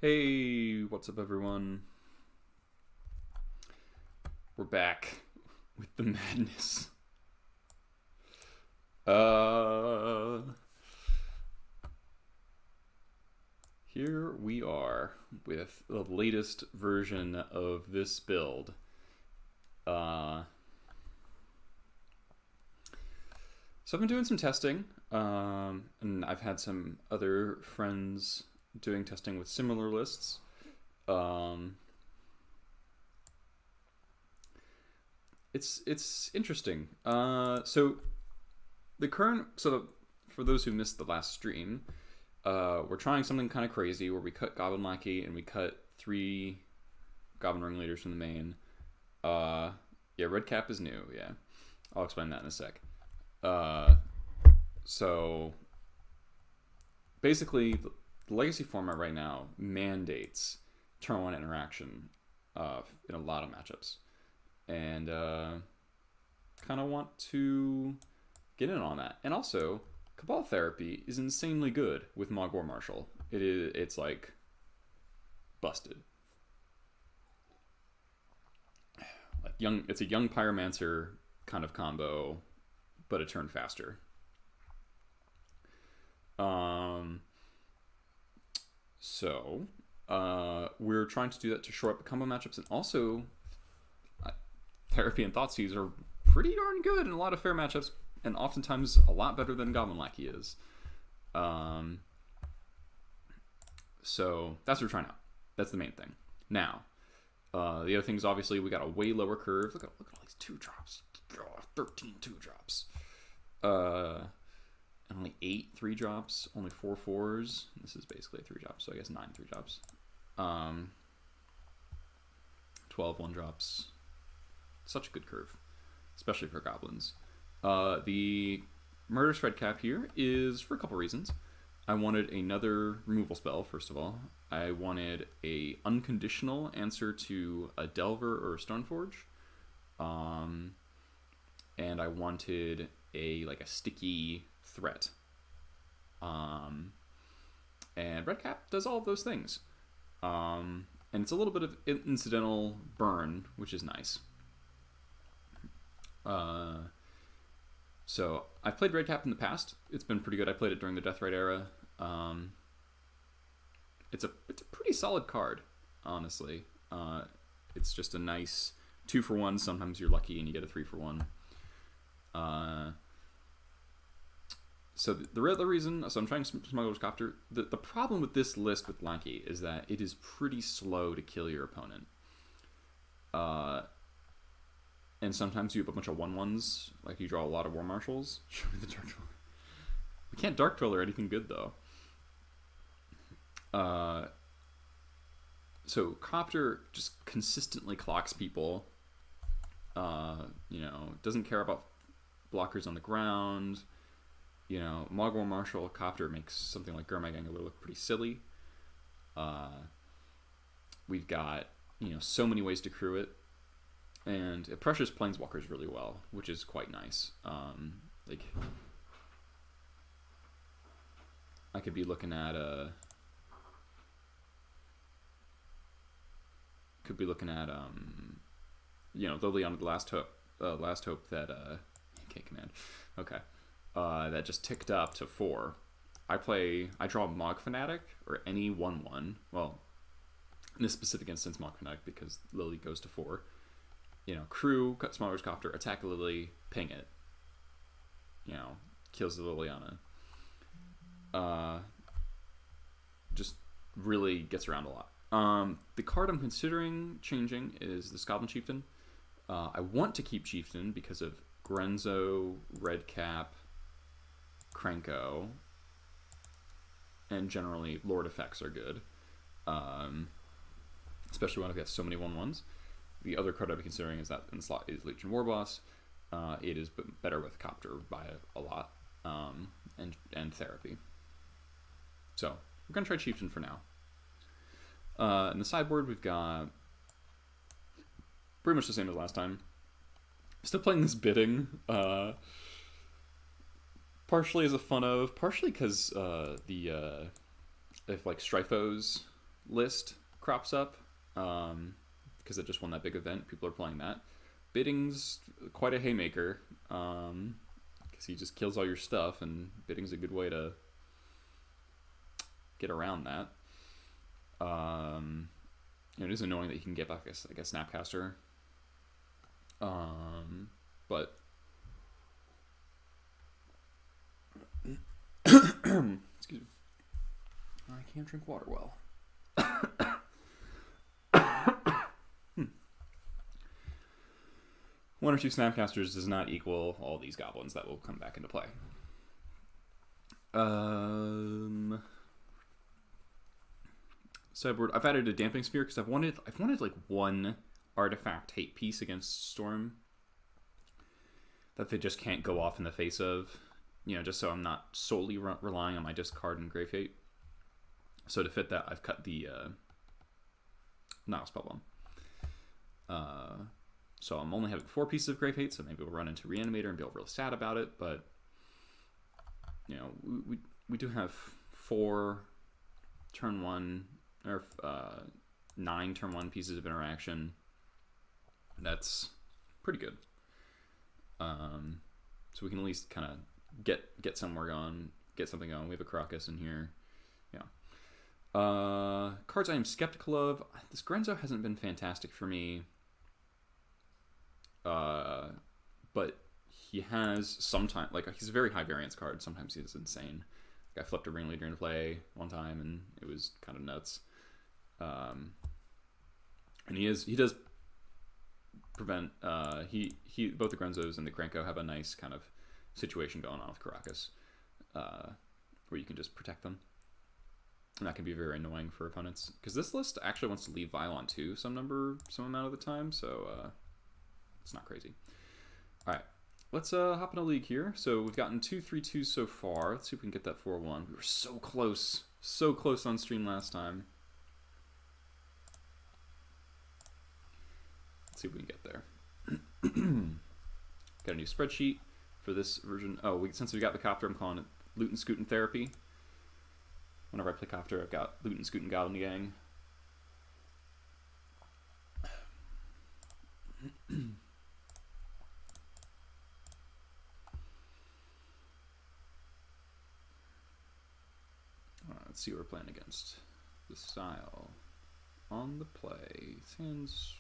Hey, what's up, everyone? We're back with the madness. Here we are with the latest version of this build. So I've been doing some testing, and I've had some other friends doing testing with similar lists. It's interesting. For those who missed the last stream, we're trying something kind of crazy where we cut Goblin Lackey and we cut 3 Goblin Ringleaders from the main. Yeah, Red Cap is new. Yeah, I'll explain that in a sec. So basically, the Legacy format right now mandates turn 1 interaction in a lot of matchups. And kind of want to get in on that. And also, Cabal Therapy is insanely good with Mog War Marshal. It's like busted. It's a young Pyromancer kind of combo, but a turn faster. So we're trying to do that to shore up the combo matchups, and also Therapy and Thoughtseize are pretty darn good in a lot of fair matchups, and oftentimes a lot better than Goblin Lackey is. So that's what we're trying out. That's the main thing. Now, the other thing is obviously we got a way lower curve. Look at all these 2-drops. 13 2-drops. And only 8 3-drops. Only 4 4s. This is basically a 3-drop, so I guess 9 3-drops. 12 1-drops. Such a good curve, especially for goblins. The Murderous Red Cap here is for a couple reasons. I wanted another removal spell, first of all. I wanted a unconditional answer to a Delver or a Stoneforge. And I wanted a sticky threat. And Red Cap does all of those things. And it's a little bit of incidental burn, which is nice. So I've played Red Cap in the past. It's been pretty good. I played it during the Deathrite era. It's a pretty solid card, honestly. It's just a nice 2-for-1. Sometimes you're lucky and you get a 3-for-1. So the other reason, so I'm trying Smuggler's Copter. The problem with this list with Lackey is that it is pretty slow to kill your opponent. And sometimes you have a bunch of 1/1s, like you draw a lot of War Marshals. Show me the Dark Dweller. We can't Dark Dweller anything good, though. So Copter just consistently clocks people. Doesn't care about blockers on the ground. Mog War Marshal, Copter makes something like Gurmag look pretty silly. We've got, so many ways to crew it. And it pressures Planeswalkers really well, which is quite nice. I could be looking at Liliana the Last Hope that can't command. Okay. That just ticked up to 4. I draw Mog Fanatic or any 1/1. Well, in this specific instance, Mog Fanatic because Lily goes to 4. Crew, cut Smuggler's Copter, attack a Lily, ping it. Kills the Liliana. Just really gets around a lot. The card I'm considering changing is this Goblin Chieftain. I want to keep Chieftain because of Grenzo, Red Cap, Krenko, and generally Lord effects are good. Especially when I've got so many 1/1s. The other card I'd be considering is that in the slot is Legion Warboss. It is better with Copter by a lot, and Therapy. So we're gonna try Chieftain for now. In the sideboard, we've got pretty much the same as last time. Still playing this bidding, partially as a fun of, partially because if Strifos list crops up, because it just won that big event. People are playing that. Bidding's quite a haymaker, because he just kills all your stuff, and bidding's a good way to get around that. It is annoying that you can get back like a Snapcaster, but excuse me, I can't drink water well. One or two Snapcasters does not equal all these goblins that will come back into play. Sideboard. I've added a Damping Sphere because I've wanted like one artifact hate piece against Storm that they just can't go off in the face of. Just so I'm not solely relying on my discard and Grave Hate. So to fit that, I've cut the Nile Spellbomb. So I'm only having 4 pieces of Grave Hate, so maybe we'll run into Reanimator and be real sad about it, but we do have 4 turn 1 or 9 turn 1 pieces of interaction. That's pretty good. So we can at least kind of get somewhere going, get something going. We have a Crocus in here. Yeah. Cards I am skeptical of. This Grenzo hasn't been fantastic for me. But he has sometimes, he's a very high variance card. Sometimes he's insane. I flipped a Ringleader into play one time, and it was kind of nuts. And he does prevent. Both the Grenzos and the Krenko have a nice kind of situation going on with Caracas, where you can just protect them, and that can be very annoying for opponents. Because this list actually wants to leave Violon too, some amount of the time. So. It's not crazy. All right, let's hop in a league here. So we've gotten 2 3-2s so far. Let's see if we can get that 4-1. We were so close on stream last time. Let's see if we can get there. Got a new spreadsheet for this version. Oh, since we got the Copter, I'm calling it Loot and Scootin' Therapy. Whenever I play Copter, I've got Loot and Scootin' Goblin Gang. Let's see what we're playing against. The style on the play. Sounds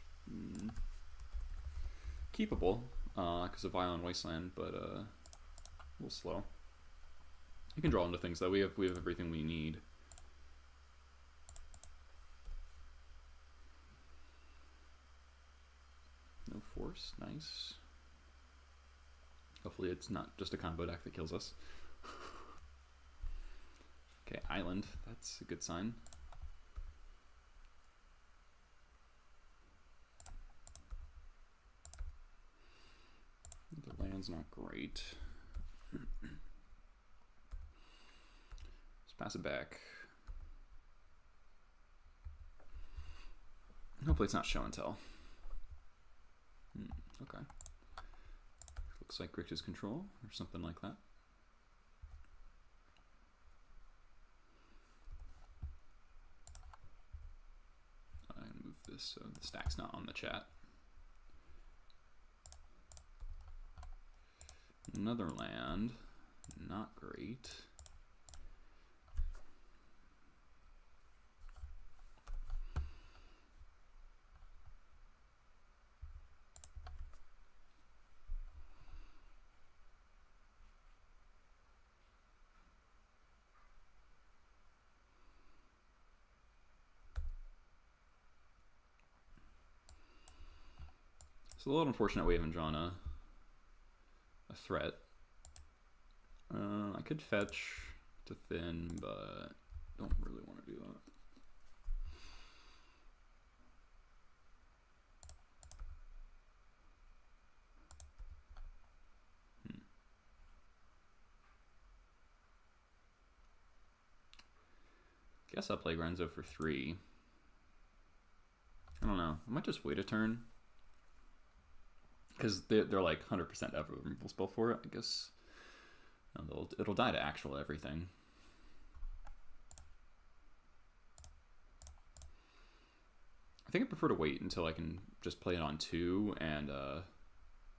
keepable because of Violent Wasteland, but a little slow. You can draw into things though. We have everything we need. No force, nice. Hopefully it's not just a combo deck that kills us. Okay, Island, that's a good sign. The land's not great. Let's pass it back. Hopefully it's not show and tell. Okay. Looks like Grixis Control or something like that. I move this so the stack's not on the chat. Another land, not great. It's a little unfortunate we haven't drawn a threat. I could fetch to thin, but don't really want to do that. Guess I'll play Grenzo for 3. I don't know. I might just wait a turn. Because they're like 100% ever removal spell for it, I guess. It'll die to actual everything. I think I prefer to wait until I can just play it on 2 and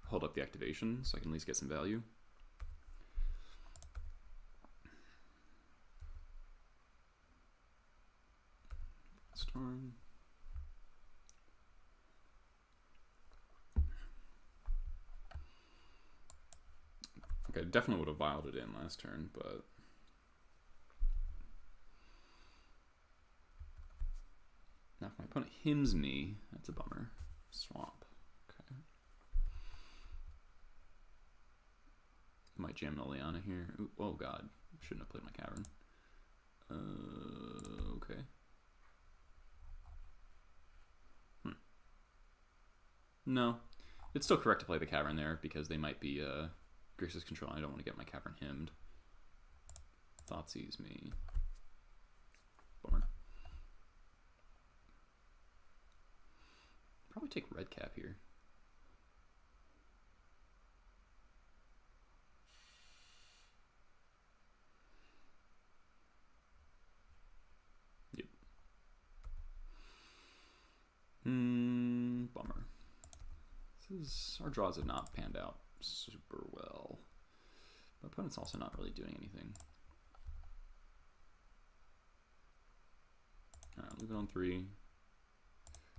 hold up the activation so I can at least get some value. Storm. Okay, definitely would have vialed it in last turn, but now if my opponent hymns me, that's a bummer. Swamp. Okay. Might jam the Liana here. Ooh, oh god, shouldn't have played my Cavern. Okay. No, it's still correct to play the Cavern there because they might be Grixis control. I don't want to get my Cavern hymned. Thoughtseize me. Bummer. Probably take red cap here. Yep. Bummer. Our draws have not panned out super well. My opponent's also not really doing anything. Alright, leave it on 3.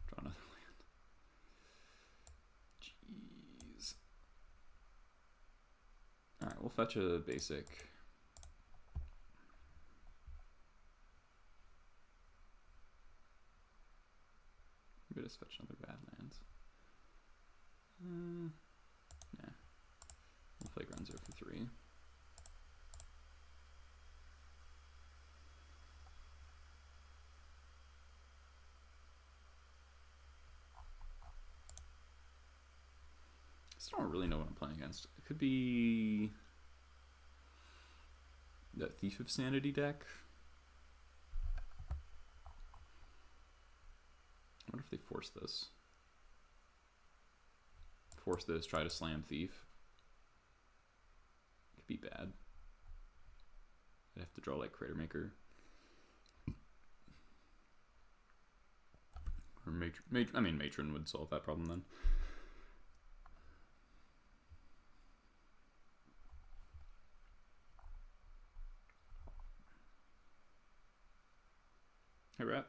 Draw another land. Jeez. Alright, we'll fetch a basic. Maybe just fetch another Badlands. Nah. We'll play Grunzer for 3. I still don't really know what I'm playing against. It could be that Thief of Sanity deck. I wonder if they force this. Force this, try to slam Thief. Could be bad. I'd have to draw like Crater Maker. Or I mean, Matron would solve that problem then. Hey, Rat.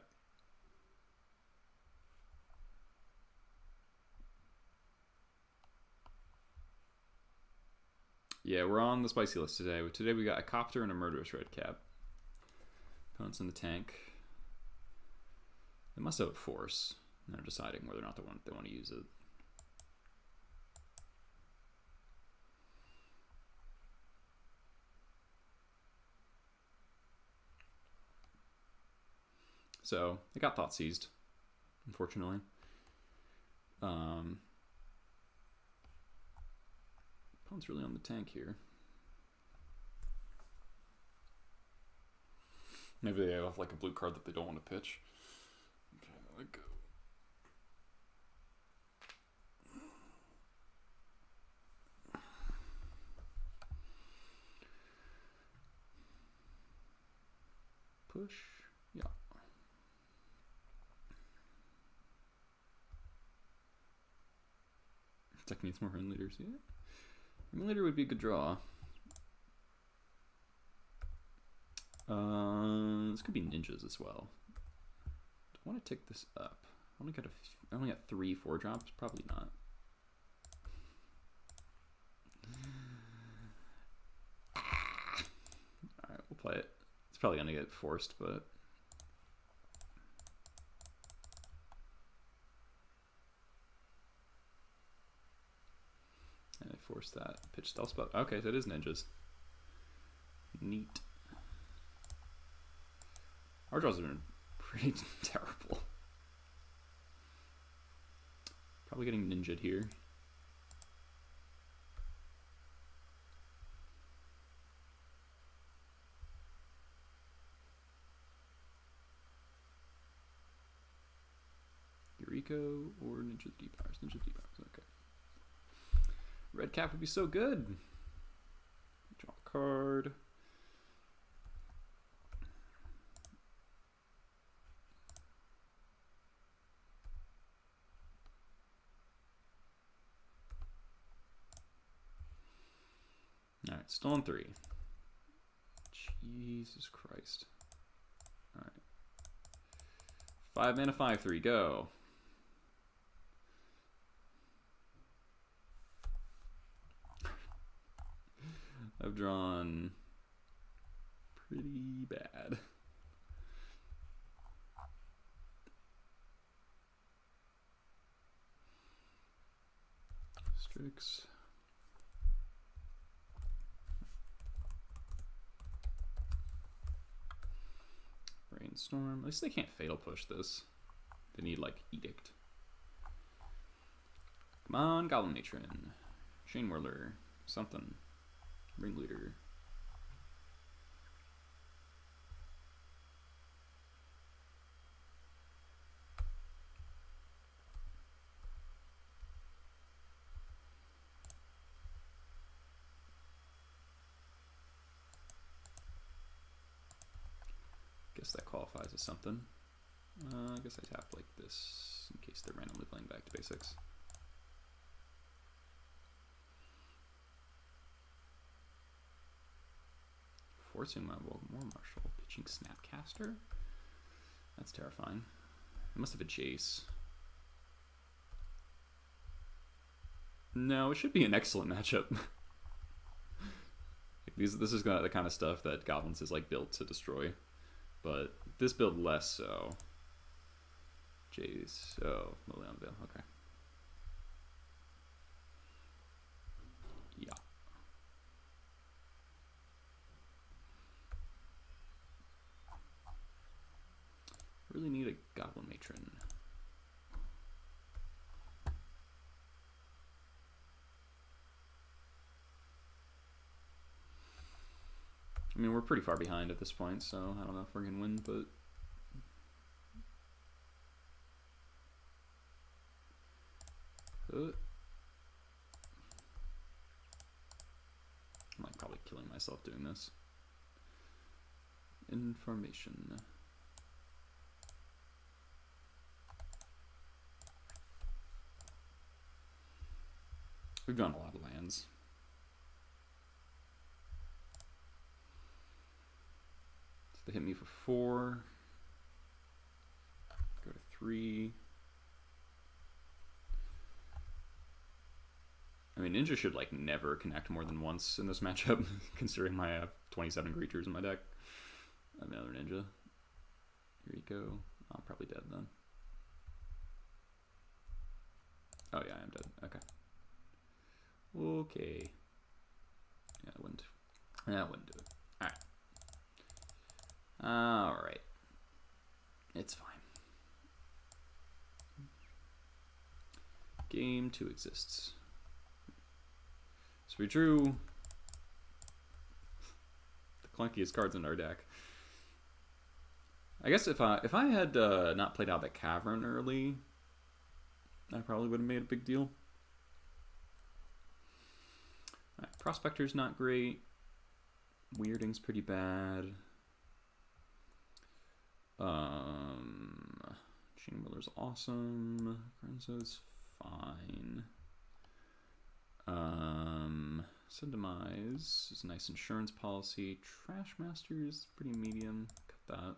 Yeah, we're on the spicy list today. Today we got a Copter and a Murderous Red Cap. Opponents in the tank. They must have a force. And they're deciding whether or not they want to use it. So they got Thoughtseized, unfortunately. Opponent's really on the tank here. Maybe they have like a blue card that they don't want to pitch. Okay, let go. Push. Yeah. Deck needs more ringleaders, yeah. Ringleader would be a good draw. This could be ninjas as well. Do I want to take this up? I only got 3 4-drops. Probably not. All right, we'll play it. It's probably gonna get forced, but and I forced that. Pitch stealth spell. Okay, so it is ninjas. Neat. Our draws have been pretty terrible. Probably getting ninja'd here. Eureka or Ninja D-Powers? Ninja D-Powers, okay. Red cap would be so good. Draw a card. Alright, still on 3. Jesus Christ. Alright. 5 mana, 5/3, go. I've drawn pretty bad. Strix. Brainstorm. At least they can't Fatal Push this. They need, like, Edict. Come on, Goblin Matron. Chain Whirler. Something. Ringleader. Guess that qualifies as something. I guess I tap like this in case they're randomly playing back to basics. Forcing my War Marshal, pitching Snapcaster? That's terrifying. I must have a Jace. No, it should be an excellent matchup. This is the kind of stuff that Goblins is like built to destroy. But this build less so. Jace. Oh, Liliana Veil. Okay. Yeah. Really need a Goblin Matron. I mean, we're pretty far behind at this point, so I don't know if we're going to win, but... I'm like probably killing myself doing this. Information. We've drawn a lot of lands. So they hit me for 4. Go to 3. I mean, Ninja should like never connect more than once in this matchup, considering I have 27 creatures in my deck. I have another Ninja. Here you go. I'm probably dead then. Oh yeah, I am dead. Okay. Okay. Yeah, I wouldn't do it. Alright. Alright. It's fine. Game 2 exists. So we drew the clunkiest cards in our deck. I guess if I had not played out the Cavern early, I probably would have made a big deal. Right, Prospector's not great. Weirding's pretty bad. Chainwheeler's awesome. Grenzo's fine. Demise is a nice insurance policy. Trashmaster's pretty medium. Cut that.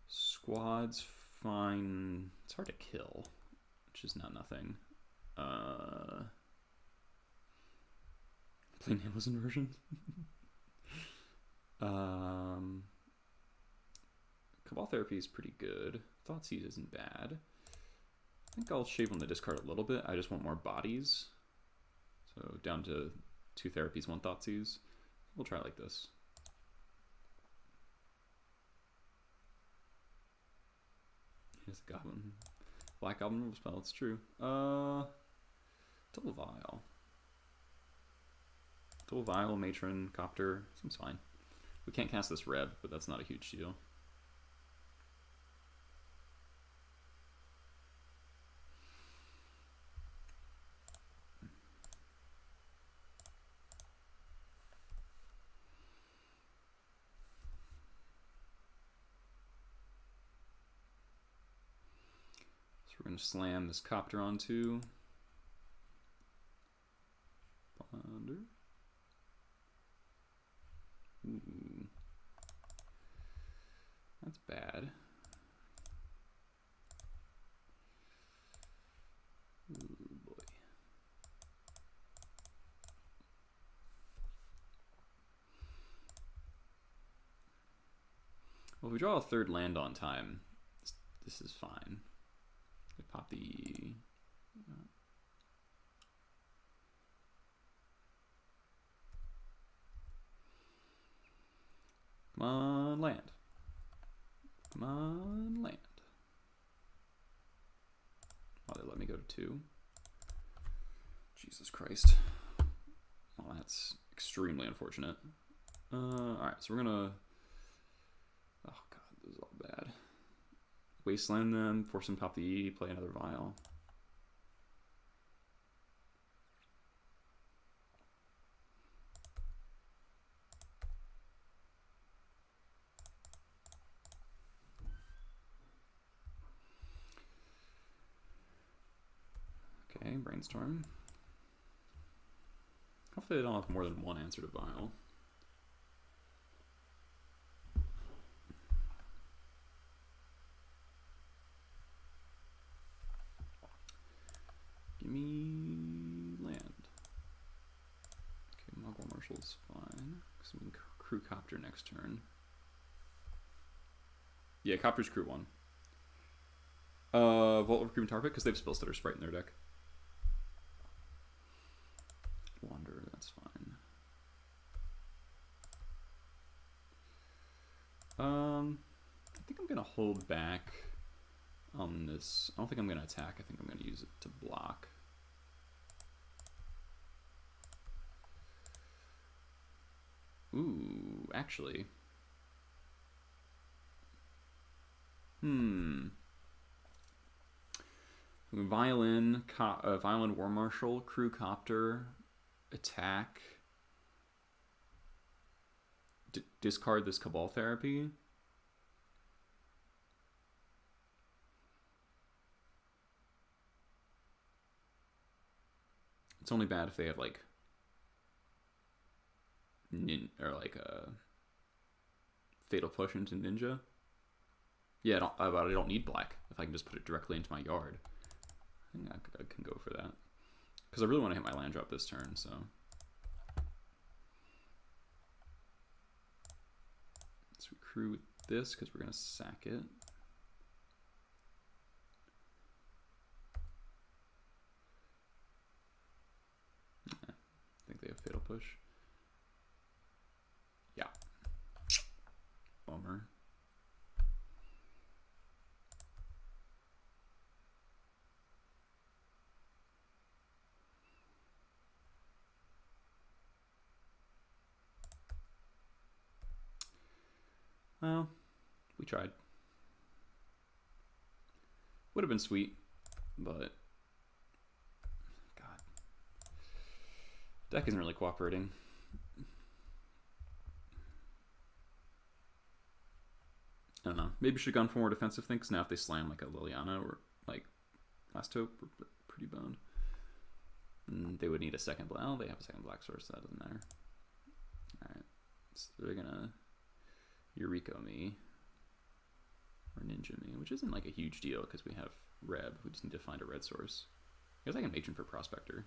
Squad's fine. It's hard to kill, which is not nothing. Play Nameless Inversion. Cabal Therapy is pretty good. Thoughtseize isn't bad. I think I'll shave on the discard a little bit. I just want more bodies. So down to 2 therapies, 1 Thoughtseize. We'll try like this. Here's a Goblin. Black Goblin rule spell, it's true. Double Vial. Double Vial, Matron, Copter. Seems fine. We can't cast this red, but that's not a huge deal. We're going to slam this Copter onto Ponder. Ooh. That's bad. Ooh, boy. Well, if we draw a third land on time, this is fine. We pop the... Come on, land. Come on, land. Oh, they let me go to 2. Jesus Christ. Well, that's extremely unfortunate. Alright, so we're gonna... Oh god, this is all bad. Wasteland them, force them to pop the E, play another Vial. Okay, Brainstorm. Hopefully they don't have more than one answer to Vial. Give me land. Okay, Muggle Marshal's fine. Because we can crew Copter next turn. Yeah, Copter's crew 1. Vault Recruitment Target, because they have Spellstutter Sprite in their deck. Wander, that's fine. I think I'm gonna hold back on this. I don't think I'm gonna attack. I think I'm gonna use it to block. Ooh, actually. Violin, Violin War Marshal, Crew Copter, attack. Discard this Cabal Therapy. It's only bad if they have like or like a Fatal Push into Ninja. Yeah, I don't need black if I can just put it directly into my yard. I think I can go for that because I really want to hit my land drop this turn. So let's recruit this because we're gonna sack it. I think they have Fatal Push. Yeah. Bummer. Well, we tried. Would have been sweet, but God, deck isn't really cooperating. I don't know. Maybe should have gone for more defensive things. Now if they slam like a Liliana or like Last Hope, we're pretty boned. And they would need a second black. Oh, they have a second black source, so that doesn't matter. Alright. So they're gonna Eureka me. Or Ninja me, which isn't like a huge deal because we have Reb. We just need to find a red source. I guess I can Matron for Prospector.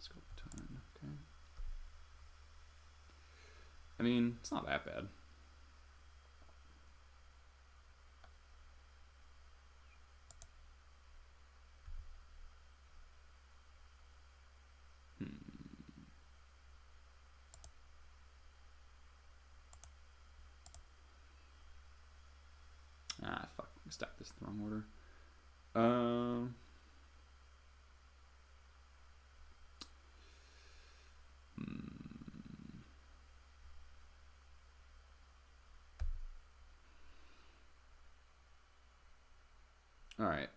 Sculpton, okay. I mean, it's not that bad. Ah, fuck. I stacked this in the wrong order. All right.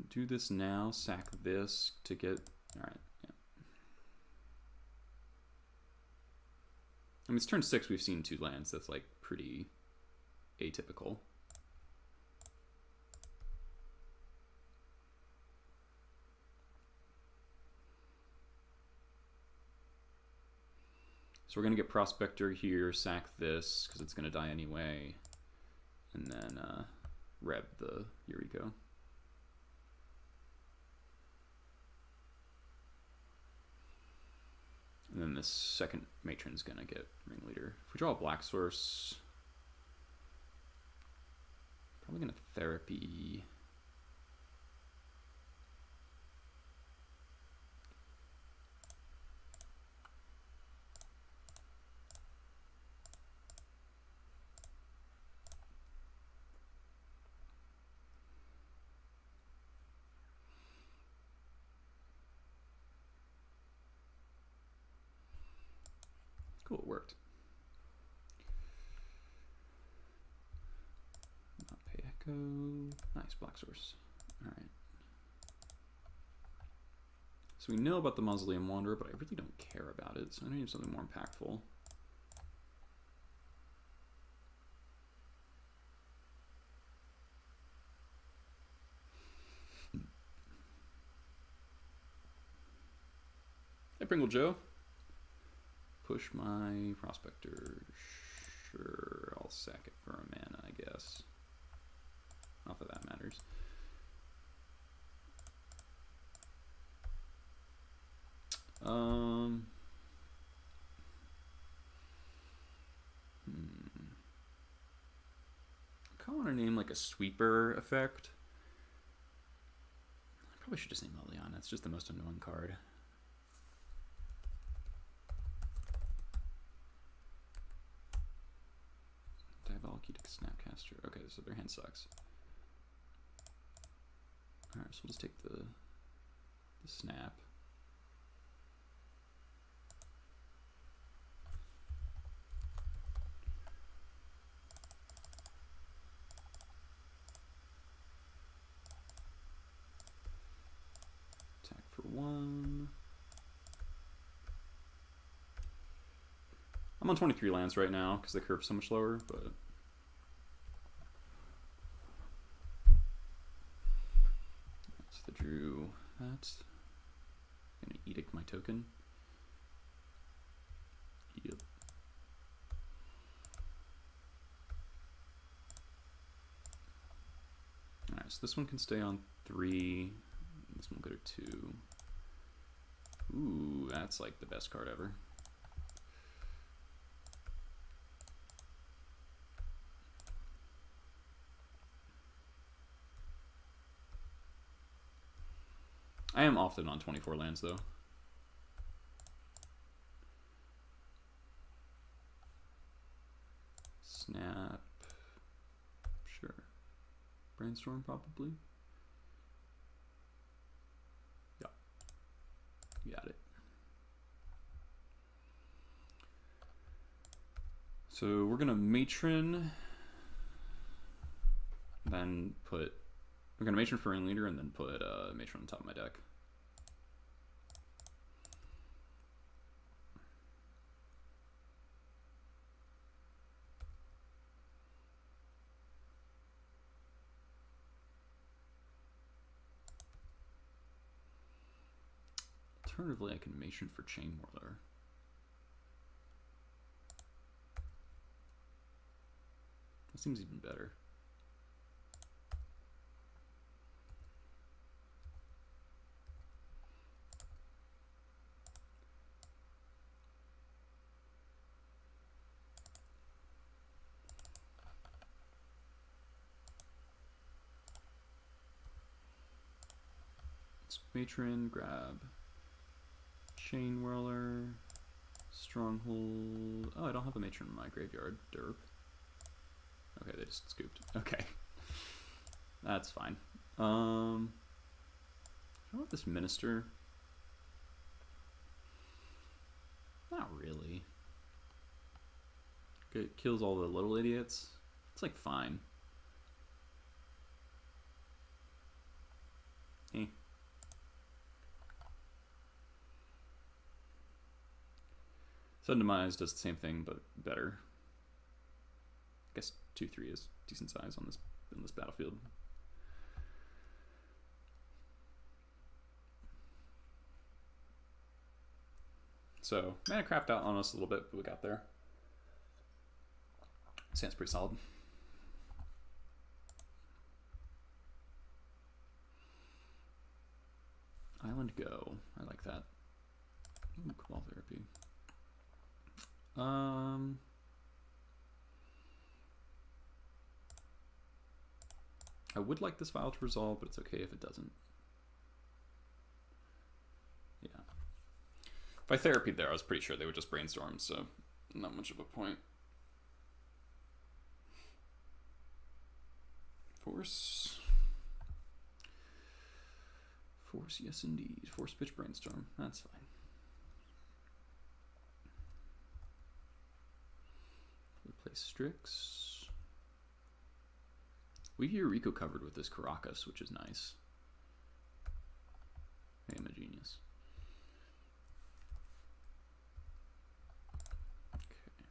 do this now, sack this to get... Alright, yeah. I mean, it's turn 6, we've seen 2 lands. That's, like, pretty atypical. So we're going to get Prospector here, sack this, because it's going to die anyway. And then rev the Eureka. And then this second Matron's going to get Ringleader. If we draw a black source, probably going to Therapy. Cool, it worked. Not pay echo. Nice, black source. Alright. So we know about the Mausoleum Wanderer, but I really don't care about it, so I need something more impactful. Hey, Pringle Joe. Push my Prospector. Sure, I'll sack it for a mana, I guess. Not that that matters. I kind of want to name like a sweeper effect. I probably should just name Liliana. It's just the most annoying card. Diabolic Snapcaster. Okay, so their hand sucks. Alright, so we'll just take the snap. Attack for 1. I'm on 23 lands right now because the curve's so much lower, but so the drew that. I'm gonna edict my token. Yep. Alright, so this one can stay on 3. This one will go to 2. Ooh, that's like the best card ever. I am often on 24 lands, though. Snap. Sure. Brainstorm, probably. Yeah. You got it. So we're going to Matron. Then put... We're going to Matron for Ringleader and then put Matron on top of my deck. Alternatively, I can Matron for Chain Whirler. That seems even better. Let's Matron, grab Chain Whirler, Stronghold. Oh, I don't have a Matron in my graveyard. Derp. Okay, they just scooped. Okay. That's fine. I want this Minister. Not really. It kills all the little idiots. It's like fine. Sudden Demise does the same thing, but better. I guess 2/3 is decent size on this battlefield. So, mana crapped out on us a little bit, but we got there. Sounds pretty solid. Island Go. I like that. Ooh, Cabal Therapy. I would like this file to resolve, but it's okay if it doesn't. Yeah. If I therapied there, I was pretty sure they would just brainstorm, so not much of a point. Force. Force, yes indeed. Force pitch brainstorm. That's fine. Replace Strix. We hear Rico covered with this Caracas, which is nice. I am a genius. Okay.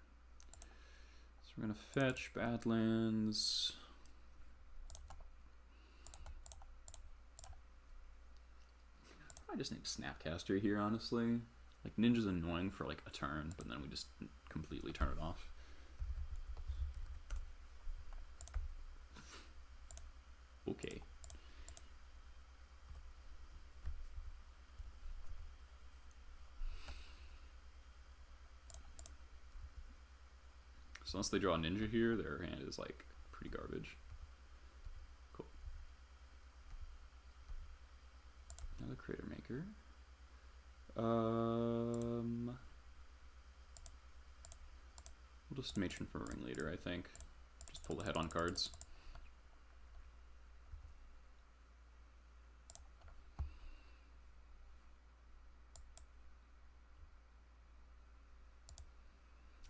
So we're gonna fetch Badlands. I just named Snapcaster here, honestly. Like, Ninja's annoying for like a turn, but then we just completely turn it off. Okay. So unless they draw a Ninja here, their hand is like pretty garbage. Cool. Another Crater Maker. We'll just Matron for a Ringleader, I think. Just pull the head on cards.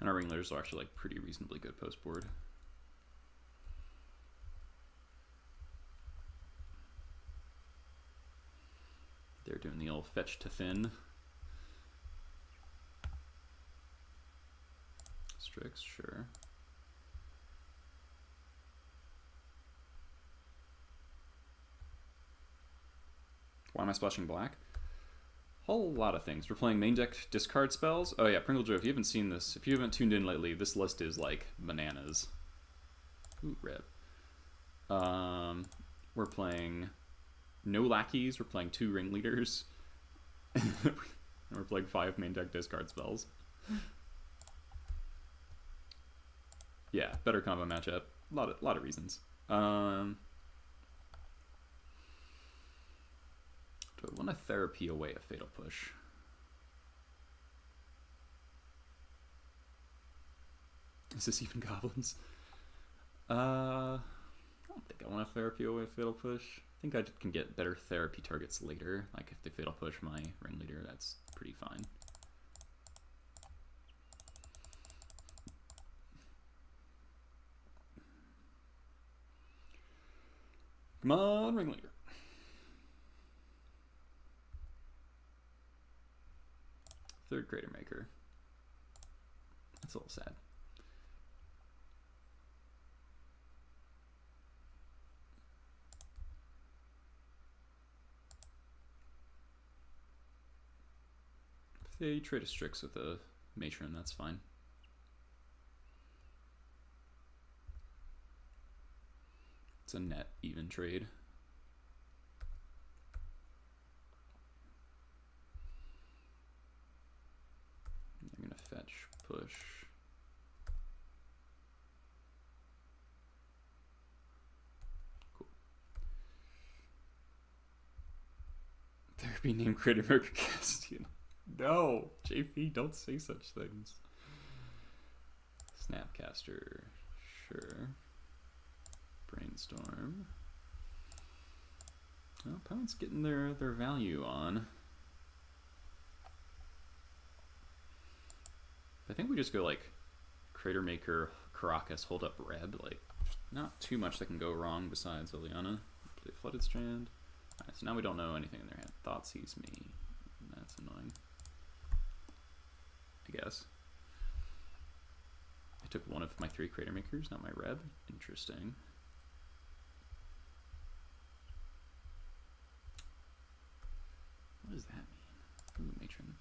And our Ringleaders are actually like pretty reasonably good post board. They're doing the old fetch to thin. Strix, sure. Why am I splashing black? Whole lot of things. We're playing main deck discard spells. Oh yeah, Pringle Joe, if you haven't seen this, if you haven't tuned in lately, this list is like bananas. Ooh, red. We're playing no lackeys, we're playing 2 ringleaders. And we're playing 5 main deck discard spells. Yeah, better combo matchup. A lot of reasons. Do I want to therapy away a Fatal Push? Is this even goblins? I don't think I want to therapy away a Fatal Push. I think I can get better therapy targets later. Like if they Fatal Push my Ringleader, that's pretty fine. Come on, Ringleader. Third Crater Maker. That's a little sad. If they trade a Strix with a Matron, that's fine. It's a net even trade. I'm gonna fetch, push. Cool. Therapy named Crater Maker Castian. No, JP, don't say such things. Snapcaster, sure. Brainstorm. Well, opponent's getting their value on. I think we just go like Crater Maker, Caracas, hold up Reb. Like, not too much that can go wrong besides Liliana. Play Flooded Strand. Alright, so now we don't know anything in their hand. Thought sees me. That's annoying. I guess. I took one of my 3 Crater Makers, not my Reb. Interesting. What does that mean? Ooh, Matron.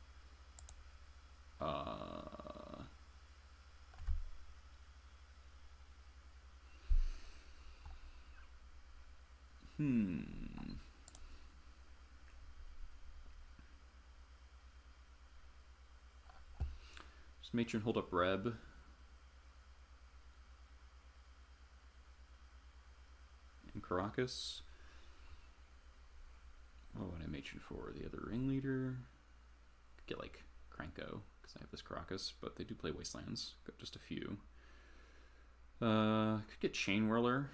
Does Matron hold up Reb? And Caracas? What would I Matron for? The other ringleader? Could get like Cranko, because I have this Caracas, but they do play Wastelands. Got just a few. Could get Chain Whirler.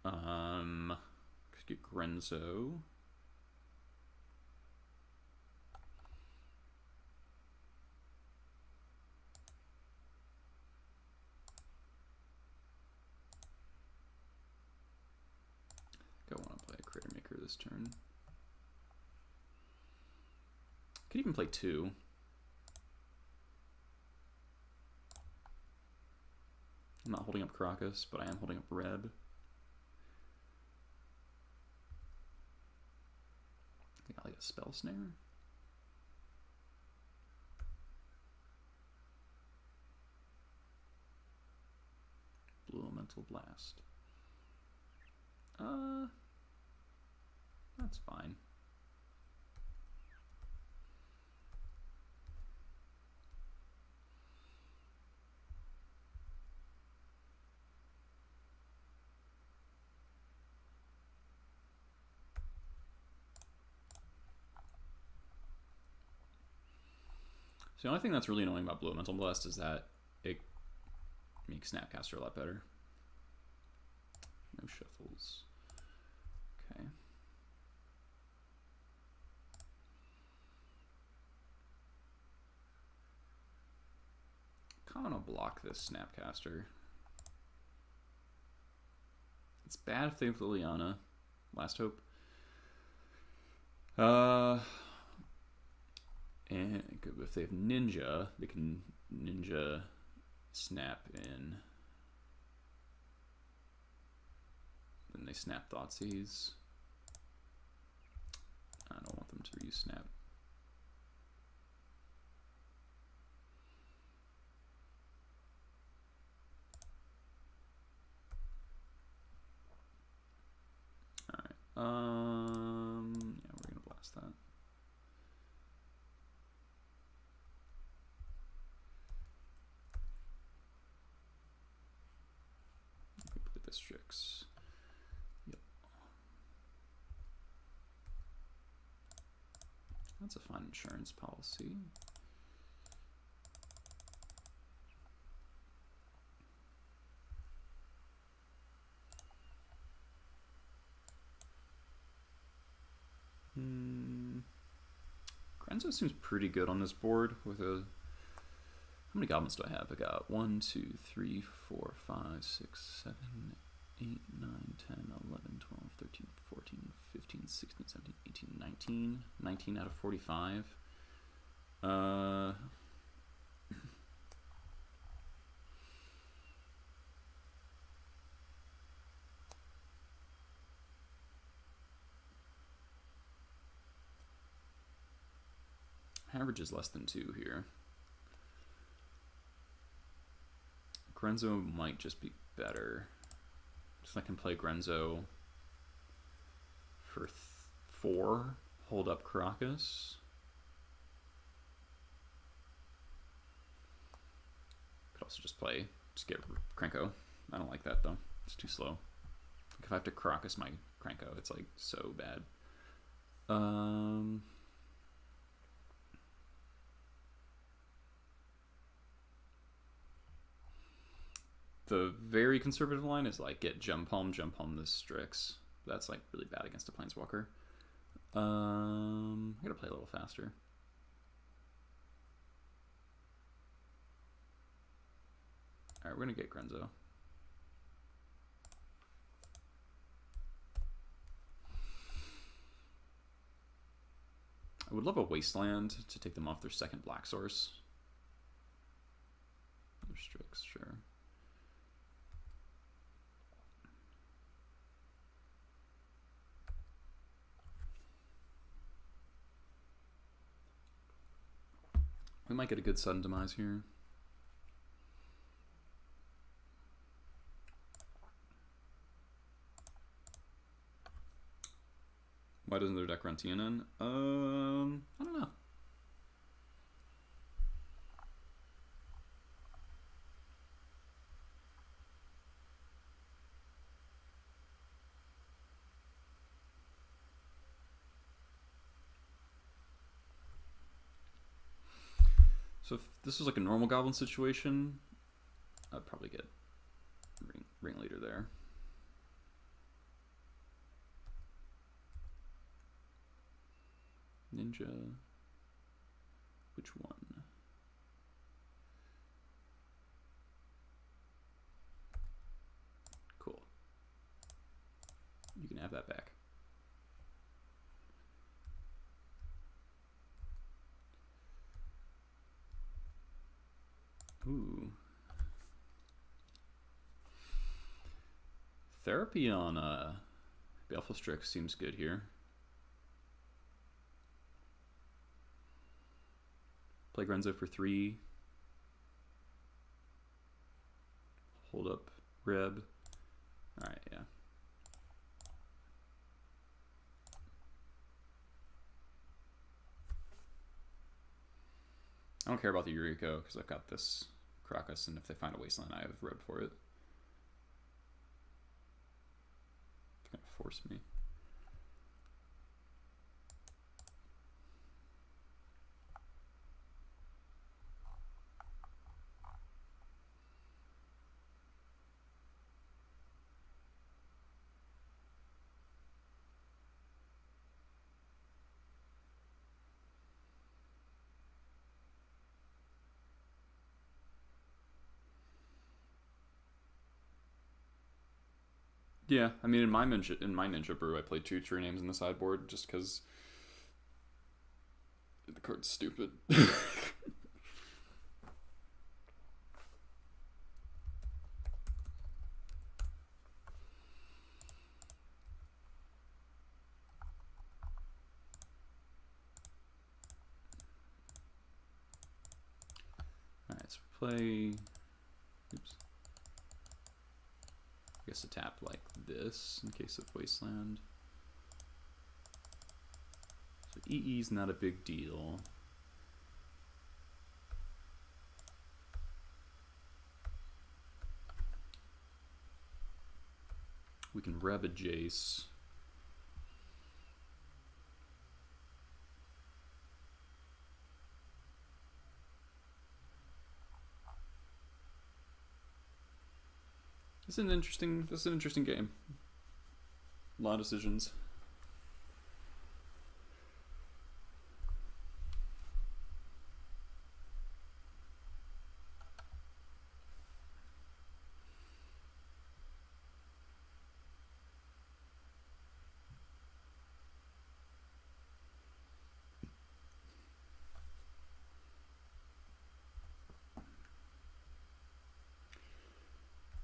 Could get Grenzo. I want to play a Crater Maker this turn. Could even play 2. I'm not holding up Caracas, but I am holding up Reb. I got like a Spell Snare. Blue Elemental Blast. That's fine. So the only thing that's really annoying about Blue Elemental Blast is that it makes Snapcaster a lot better. No shuffles. Okay. I'm gonna block this Snapcaster. It's bad if they have Liliana. Last Hope. And if they have Ninja, they can Ninja Snap in. Then they Snap Thoughtseize. I don't want them to reuse Snap. Alright. Yeah, we're gonna blast that. Put the Strix. Yep. That's a fine insurance policy. Grenzo seems pretty good on this board with a... How many goblins do I have? I got 1, 2, 3, 4, 5, 6, 7, 8, 9, 10, 11, 12, 13, 14, 15, 16, 17, 18, 19. 19 out of 45. Average is less than 2 here. Grenzo might just be better. So I can play Grenzo for 4, hold up Caracas. Could also just get Cranko. I don't like that though. It's too slow. Like if I have to Caracas my Cranko, it's like so bad. The very conservative line is like get jump home this Strix. That's like really bad against a Planeswalker. I gotta play a little faster. Alright, we're gonna get Grenzo. I would love a Wasteland to take them off their second black source. Their Strix, sure. We might get a good sudden demise here. Why doesn't their deck run TNN? I don't know. So if this was like a normal goblin situation, I'd probably get ringleader there. Ninja. Which one? Cool. You can have that back. Ooh. Therapy on Baleful Strix seems good here. Play Grenzo for 3. Hold up Reb. Alright, yeah. I don't care about the Yuriko because I've got this Krakus, and if they find a Wasteland, I have Reb for it. It's gonna force me. Yeah, I mean, in my Ninja Brew, I played 2 True Names in the sideboard just because the card's stupid. Alright, so play. Oops. I guess a tap like this in case of Wasteland. So EE's not a big deal. We can Reb a Jace. This is an interesting game. A lot of decisions.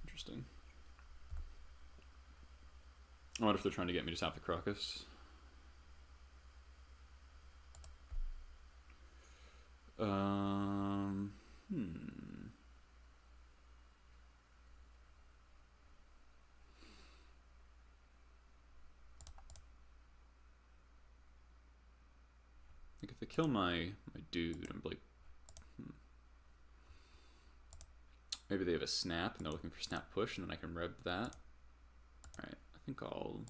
Interesting. I wonder if they're trying to get me to tap the Krakus. Like if they kill my dude, I'm like, maybe they have a snap and they're looking for snap push, and then I can Reb that. All right, I think I'll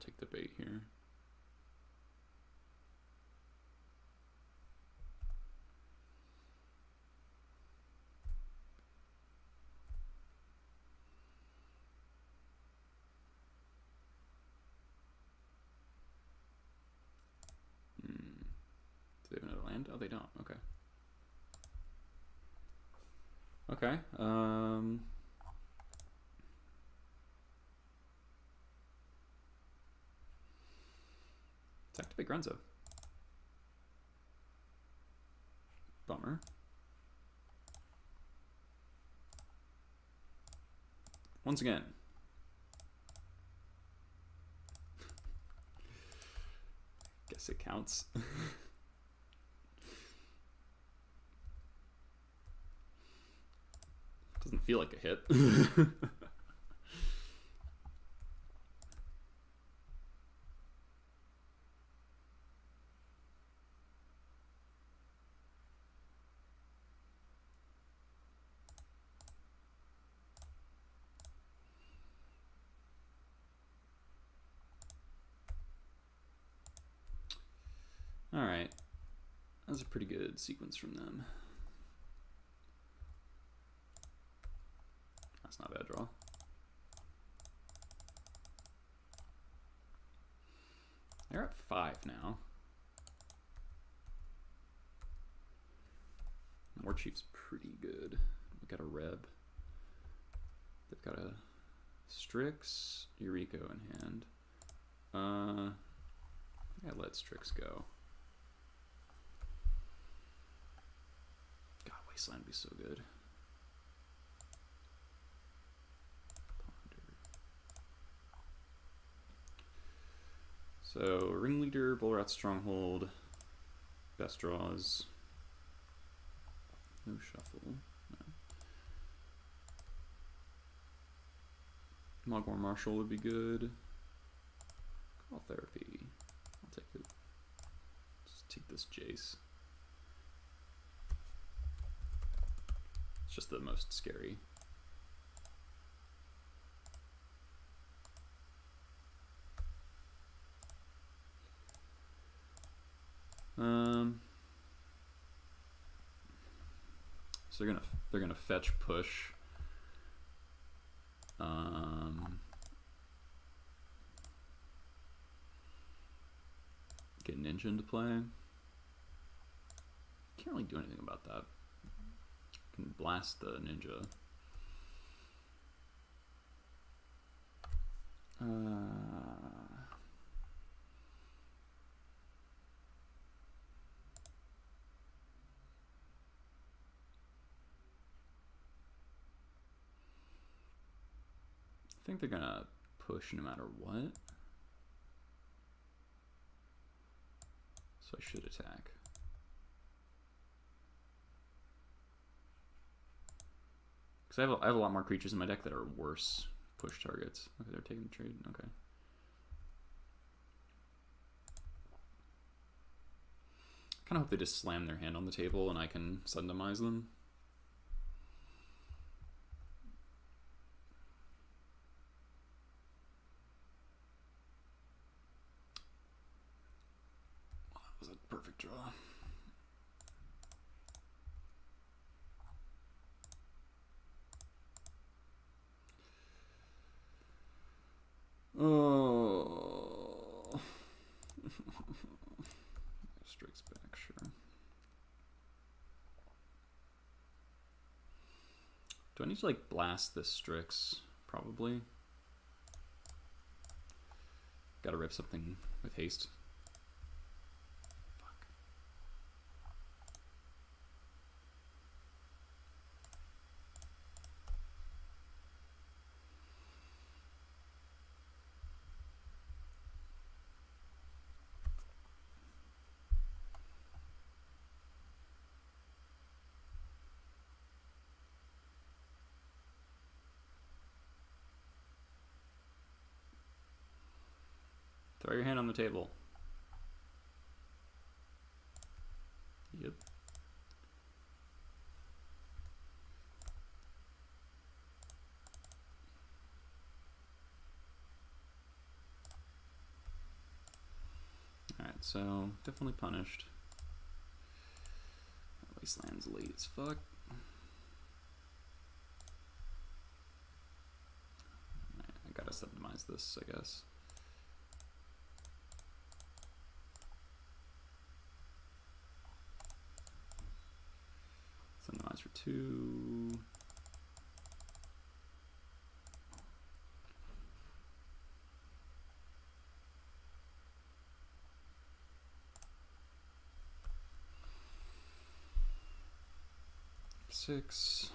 take the bait here. Do they have another land? Oh, they don't. Okay. Okay. Let's activate Grenzo. Bummer. Once again. Guess it counts. Doesn't feel like a hit. Alright, that was a pretty good sequence from them. That's not a bad draw. They're at 5 now. War Chief's pretty good. We got a Reb. They've got a Strix, Eureka in hand. I think I let Strix go. God, Wasteland would be so good. Ponder. So, Ringleader, Bullrat Stronghold, best draws. No shuffle. No. Mogwar Marshal would be good. Call Therapy. I'll take it. Just take this Jace. It's just the most scary. So they're gonna fetch push. Get Ninja into play. Can't really do anything about that. Can blast the Ninja. I think they're gonna push no matter what. So I should attack. Because I have a lot more creatures in my deck that are worse push targets. Okay, they're taking the trade. Okay. I kind of hope they just slam their hand on the table and I can Sundomize them. Well, that was a perfect draw. Oh. Strix back, sure. Do I need to like blast this Strix? Probably. Gotta rip something with haste. Fuck. Throw your hand on the table. Yep. Alright, so definitely punished. Wasteland's late as fuck. I gotta Sundomize this, I guess. Sundomize for 2. Six.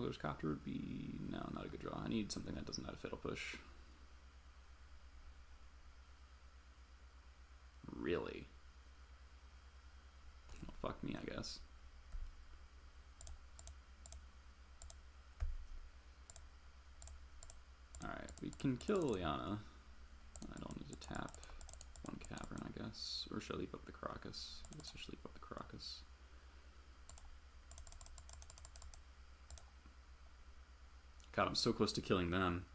Smuggler's Copter would be... No, not a good draw. I need something that doesn't have a Fatal Push. Really? Well, fuck me, I guess. Alright, we can kill Liliana. I don't need to tap one Cavern, I guess. Or should I leave up the Crocus? I guess I should leave up the Crocus. God, I'm so close to killing them.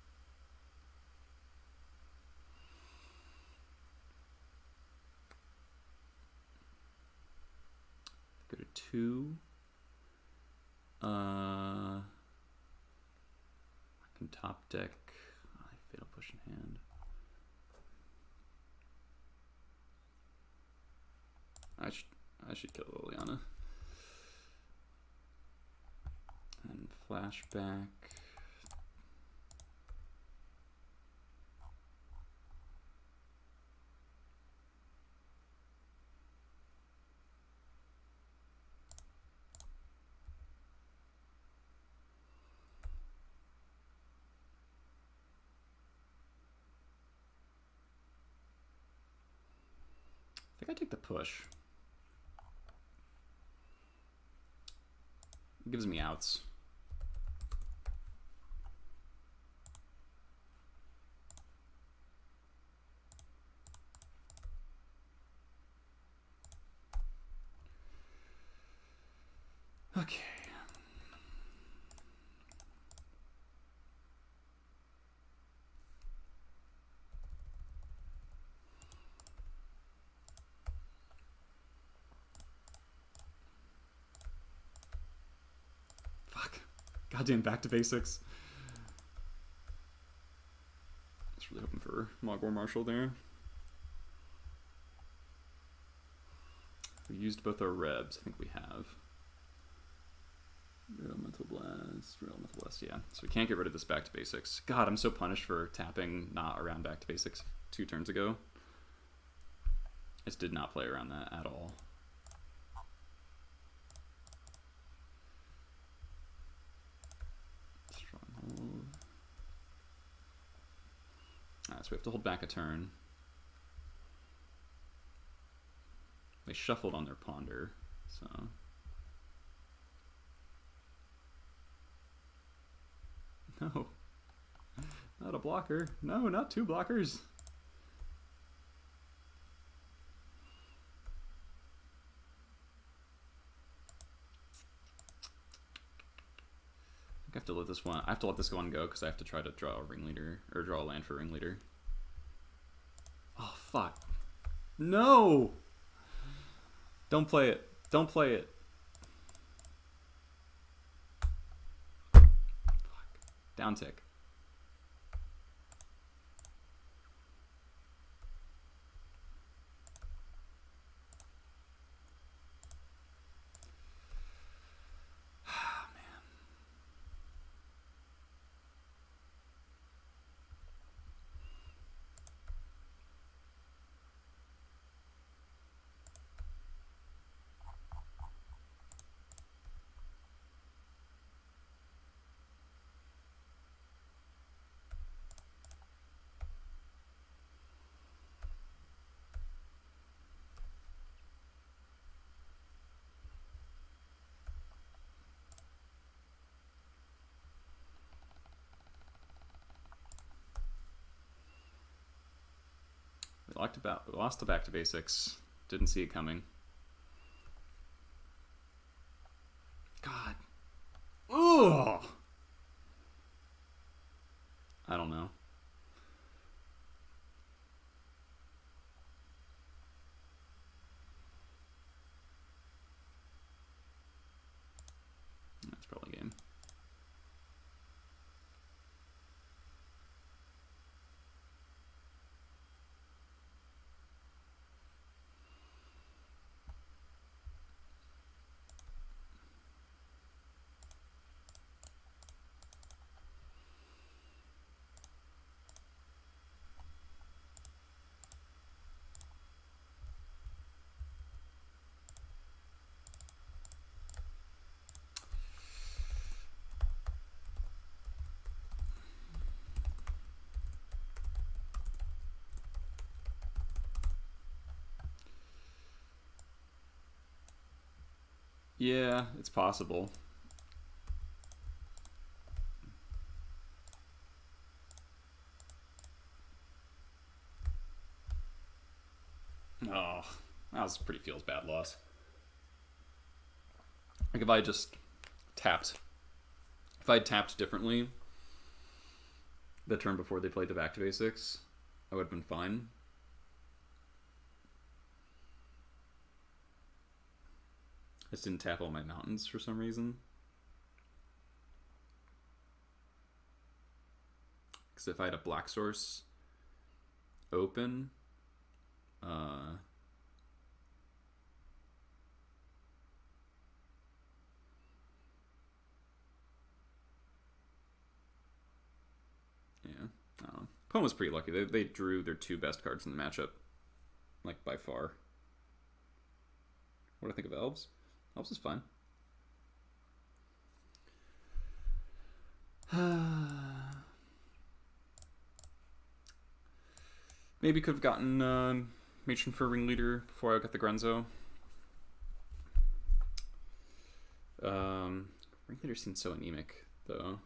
Go to 2. I can top deck. Fatal Push in hand. I should kill Liliana. And flashback. I think I take the push. It gives me outs. Okay. Goddamn, back to basics. I was really hoping for Mogwai Marshal there. We used both our rebs. I think we have. Real Mental Blast, yeah. So we can't get rid of this back to basics. God, I'm so punished for tapping not around back to basics 2 turns ago. I just did not play around that at all. Alright, so we have to hold back a turn. They shuffled on their Ponder, so... No. Not a blocker. No, not 2 blockers. I have to let this one. I have to let this one go because I have to try to draw a ringleader or draw a land for ringleader. Oh fuck! No! Don't play it. Don't play it. Fuck. Down tick. We lost the back to basics. Didn't see it coming. God. Ugh. I don't know. That's probably game. Yeah, it's possible. Oh, that was a pretty feels bad loss. Like if I just tapped, if I tapped differently the turn before they played the back to basics, I would have been fine. I just didn't tap all my mountains for some reason. Because if I had a black source open, yeah, I don't know. Opponent was pretty lucky. They drew their two best cards in the matchup, like by far. What do I think of Elves? Elves is fine. Maybe could have gotten Matron for Ringleader before I got the Grenzo. Ringleader seems so anemic, though.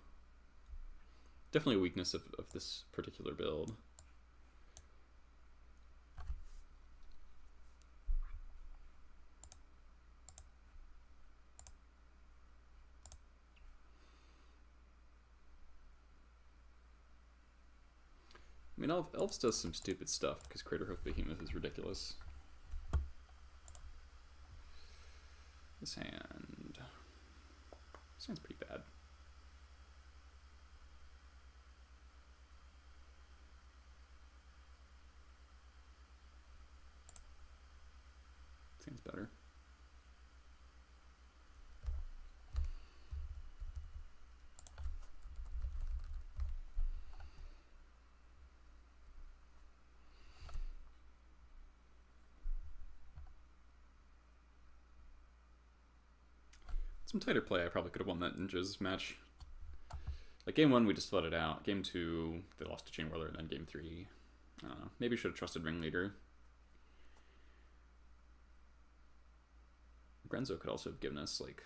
Definitely a weakness of this particular build. I mean, Elves does some stupid stuff because Crater Hoof Behemoth is ridiculous. This hand's pretty bad. Seems better. Some tighter play, I probably could have won that Ninjas match. Like game 1, we just flooded out. Game 2, they lost to Chain Whirler, and then game 3, I don't know. Maybe should have trusted Ringleader. Grenzo could also have given us like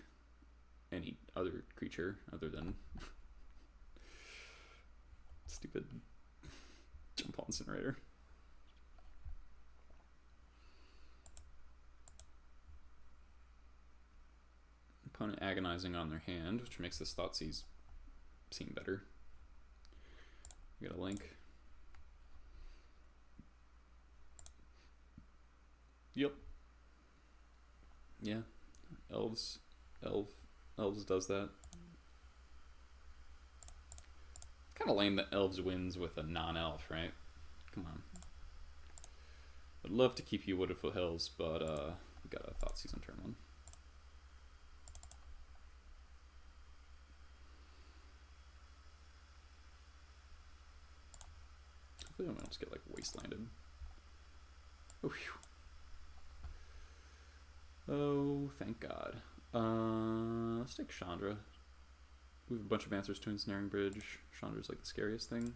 any other creature other than stupid Jump On Incinerator. Opponent agonizing on their hand, which makes this Thoughtseize seem better. We got a link. Yep. Yeah. Elves does that. Kind of lame that Elves wins with a non-elf, right? Come on. I'd love to keep you Wooded Foothills, but we got a Thoughtseize on turn 1. Hopefully I don't just get like wastelanded. Oh, whew. Oh, thank God. Let's take Chandra. We have a bunch of answers to Ensnaring Bridge. Chandra's like the scariest thing.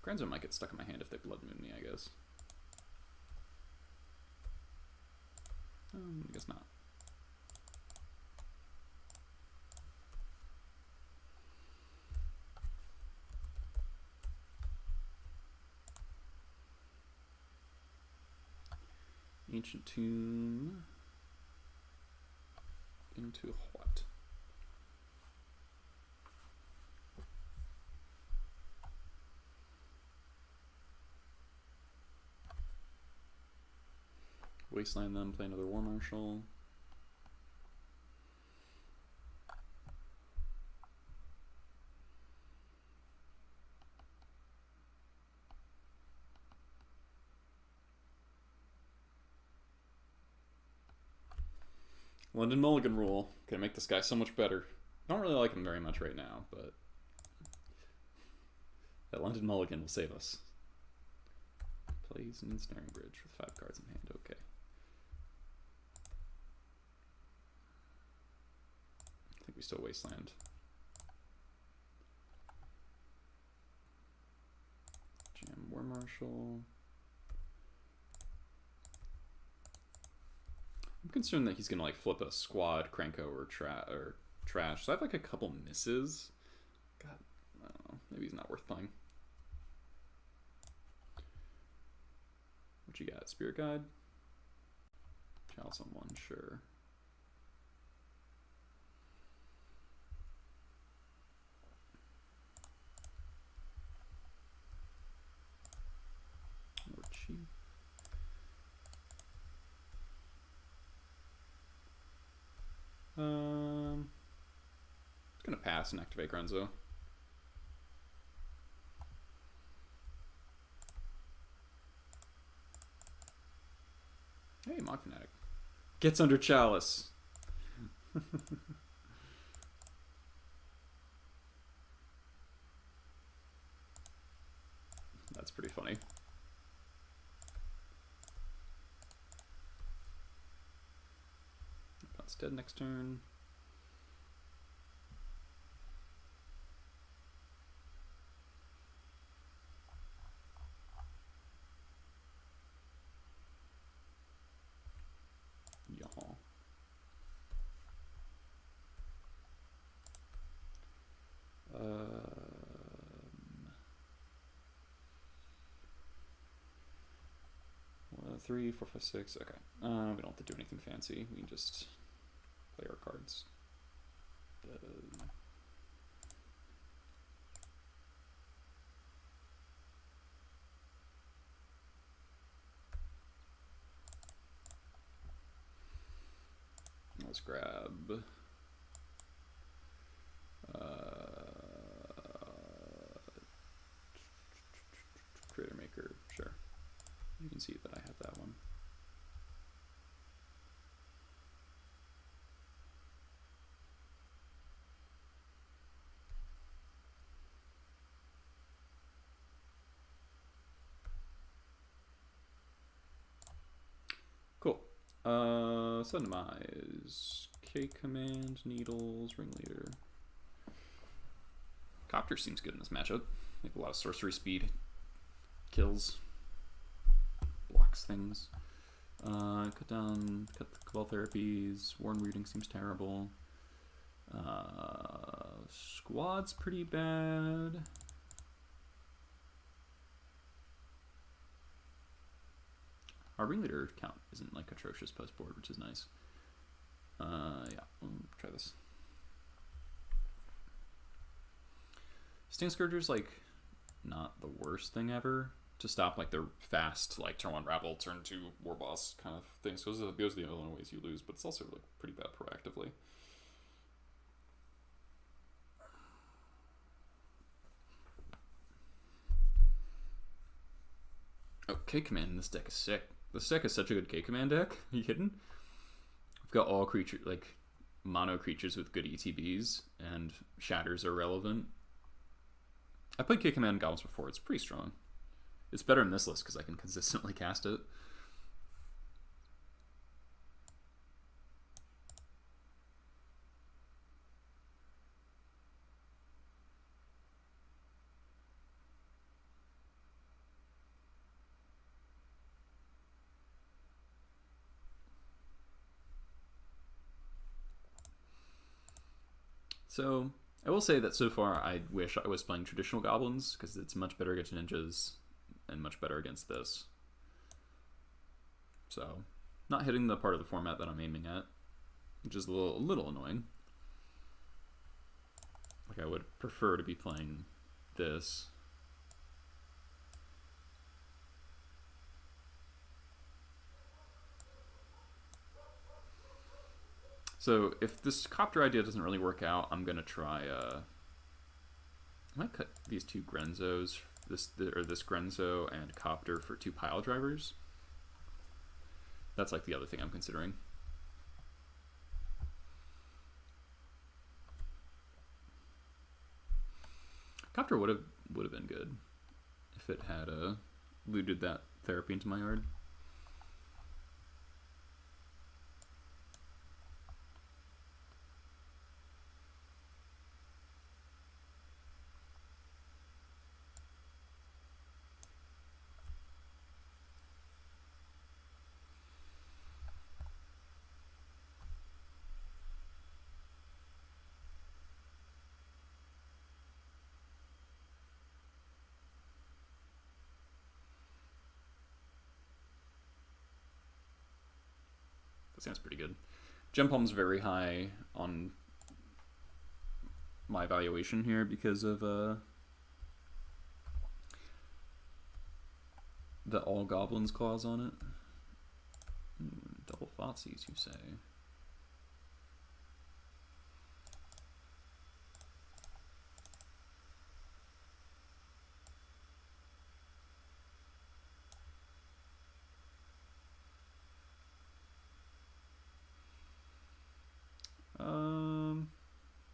Grenzo might get stuck in my hand if they Blood Moon me, I guess. I guess not. Ancient Tomb into what? Wasteland them, play another War Marshal. London Mulligan rule. Gonna make this guy so much better. I don't really like him very much right now, but that London Mulligan will save us. Plays an Ensnaring Bridge with 5 cards in hand. Okay. I think we still Wasteland. Jam War Marshal. I'm concerned that he's gonna like flip a squad, Cranko, or trash. So I have like a couple misses. God, I don't know. Maybe he's not worth playing. What you got? Spirit Guide? Chalice on 1, sure. More Chief. It's gonna pass and activate Grenzo. Hey, Mod Fanatic. Gets under Chalice. That's pretty funny. That's dead next turn. Y'all. Three, four, five, six. Okay. We don't have to do anything fancy. We can just play our cards. Let's grab Creator Maker, sure. You can see that I have that one. Cool. Sundemise, K-Command, Needles, Ringleader. Copter seems good in this matchup. They have a lot of sorcery speed, kills, blocks things. Cut the Cabal Therapies. Warn Reading seems terrible. Squad's pretty bad. Our Ringleader count isn't like atrocious post board, which is nice. Yeah, we'll try this. Stand Scourger's like not the worst thing ever to stop like the fast like turn 1 Rabble, turn 2 War Boss kind of things. Those are the only ways you lose, but it's also like pretty bad proactively. Oh, K-Command in this deck is sick. This deck is such a good K-Command deck. Are you kidding? We've got all creatures, like mono creatures with good ETBs, and shatters are relevant. I played K-Command Goblins before. It's pretty strong. It's better in this list because I can consistently cast it. So, I will say that so far I wish I was playing traditional goblins because it's much better against ninjas and much better against this. So, not hitting the part of the format that I'm aiming at, which is a little annoying. Like I would prefer to be playing this. So if this Copter idea doesn't really work out, I'm gonna try. I might cut these 2 Grenzos, this Grenzo and Copter for 2 pile drivers. That's like the other thing I'm considering. Copter would have been good if it had looted that therapy into my yard. That sounds pretty good. Gem Palm's very high on my evaluation here because of the all goblins clause on it. Double Thoughtseize, you say?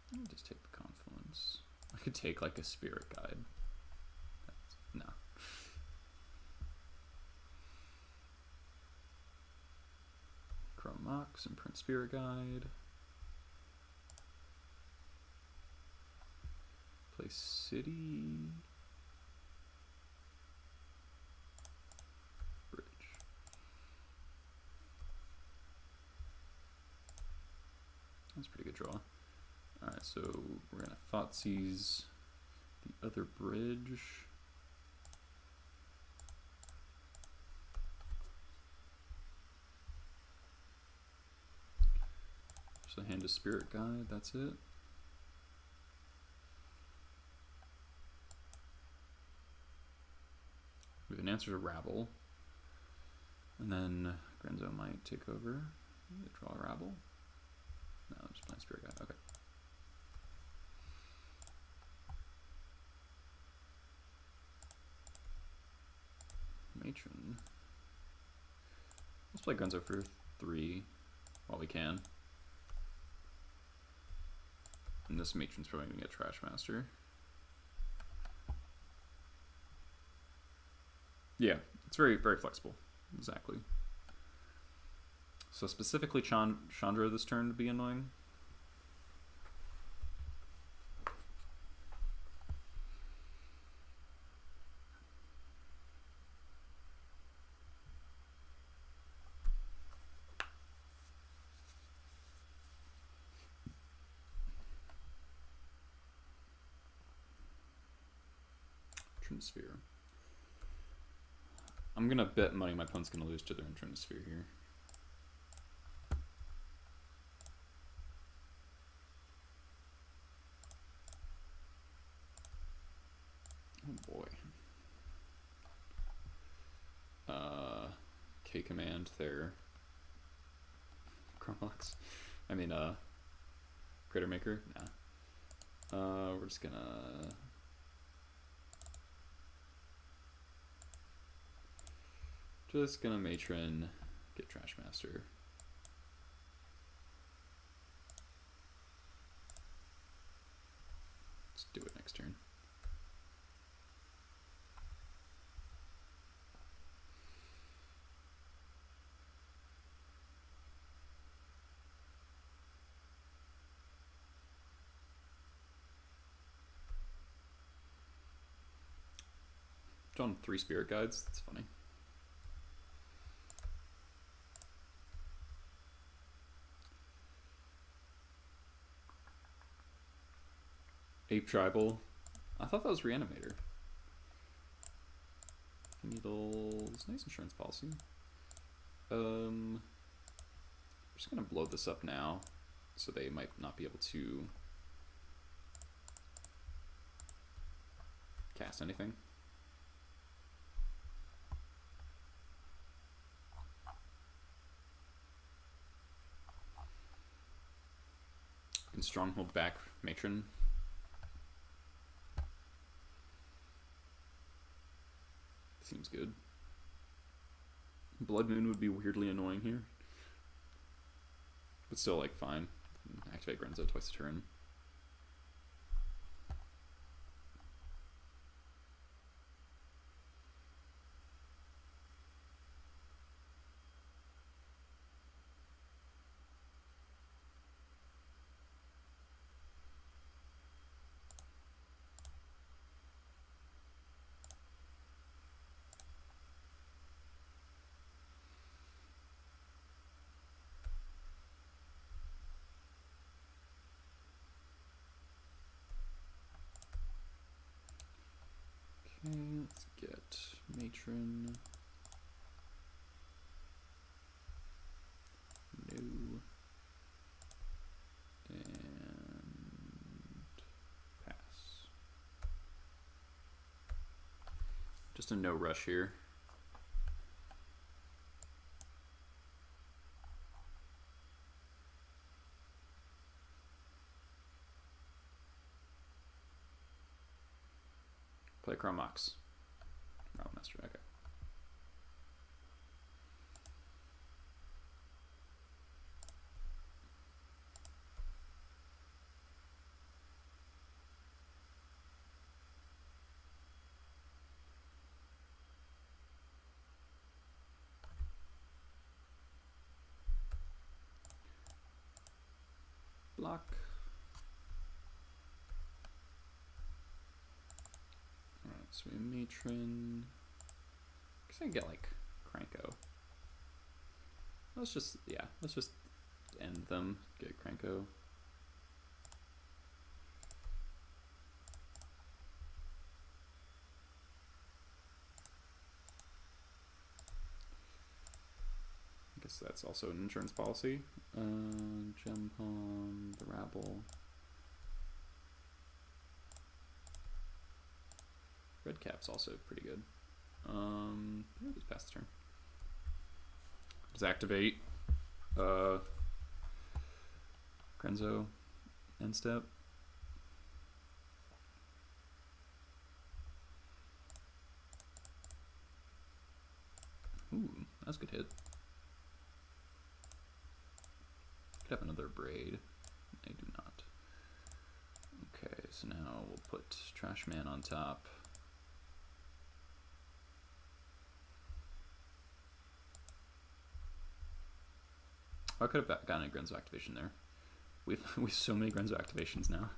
Let me just take the Confluence. I could take like a Spirit Guide. No. Chrome Mox and print Spirit Guide. Play City. Bridge. That's a pretty good draw. Alright, so we're gonna Thoughtseize the other bridge. So hand a Spirit Guide, that's it. We have an answer to Rabble. And then Grenzo might take over. Draw a Rabble. No, I'm just playing Spirit Guide. Okay. Matron. Let's play Grenzo for 3 while we can. And this Matron's probably gonna get Trash Master. Yeah, it's very, very flexible. Exactly. So specifically Chandra this turn to be annoying. Sphere. I'm gonna bet money my opponent's gonna lose to their Entrance Sphere here. Oh boy. K command there. Chromox. I mean Critter Maker? Nah. We're just gonna Matron, get Trash Master. Let's do it next turn. Drawn 3 Spirit Guides, that's funny. Ape Tribal. I thought that was Reanimator. Needles. Nice insurance policy. I'm just gonna blow this up now, so they might not be able to cast anything. Can Stronghold back Matron. Seems good. Blood Moon would be weirdly annoying here. But still, like, fine. Activate Grenzo twice a turn. Let's get Matron. No. Just a no rush here. Play Chromox. Oh, Master, okay. Block. Alright, so we have Matron. I guess I can get like Cranko. Let's just end them. Get Cranko. I guess that's also an insurance policy. Gem Palm, the Rabble. Red Cap's also pretty good. Just pass the turn. Just activate Grenzo end step. Ooh, that's a good hit. Could have another Braid. I do not. Okay, so now we'll put Trash Man on top. Oh, I could have gotten a Grenzo activation there. We've so many Grenzo activations now.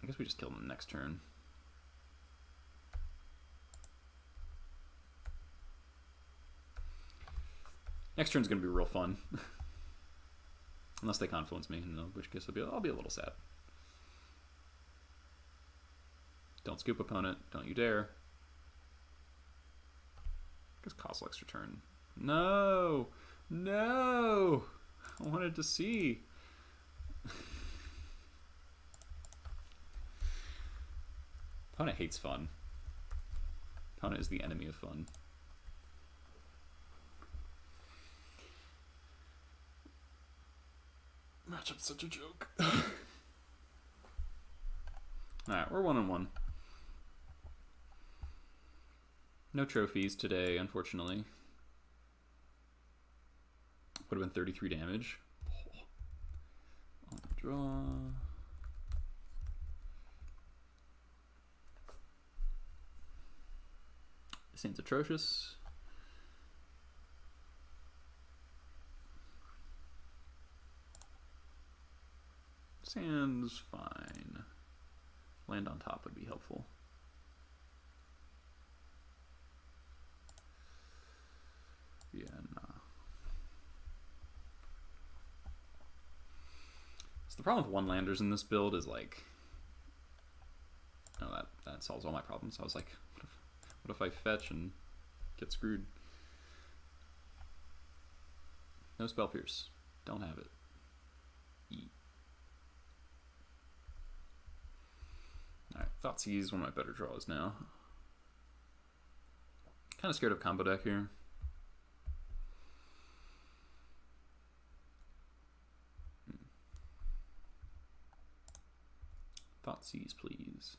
I guess we just kill them next turn. Next turn's gonna be real fun. Unless they Confluence me, in which case I'll be a little sad. Don't scoop opponent, don't you dare. I guess Kozilek's return. No! No! I wanted to see. Opponent hates fun. Opponent is the enemy of fun. Matchup's such a joke. Alright, we're 1-1. No trophies today, unfortunately. Would have been 33 damage. On the draw. This ain't atrocious. Sand's fine. Land on top would be helpful. Yeah, nah. So the problem with one-landers in this build is like, oh, that solves all my problems. I was like, what if I fetch and get screwed? No Spell Pierce. Don't have it. Eat. Alright, Thoughtseize, one of my better draws now. Kind of scared of combo deck here. Thoughtseize, please.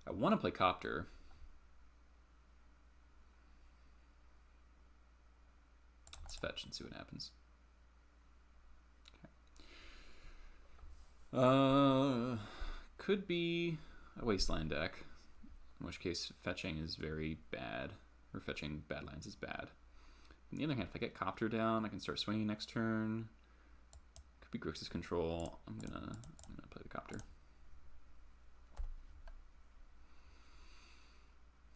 I want to play Copter. Let's fetch and see what happens. Okay. Could be a Wasteland deck, in which case fetching is very bad, or fetching bad lands is bad. On the other hand, if I get Copter down, I can start swinging next turn. Could be Grixis control. I'm gonna play the Copter.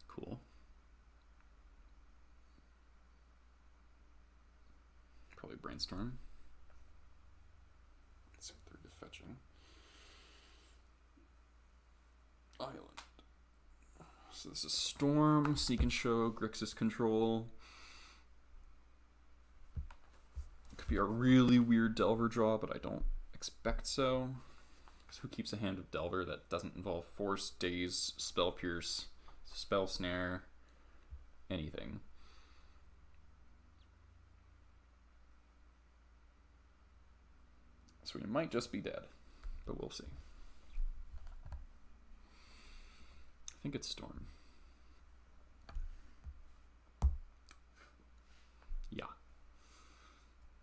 Cool. Probably Brainstorm. Let's see what they're fetching. Island. So this is Storm, Seek and Show, Grixis control. could be a really weird Delver draw, but I don't expect so. Because who keeps a hand of Delver that doesn't involve Force, Daze, Spell Pierce, Spell Snare, anything? So we might just be dead, but we'll see. I think it's Storm. Yeah.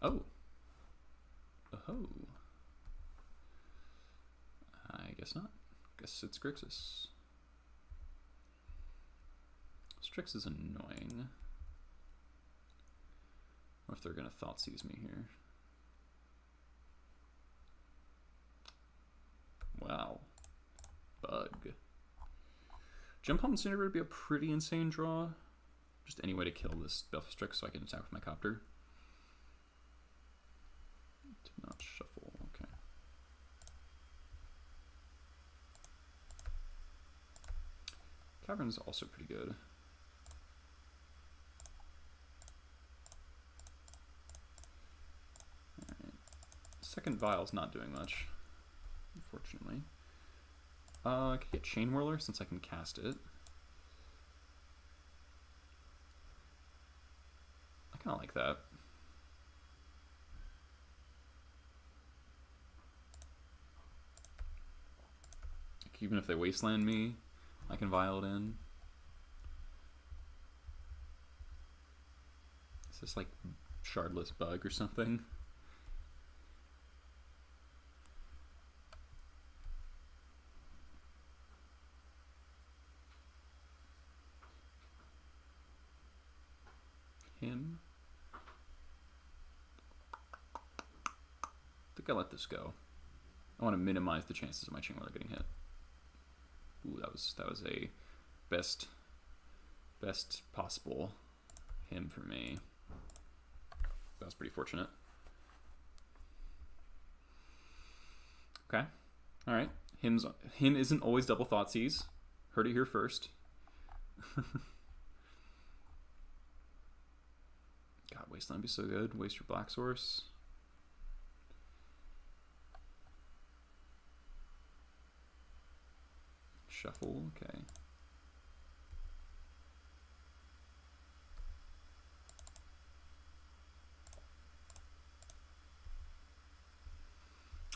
Oh. Oh. I guess not. Guess it's Grixis. Strix is annoying. Or if they're gonna Thoughtseize me here. Wow. Bug. Jump Home Incinerator would be a pretty insane draw. Just any way to kill this buff Strix so I can attack with my Copter. Did not shuffle, okay. Cavern's also pretty good. Alright. Second Vial's not doing much, unfortunately. I could get Chain Whirler since I can cast it. I kind of like that. Like, even if they Wasteland me, I can Vial it in. Is this like Shardless Bug or something? Him. I think I let this go. I want to minimize the chances of my Chain Whirler getting hit. Ooh, that was a best possible him for me. That was pretty fortunate. Okay. All right. Him isn't always double Thoughtseize. Heard it here first. God, Wasteland would be so good. Waste your Black Source. Shuffle, okay.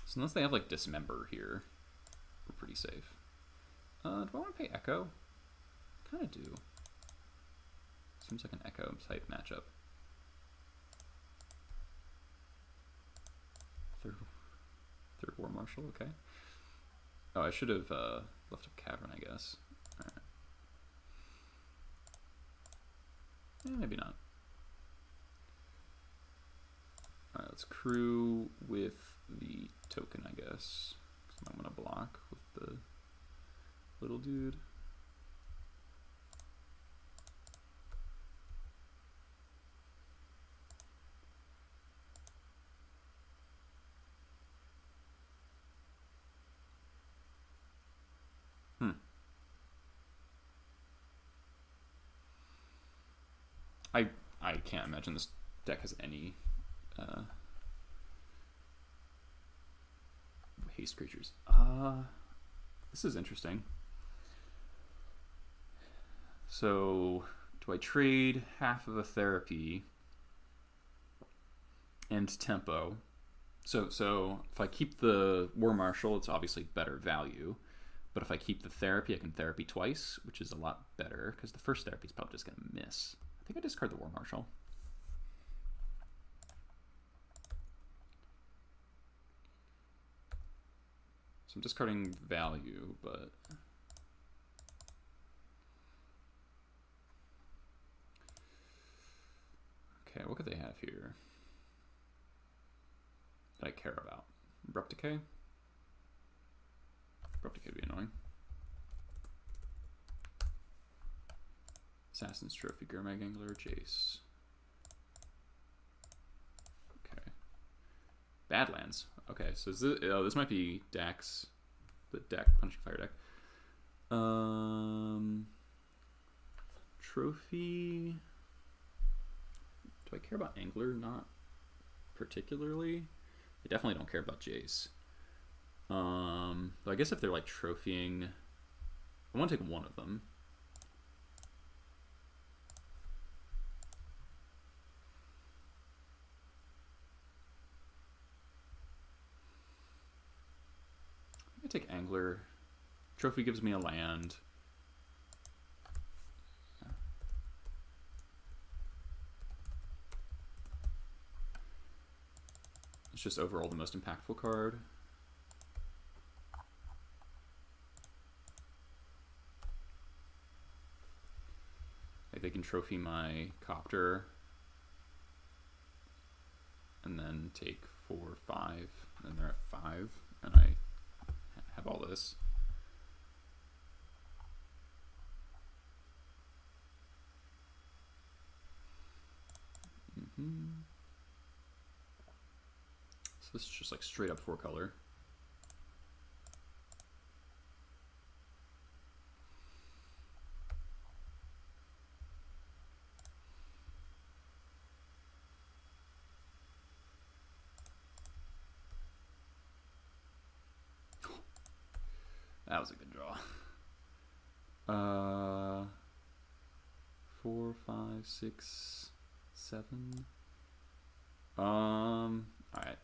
So unless they have like Dismember here, we're pretty safe. Do I want to pay Echo? Kind of do. Seems like an Echo type matchup. Third War Marshal, okay. Oh, I should have left up Cavern, I guess. Alright. Maybe not. Alright, let's crew with the token, I guess. Because I'm going to block with the little dude. I can't imagine this deck has any haste creatures. This is interesting. So, do I trade half of a therapy and tempo? So if I keep the War Marshal, it's obviously better value. But if I keep the therapy, I can therapy twice, which is a lot better because the first therapy is probably just going to miss. I think I discard the War Marshal. So I'm discarding value, but okay, what could they have here that I care about? Abrupt Decay? Abrupt Decay would be annoying. Assassin's Trophy, Gurmag Angler, Jace. Okay. Badlands. Okay, so this might be Dax, the deck, Punishing Fire deck. Trophy. Do I care about Angler? Not particularly. I definitely don't care about Jace. But I guess if they're like trophying, I want to take one of them. I take Angler. Trophy gives me a land. It's just overall the most impactful card. Like they can trophy my Copter and then take 4 or 5, and they're at 5, and I have all this. So this is just like straight up 4-color. That was a good draw. 4, 5, 6, 7. All right.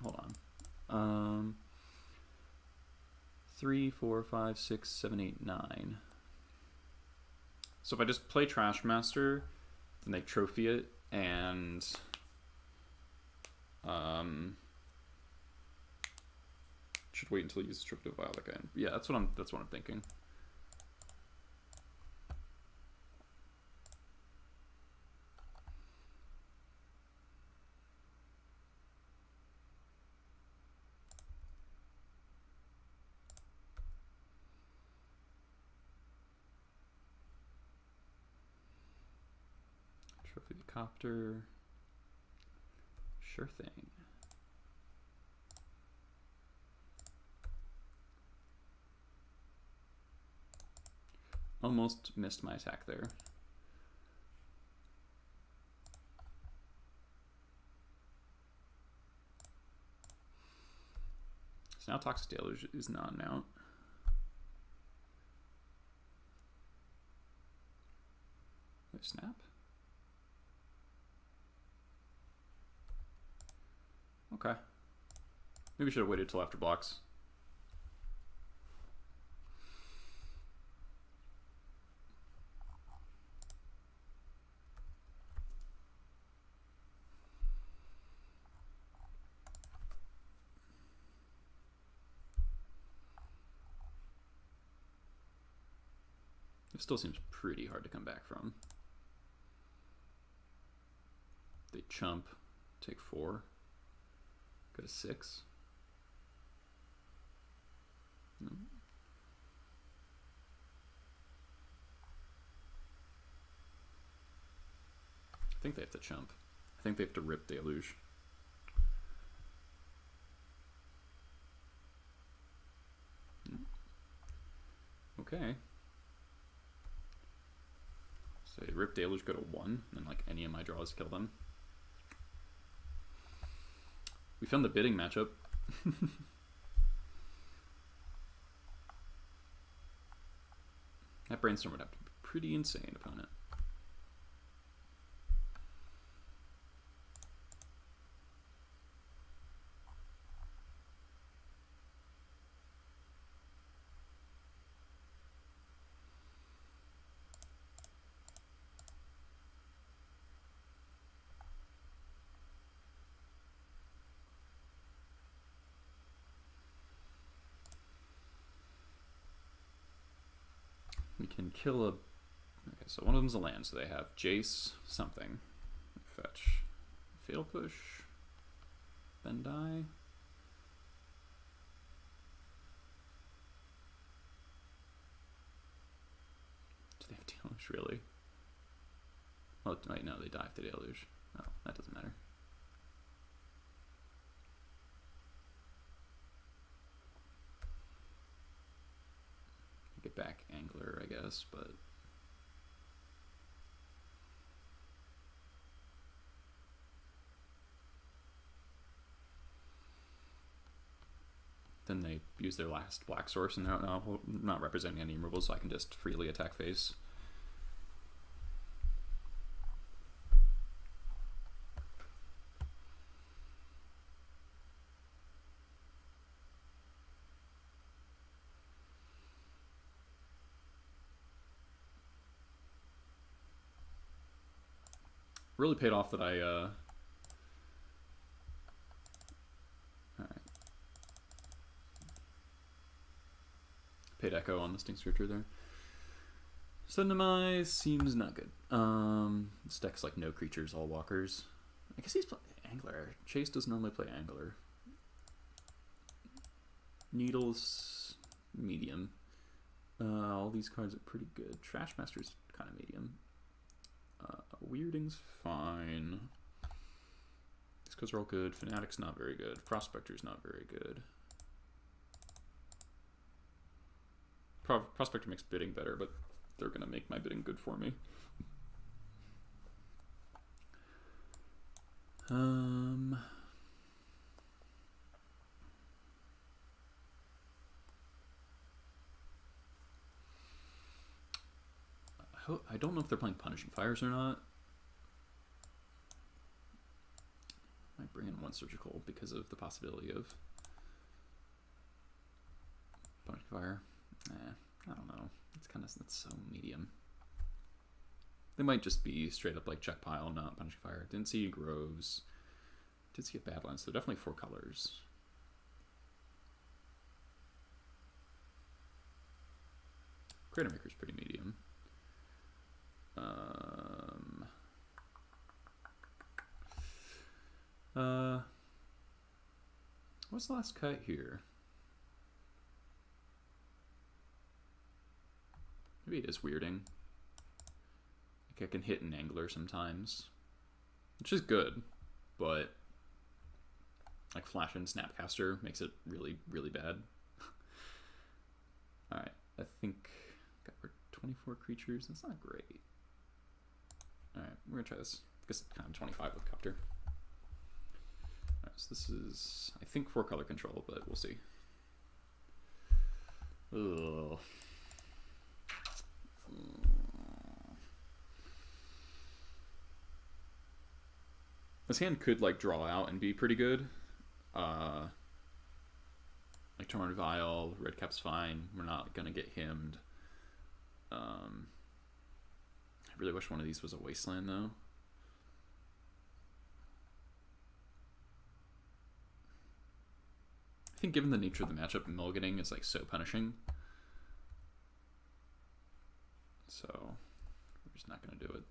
Hold on. 3, 4, 5, 6, 7, 8, 9. So if I just play Trash Master, then they trophy it, and should wait until you use Trip to Vile that guy. Yeah, that's what I'm thinking. Trophy the Copter. Sure thing. Almost missed my attack there. So now Toxic Deluge is not an out. Snap. Okay. Maybe should have waited till after blocks. It still seems pretty hard to come back from. They chump, take 4, go to 6. No. I think they have to chump. I think they have to rip Deluge. Okay. So rip Deluge, go to 1, and like any of my draws kill them. We found the bidding matchup. That Brainstorm would have to be pretty insane, opponent. We can kill a... Okay, so one of them's a land, so they have Jace, something. Fetch. Fail push. Then die. Do they have Deluge, really? Oh, wait, no, they die if they Deluge. Oh, that doesn't matter. Get back Angler, I guess, but use their last black source, and they're not representing any removals, so I can just freely attack face. Really paid off that I alright. Paid Echo on the Stink Searcher there. Sundemise seems not good. This deck's like no creatures, all walkers. I guess he's playing Angler. Chase doesn't normally play Angler. Needles, medium. All these cards are pretty good. Trashmaster's kind of medium. Weirding's fine. These cards are all good. Fanatic's not very good. Prospector's not very good. Prospector makes bidding better, but they're gonna make my bidding good for me. I don't know if they're playing Punishing Fires or not. Might bring in one Surgical because of the possibility of Punishing Fire. I don't know. That's so medium. They might just be straight up like Czech Pile, not Punishing Fire. Didn't see Groves. Did see a Badlands. So definitely 4 colors. Crater Maker's pretty medium. What's the last cut here? Maybe it is Weirding. Like I can hit an Angler sometimes, which is good, but like Flash and Snapcaster makes it really, really bad. Alright, I think got 24 creatures. That's not great. Alright, we're gonna try this. I guess kind of 25 with Copter. Alright, so this is, I think, 4 color control, but we'll see. Ugh. This hand could like draw out and be pretty good. Like Torn Vial, Redcap's fine. We're not gonna get himmed. I really wish one of these was a Wasteland though. I think given the nature of the matchup, mulliganing is like so punishing. So we're just not gonna do it.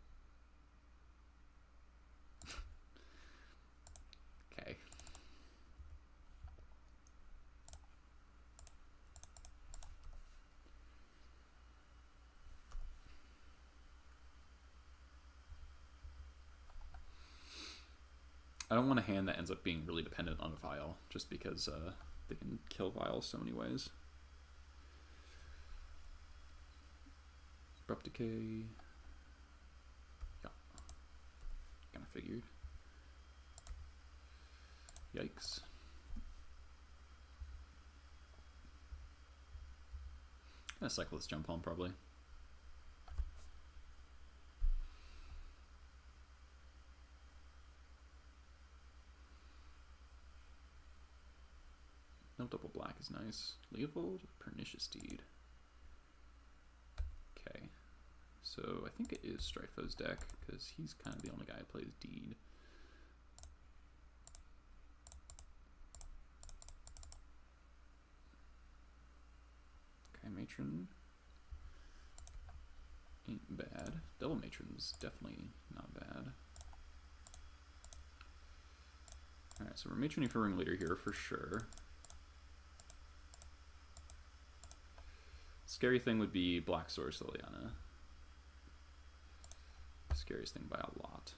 Okay. I don't want a hand that ends up being really dependent on a Vial, just because they can kill Vials so many ways. Abrupt Decay. Yeah. Kinda figured. Yikes. Gonna cycle this Jump Home probably. No double black is nice. Leopold, Pernicious Deed. Okay. So I think it is Stryfo's deck, because he's kind of the only guy who plays Deed. Okay, Matron ain't bad. Double Matron's definitely not bad. Alright, so we're matroning for Ringleader here for sure. Scary thing would be Black Source Liliana. Scariest thing by a lot.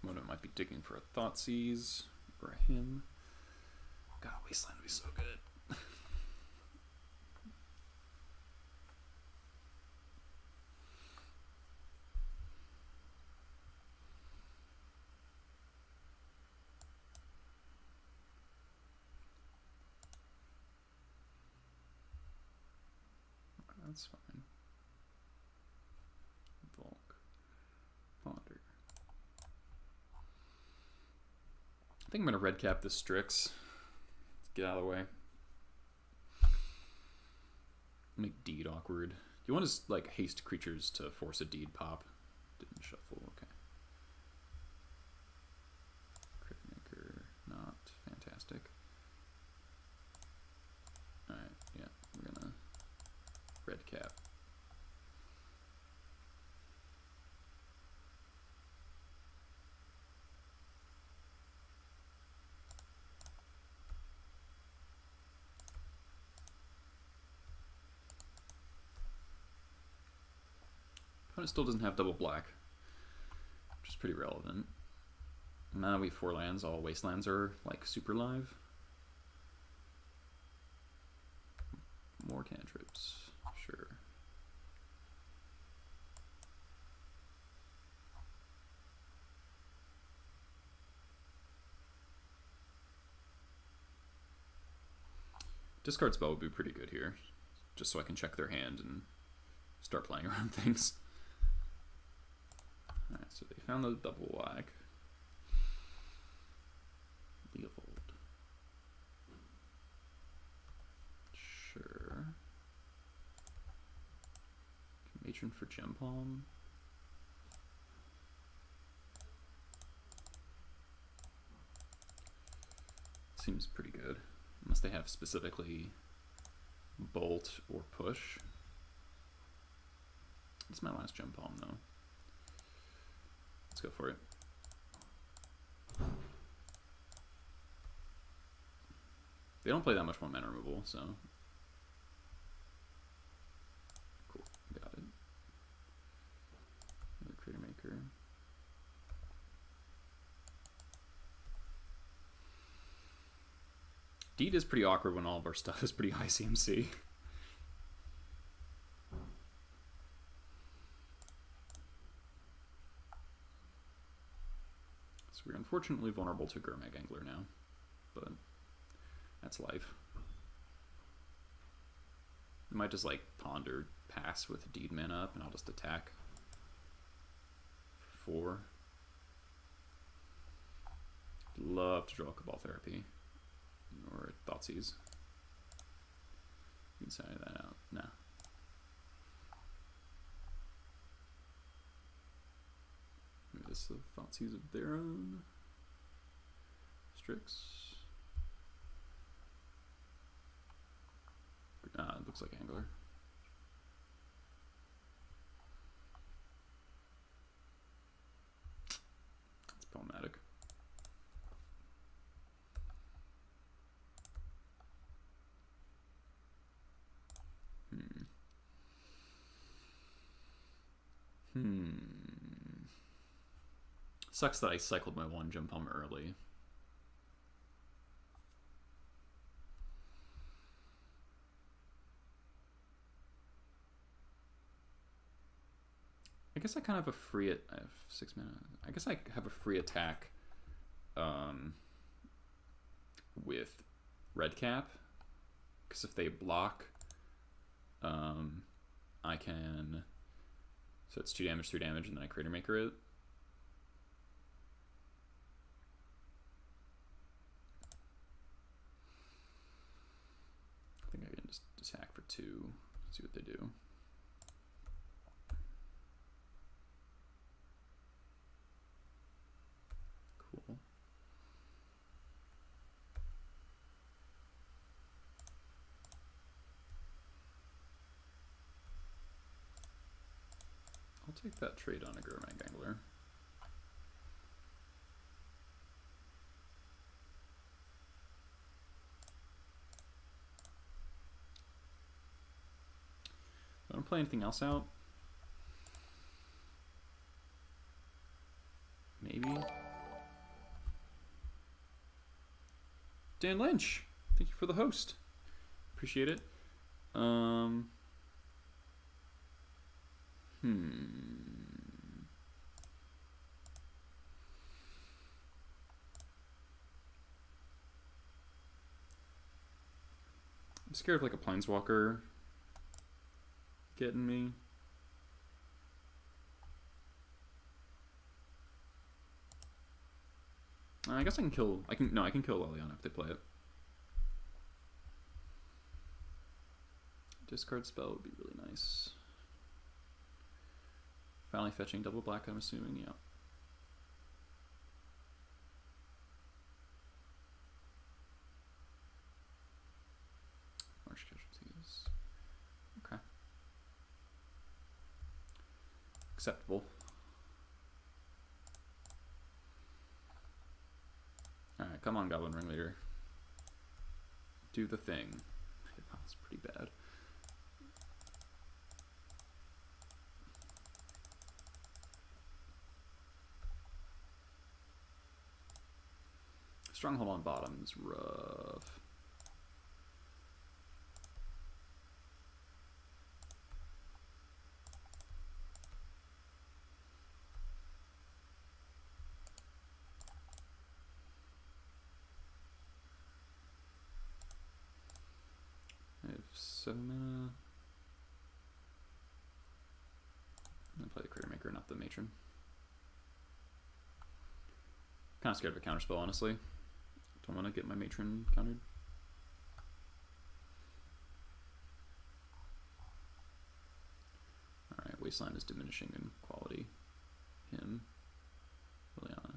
Mono might be digging for a Thoughtseize or a him. God, Wasteland would be so good. That's fine. Volk. Ponder. I think I'm going to red cap this Strix. Let's get out of the way. Make deed awkward. You want to like haste creatures to force a deed pop. Didn't shuffle, okay. Crit maker, not fantastic. Alright, yeah, we're gonna red cap. Opponent still doesn't have double black, which is pretty relevant. Now we have 4 lands, all wastelands are like super live. More cantrips, sure. Discard spell would be pretty good here, just so I can check their hand and start playing around things. Alright, so they found the double black. Leovold. Sure. Matron for Gem Palm. Seems pretty good. Unless they have specifically Bolt or Push. It's my last Gem Palm though. Let's go for it. They don't play that much 1-mana removal, so cool. Got it. Another Creator Maker. Deed is pretty awkward when all of our stuff is pretty high CMC. So we're unfortunately vulnerable to Gurmag Angler now, but that's life. I might just like Ponder pass with Deed mana up and I'll just attack. 4. Love to draw a Cabal Therapy. Or Thoughtseize. You can say that out. Nah. Maybe this is the Thoughtseize of their own. Strix. It looks like Angler. It's problematic. Sucks that I cycled my 1 Gem Palm early. I guess I kind of have a free. I have 6 mana. I guess I have a free attack with red cap, because if they block, I can. So it's 2 damage, 3 damage, and then I Creator Maker it. I think I can just attack for 2, see what they do. Cool. I'll take that trade on a Gurmag Angler. I don't play anything else out. Maybe. Dan Lynch, thank you for the host. Appreciate it. I'm scared of like a Planeswalker. kidding me? I guess I can kill. I can kill Leliana if they play it. Discard spell would be really nice. Finally fetching double black, I'm assuming, yeah. Marsh casualties. Okay. Acceptable. Alright, come on, Goblin Ringleader. Do the thing. That's pretty bad. Stronghold on bottom is rough. I have 7 mana. I'm gonna play the Critter Maker, not the Matron. Kind of scared of a counterspell, honestly. Don't want to get my Matron countered. Alright, Wasteland is diminishing in quality. Him. Liliana.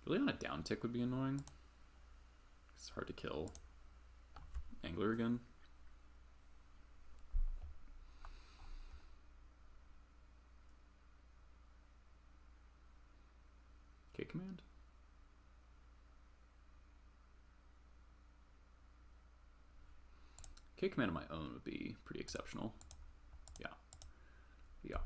Liliana down tick would be annoying. It's hard to kill. Angler again. Command. K command on my own would be pretty exceptional. Yeah. Yeah.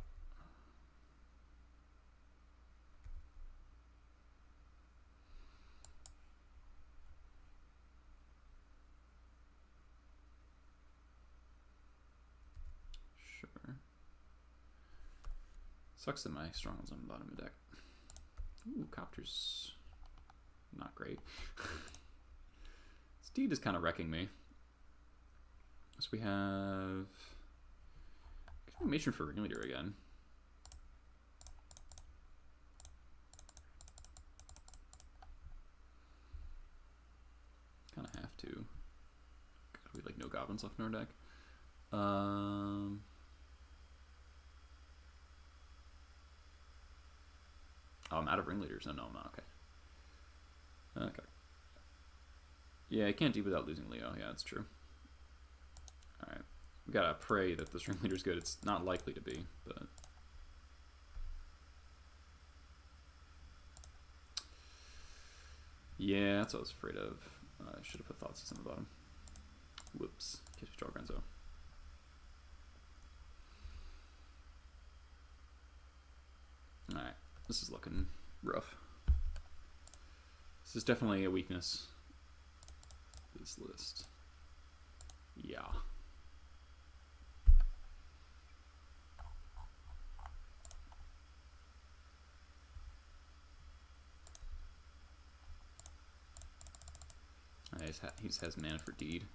Sure. Sucks that my strongholds on the bottom of the deck. Ooh, Copter's not great. Steed is kind of wrecking me. So we have Matron for Ringleader again. Kind of have to. God, we like no goblins left in our deck. Oh, I'm out of Ringleaders. No, I'm not. Okay. Okay. Yeah, I can't deep without losing Leo. Yeah, that's true. Alright. We gotta pray that this Ringleader's good. It's not likely to be, but... Yeah, that's what I was afraid of. I should have put Thoughtseize on the bottom. Whoops. Kiss draw Grenzo. Alright. This is looking rough. This is definitely a weakness. This list. Yeah. He just has mana for Deed.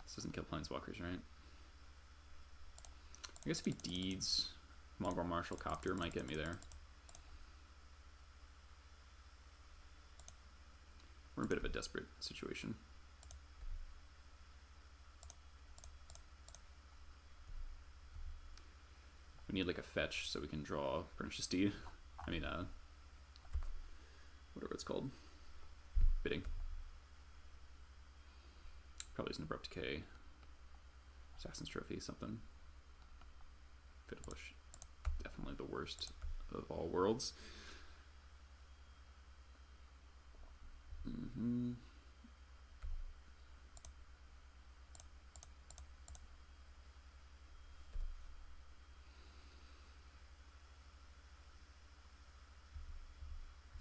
This doesn't kill Planeswalkers, right? I guess if he Deeds, Mongrel Marshal Copter might get me there. We're in a bit of a desperate situation. We need like a fetch so we can draw Pernicious Deed. I mean, whatever it's called. Bidding. Probably isn't Abrupt Decay. Assassin's Trophy, something. Fatal Push. Definitely the worst of all worlds. Mm-hmm.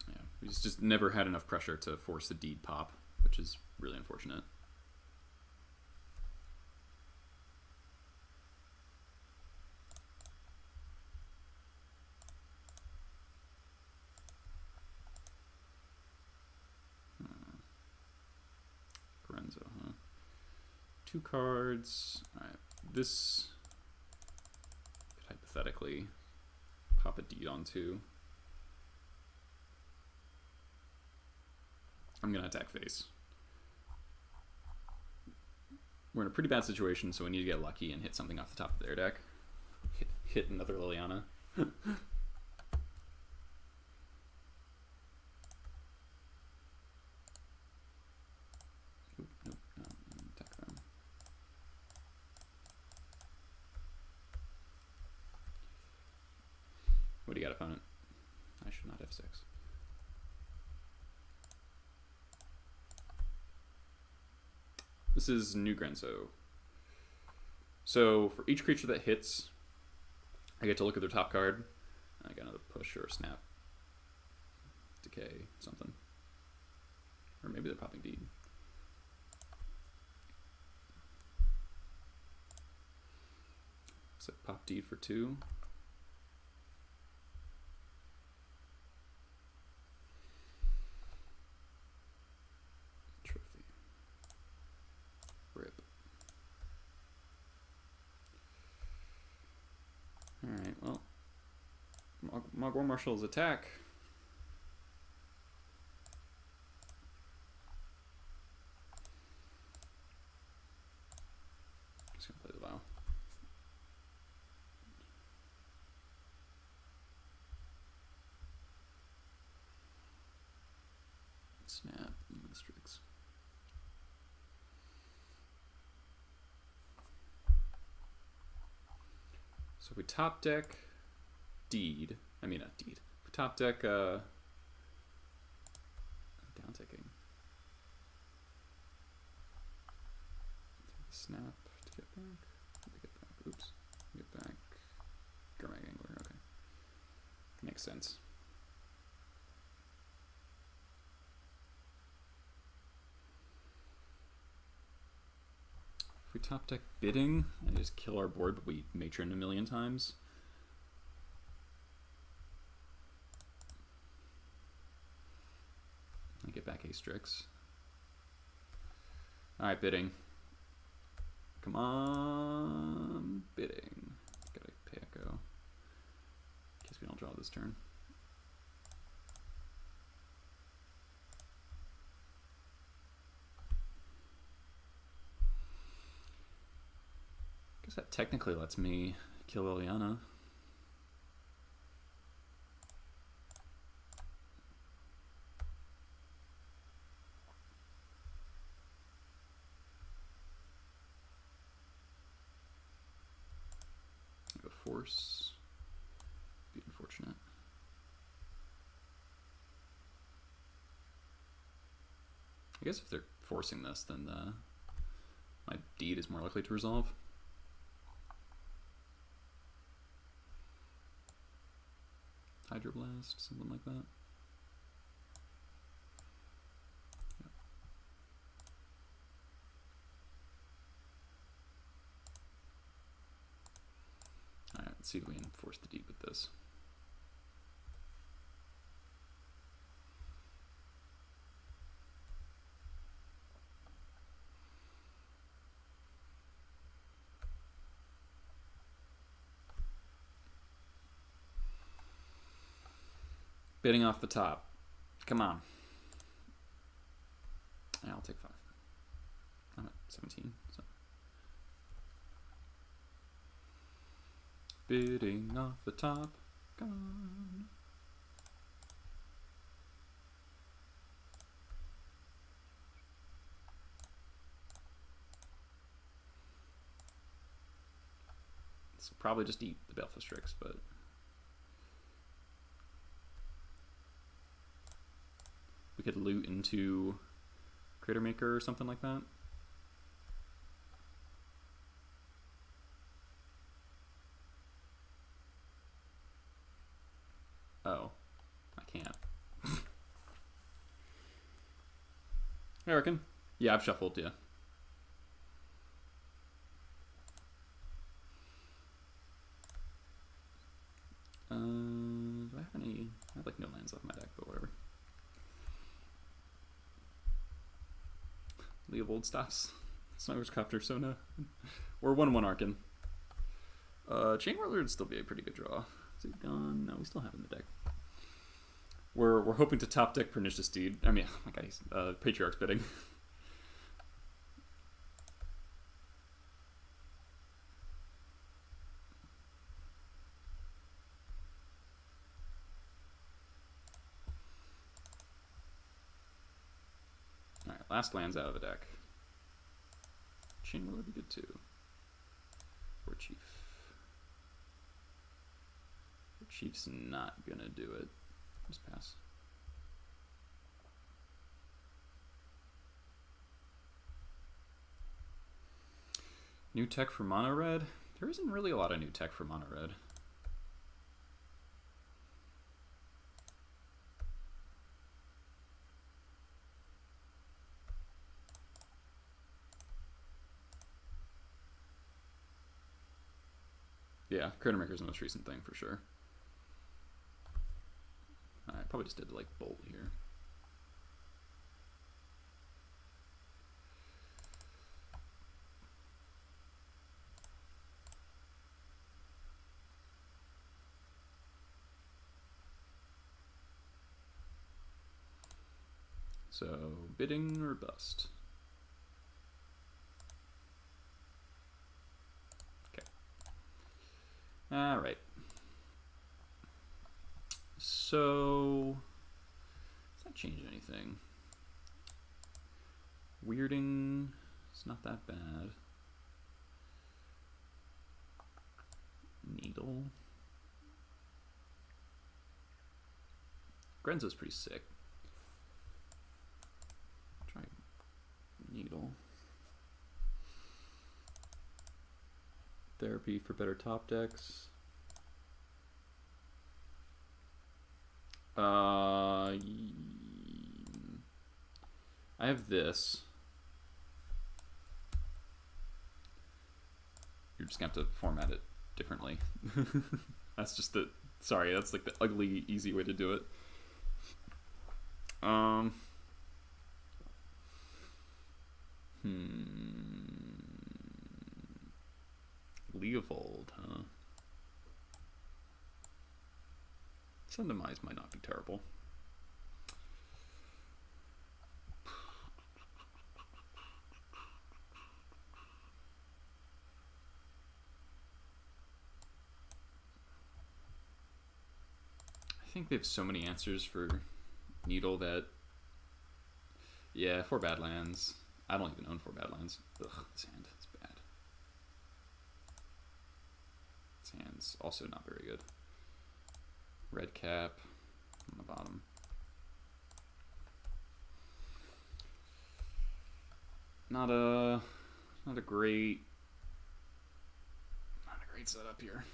Yeah, we just never had enough pressure to force the Deed pop, which is really unfortunate. 2 cards. Alright, this could hypothetically pop a deed on 2. I'm gonna attack face. We're in a pretty bad situation, so we need to get lucky and hit something off the top of their deck. Hit another Liliana. Attack them. What do you got, opponent? I should not have 6. This is New Grenzo. So for each creature that hits, I get to look at their top card. I got another push or snap, decay, something. Or maybe they're popping deed. So pop deed for 2. Trophy. Rip. Alright, well. War Marshal's attack. Just gonna play the Vow. Snap, Strix. So if we top deck deed, I mean not deed. If we top deck down ticking. Snap to get back. Oops. Get back. Gurmag Angler, okay. Makes sense. If we top deck bidding and just kill our board, but we matron a million times. I get back a Strix. Alright, bidding. Come on, bidding. Gotta pay Echo. In case we don't draw this turn. Guess that technically lets me kill Liliana. Go force. Be unfortunate. I guess if they're forcing this, then my deed is more likely to resolve. Hydroblast, something like that. Yep. Alright, let's see if we can force the deed with this. Bidding off the top. Come on. Yeah, I'll take 5. I'm at 17. So. Bidding off the top. Come on. So probably just eat the Baleful Strix, but. We could loot into Crater Maker or something like that. Oh, I can't. I reckon. Yeah, I've shuffled, yeah. Do I have any? I have like no lands off my deck, but whatever. Leovold stops. Sniper's Copter, Sona. Or 1/1 Arkin. Chain Whirler would still be a pretty good draw. Is it gone? No, we still have it in the deck. We're hoping to top deck Pernicious Deed. I mean, oh my god, he's Patriarch's Bidding. Alright, last land's out of the deck. Chain Whirler would be good too. Or Chief. Chief's not gonna do it. Just pass. New tech for mono red? There isn't really a lot of new tech for mono red. Yeah, Chronomaker's the most recent thing for sure. I probably just did like bolt here. So bidding or bust. Okay. All right. So, does that change anything? Weirding, it's not that bad. Needle. Grenzo's pretty sick. Try Needle. Therapy for better top decks. I have this. You're just gonna have to format it differently. That's just the, sorry, that's like the ugly, easy way to do it. Leovold, huh? Some demise might not be terrible. I think they have so many answers for Needle that, yeah, 4 bad lands. I don't even own 4 bad lands. Ugh, this hand is bad. This hand's also not very good. Red cap on the bottom. Not a great setup here.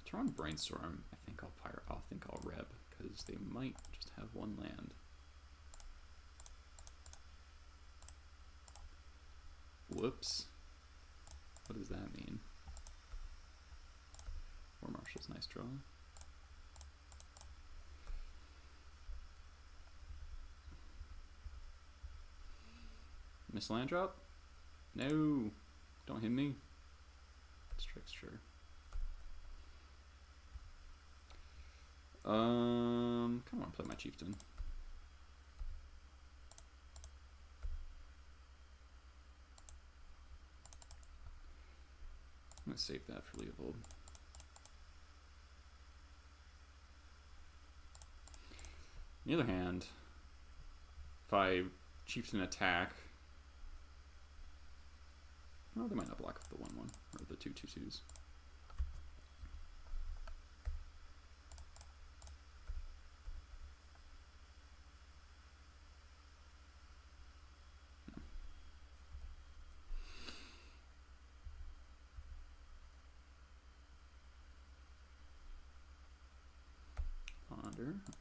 Turn on Brainstorm. I think I'll reb because they might just have 1 land. Whoops. What does that mean? War Marshal's nice draw. Miss land drop? No! Don't hit me. Strix, sure. Kind of want to play my Chieftain. I'm going to save that for Leovold. On the other hand, if I Chieftain attack, well, they might not block the 1/1 or the 2/2/2s.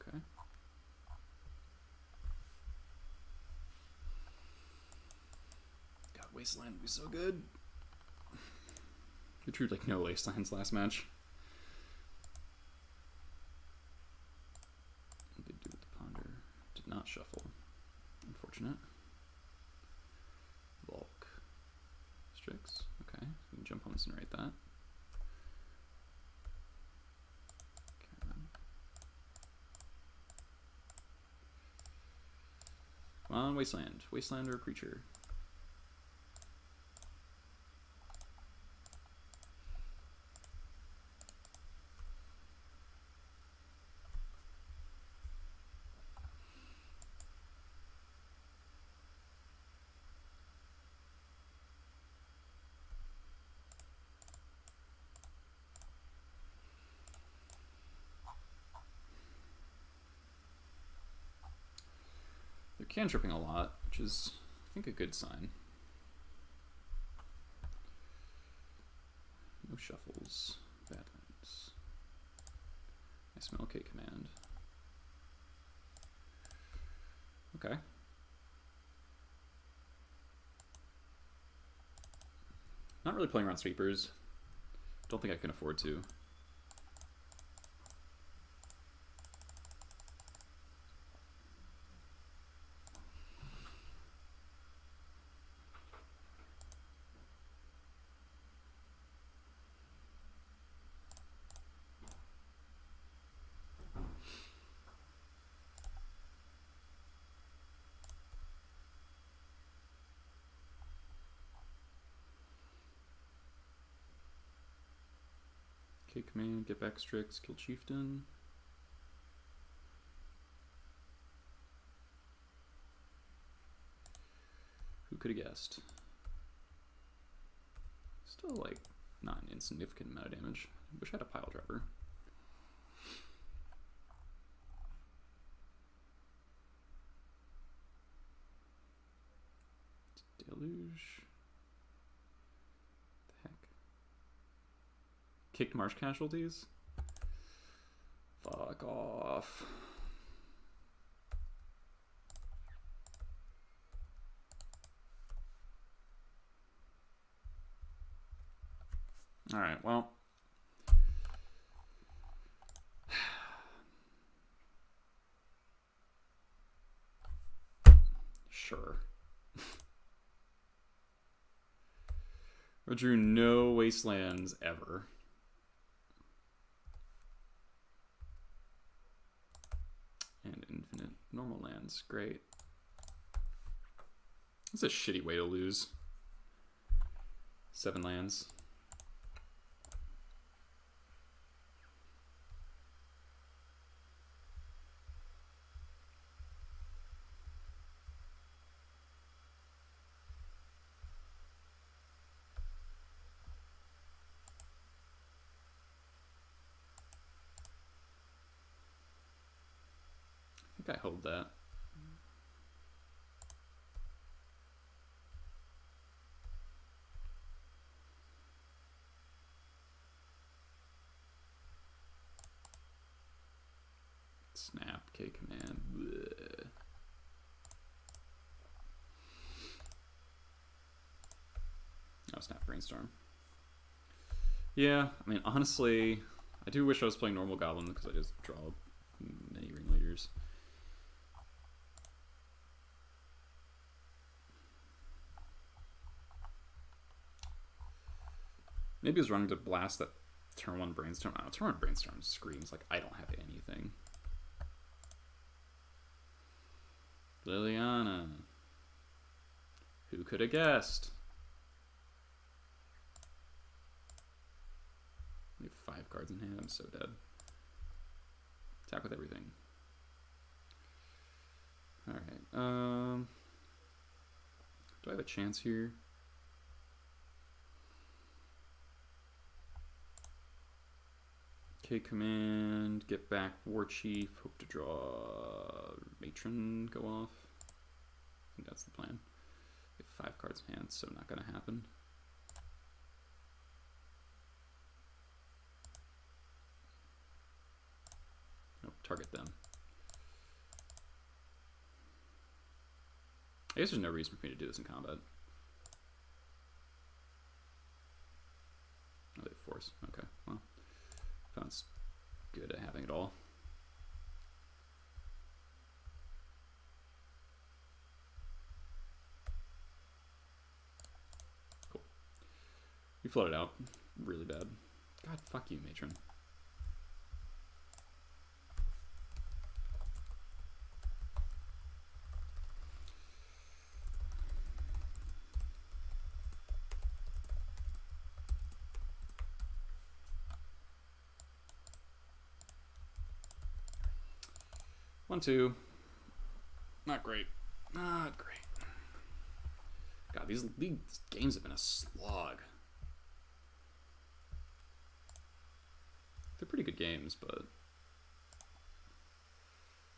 Okay. God, Wasteland would be so good. We drew like no Wastelands last match. What did they do with the Ponder? Did not shuffle. Unfortunate. Volk. Strix. Okay, so we can jump on this and write that. Okay. Come on, Wasteland. Wasteland or a creature. They're cantripping a lot, which is, I think, a good sign. No shuffles. Badlands. I smell K command. Okay. Not really playing around sweepers. Don't think I can afford to. K command, get back Strix, kill Chieftain. Who could have guessed? Still like not an insignificant amount of damage. I wish I had a pile driver. Deluge. The heck? Kicked marsh casualties? Fuck off. Alright, well. Sure. I drew no wastelands ever. And infinite normal lands. Great. That's a shitty way to lose. 7 lands. I think I hold that. Snap, K command. Bleh. Oh, snap, brainstorm. Yeah, I mean, honestly, I do wish I was playing normal goblin because I just draw many ringleaders. Maybe I was wrong to blast that turn 1 brainstorm. I don't know, turn 1 brainstorm screams like I don't have anything. Liliana. Who could have guessed? I have 5 cards in hand. I'm so dead. Attack with everything. Alright. Do I have a chance here? K command, get back War Chief, hope to draw Matron, go off. I think that's the plan. We have 5 cards in hand, so not gonna happen. Nope, target them. I guess there's no reason for me to do this in combat. Oh, they have force. Okay, well. Sounds good at having it all. You floated out really bad. God, fuck you, Matron. One, two. Not great. Not great. God, these games have been a slog. They're pretty good games, but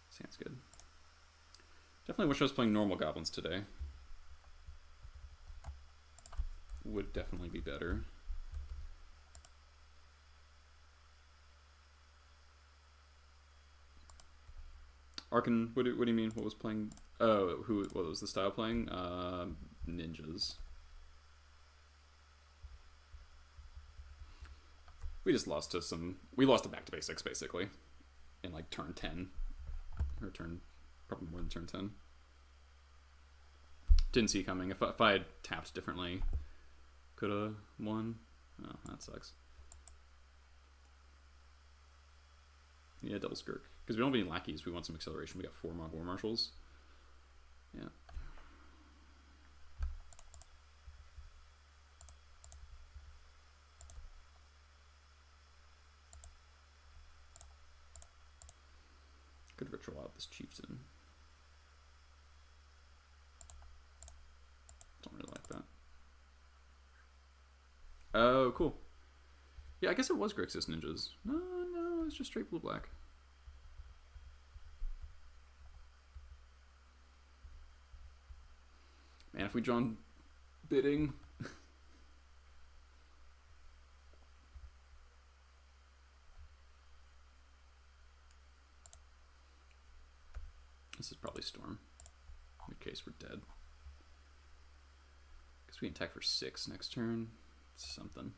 sounds good. Definitely wish I was playing normal goblins today. Would definitely be better. Arkan, what do you mean? What was playing? Oh, what was the style playing? Ninjas. We just lost to some. We lost to back to basics basically, in like turn 10, or turn probably more than turn 10. Didn't see it coming. If I had tapped differently, could have won. Oh, that sucks. Yeah, double skirk. Because we don't have any lackeys, we want some acceleration. We got 4 Mog War Marshals. Yeah. Could ritual out this chieftain. Don't really like that. Oh, cool. Yeah, I guess it was Grixis ninjas. No, it's just straight blue-black. Man, if we drawn bidding. This is probably Storm. In which case, we're dead. Because we can attack for 6 next turn. It's something.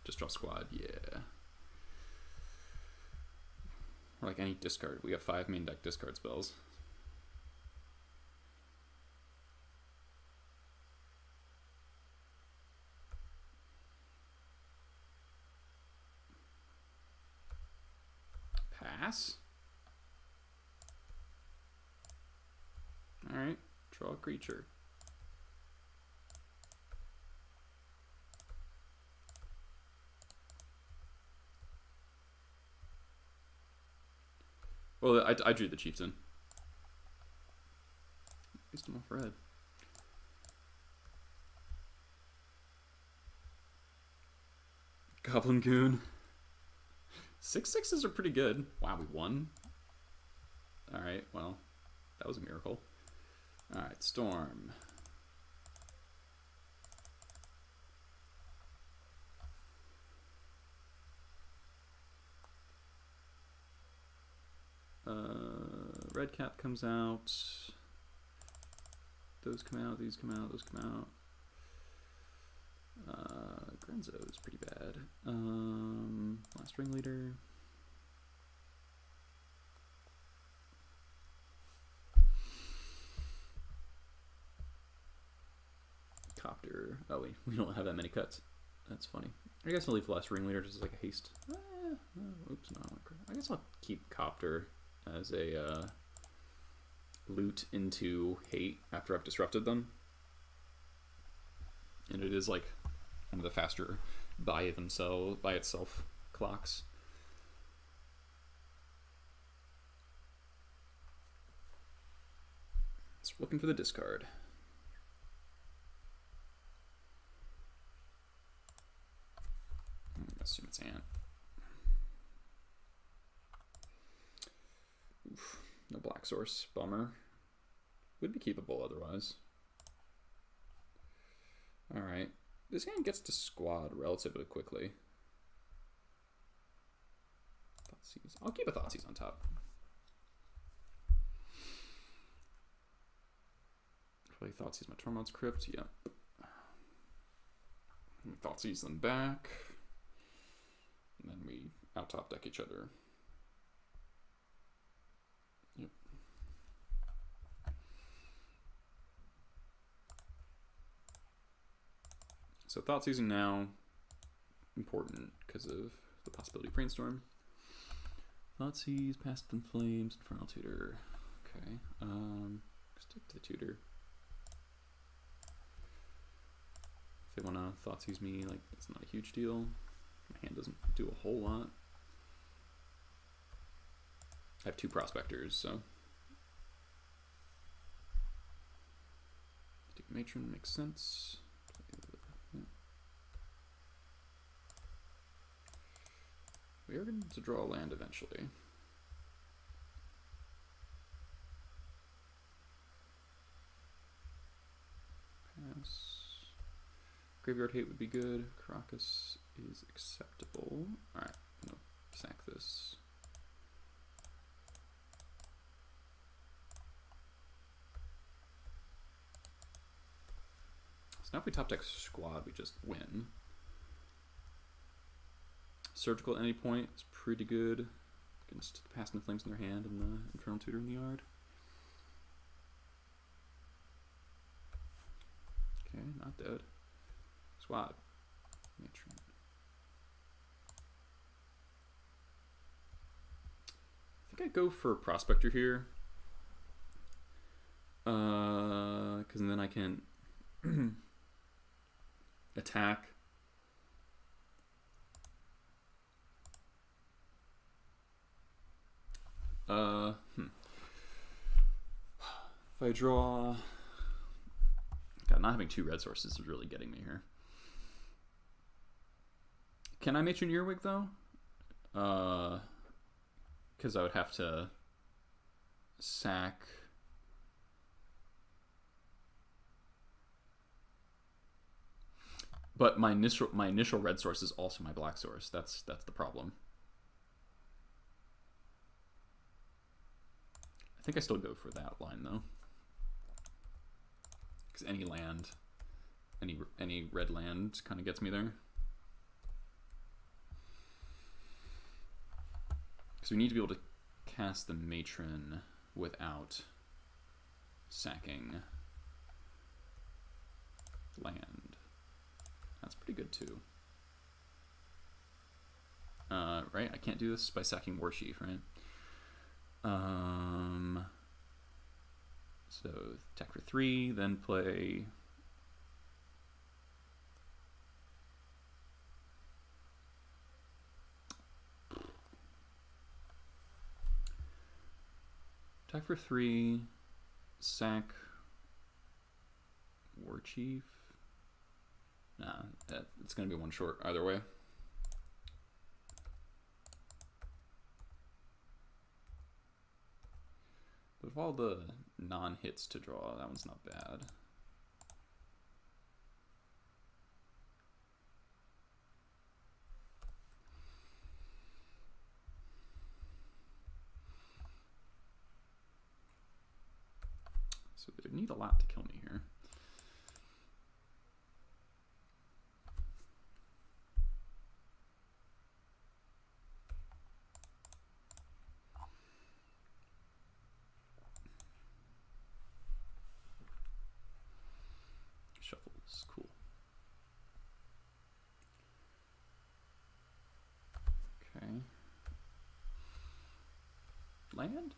Just draw squad, yeah. Or like any discard. We have 5 main deck discard spells. Pass. Alright, draw a creature. Well, I drew the chieftain. At least I'm off red. Goblin Goon. 6/6s are pretty good. Wow, we won. Alright, well, that was a miracle. Alright, Storm. Red Cap comes out. Those come out, these come out, those come out. Grenzo is pretty bad. Last Ringleader. Copter. Oh wait, we don't have that many cuts. That's funny. I guess I'll leave the last Ringleader just as like a haste. Oops, no. I guess I'll keep Copter as a loot into hate after I've disrupted them. And it is like one of the faster by itself clocks. It's looking for the discard. I'm gonna assume it's Ant. Oof, no black source. Bummer. Would be keepable otherwise. Alright. This hand gets to squad relatively quickly. Thoughtseize. I'll keep a Thoughtseize on top. Play Thoughtseize my Tormod's Crypt. Yep. Thoughtseize them back. And then we out top deck each other. Yep. So Thoughtseizing now, important because of the possibility of Brainstorm. Thoughtseize, Past in Flames, Infernal Tutor. Okay, stick to the Tutor. If they want to Thoughtseize me, like, it's not a huge deal. My hand doesn't do a whole lot. I have 2 Prospectors, so. Take Matron makes sense. We are going to draw a land eventually. Pass. Graveyard Hate would be good. Caracas is acceptable. Alright, I'm going to sack this. So now if we top deck Squad, we just win. Surgical at any point is pretty good against the Past in Flames in their hand and the Infernal Tutor in the yard. Okay, not dead. Squad. Matron. I think I'd go for Prospector here. Because then I can attack. If I draw... God, not having 2 red sources is really getting me here. Can I Matron Earwig, though? Because I would have to sack... But my initial red source is also my black source. That's the problem. I think I still go for that line though, because any land, any red land kind of gets me there. Because we need to be able to cast the Matron without sacking land. That's pretty good too. Right? I can't do this by sacking Warchief, right? So attack for 3, then play attack for 3, sack Warchief. Nah, it's gonna be one short either way. Of all the non-hits to draw, that one's not bad. So they need a lot to kill me here. Shuffles, cool. Okay. Land?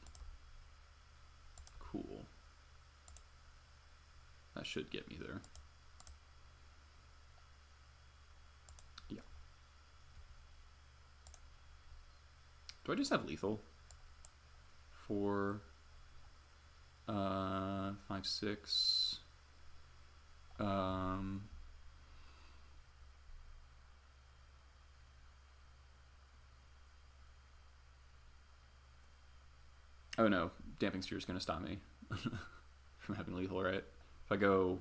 Cool. That should get me there. Yeah. Do I just have lethal? For 5, 6. Oh no, Damping Sphere is going to stop me from having lethal, right? If I go...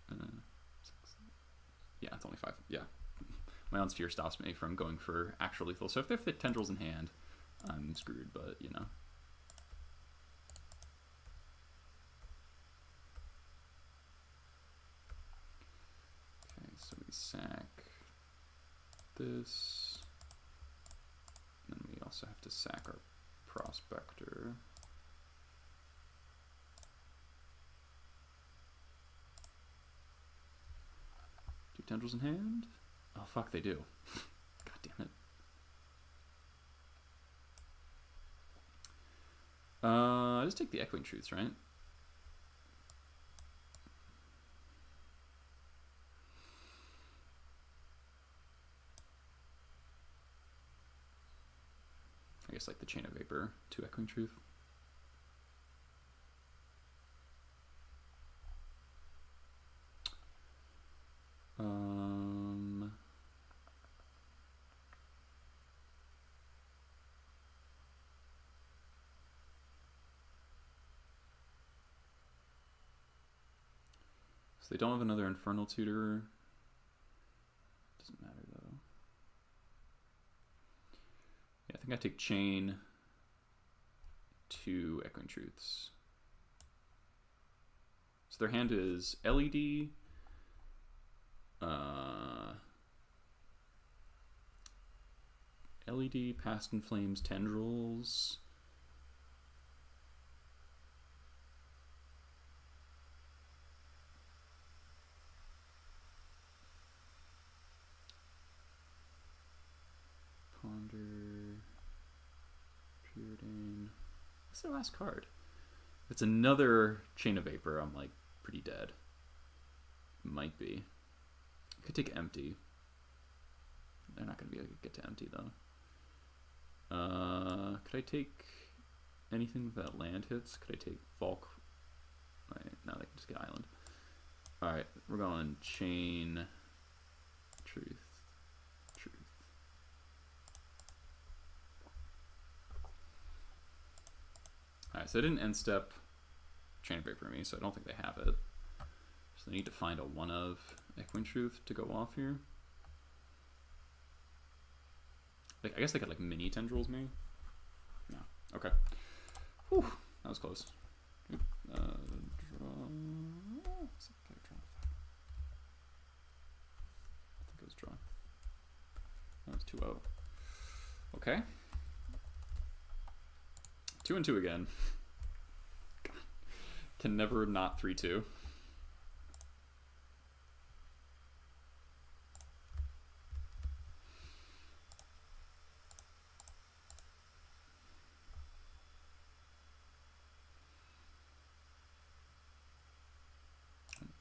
6, yeah, it's only 5. Yeah. My own sphere stops me from going for actual lethal. So if they fit tendrils in hand, I'm screwed, but you know. Okay, so we sack this. And then we also have to sack our prospector. Do tendrils in hand? Oh fuck, they do. God damn it. Just take the Echoing Truths, right? I guess like the Chain of Vapor to Echoing Truth. So they don't have another Infernal Tutor. Doesn't matter though. Yeah, I think I take Chain to Echoing Truths. So their hand is LED, LED, Past in Flames, Tendrils. Ponder, Preordain. What's their last card? If it's another Chain of Vapor, I'm like pretty dead. Might be. I could take Empty. They're not going to be able to get to Empty though. Could I take anything that land hits? Could I take Volk? Right, now they can just get Island. Alright, we're going Chain, Truth. Alright, so I didn't end step Chain of Vapor me, so I don't think they have it. So they need to find a one of Echoing Truth to go off here. Like, I guess they could like mini tendrils me. No. Okay. Whew, that was close. Draw. What's the player draw? I think it was draw. That was 2-0. Okay. 2 and 2 again. God. Can never not 3-2.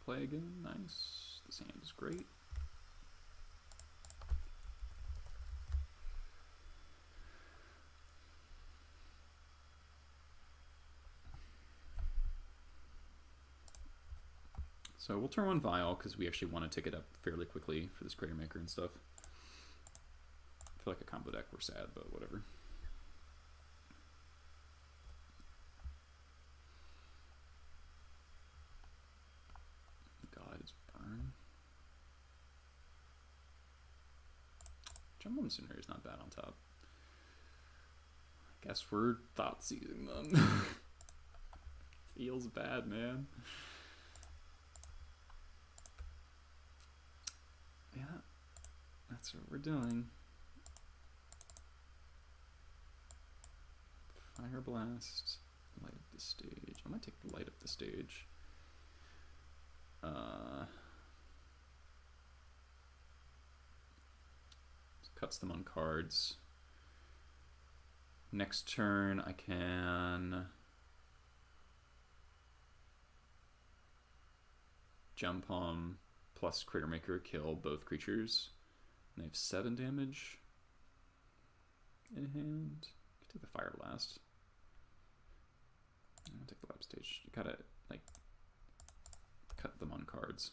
Play again. Nice. This hand is great. So we'll turn one Vial because we actually want to tick it up fairly quickly for this Crater Maker and stuff. I feel like a combo deck we're sad, but whatever. God's Burn. Jumbo Incinerator is not bad on top. I guess we're thought seizing them. Feels bad, man. Yeah, that's what we're doing. Fire Blast, light up the stage. I might take the light up the stage. Cuts them on cards. Next turn I can jump on plus Crater Maker, kill both creatures. And they have 7 damage in hand. I can take the Fire Blast. I'm gonna take the lab stage. You gotta like cut them on cards.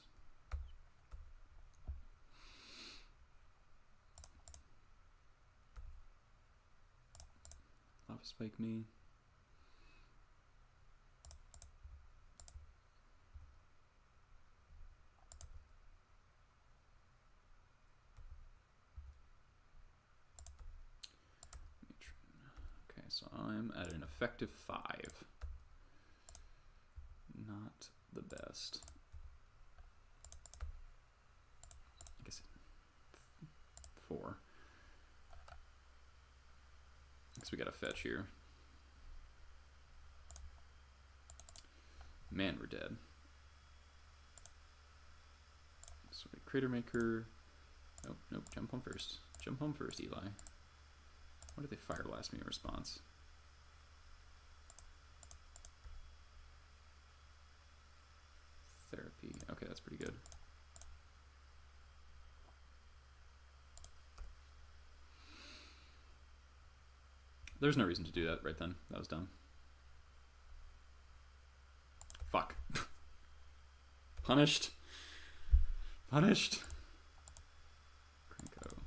Lava Spike me. time at an effective 5. Not the best. I guess 4. Guess we got a fetch here. Man, we're dead. So Crater Maker. Nope, nope. Jump home first. Jump home first, Eli. What did they Fire Blast me in response? Therapy. Okay, that's pretty good. There's no reason to do that right then. That was dumb. Fuck. Punished. Punished. Cranko.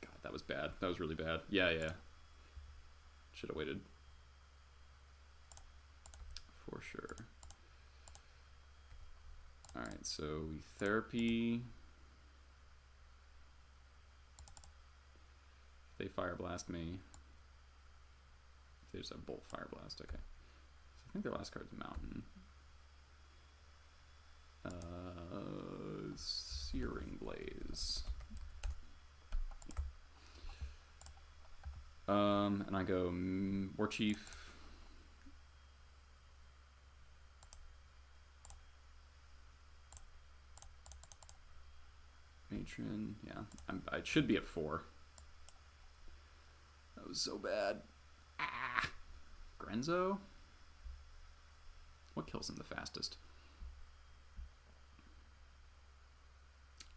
God, that was bad. That was really bad. Yeah, yeah. Should have waited. For sure. Alright, so we therapy. They Fire Blast me. If they just have Bolt Fire Blast, okay. So I think their last card's Mountain. Searing Blaze. And I go War Chief. Matron, yeah. I should be at 4. That was so bad. Ah! Grenzo? What kills him the fastest?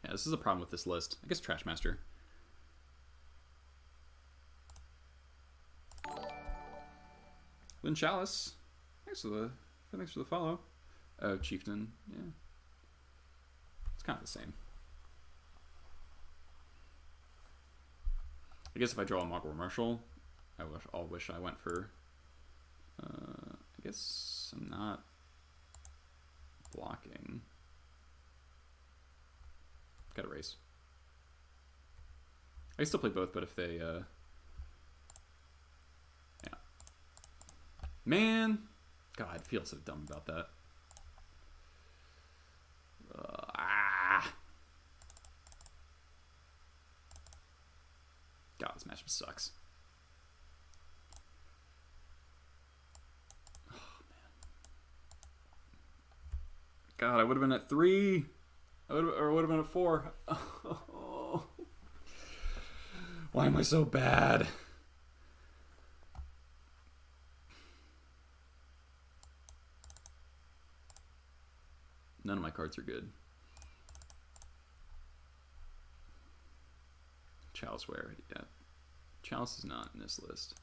Yeah, this is a problem with this list. I guess Trashmaster. Lynn Chalice. Thanks for the follow. Oh, Chieftain. Yeah. It's kind of the same. I guess if I draw a Mogwai Marshal, I'll wish I went for. I guess I'm not blocking. Got a race. I can still play both, but if they, yeah. Man, God, I feel so dumb about that. God, this matchup sucks. Oh, man. God, I would have been at 3. I would have been at 4. Oh. Why am I so bad? None of my cards are good. Chaliceware, yeah. Chalice is not in this list.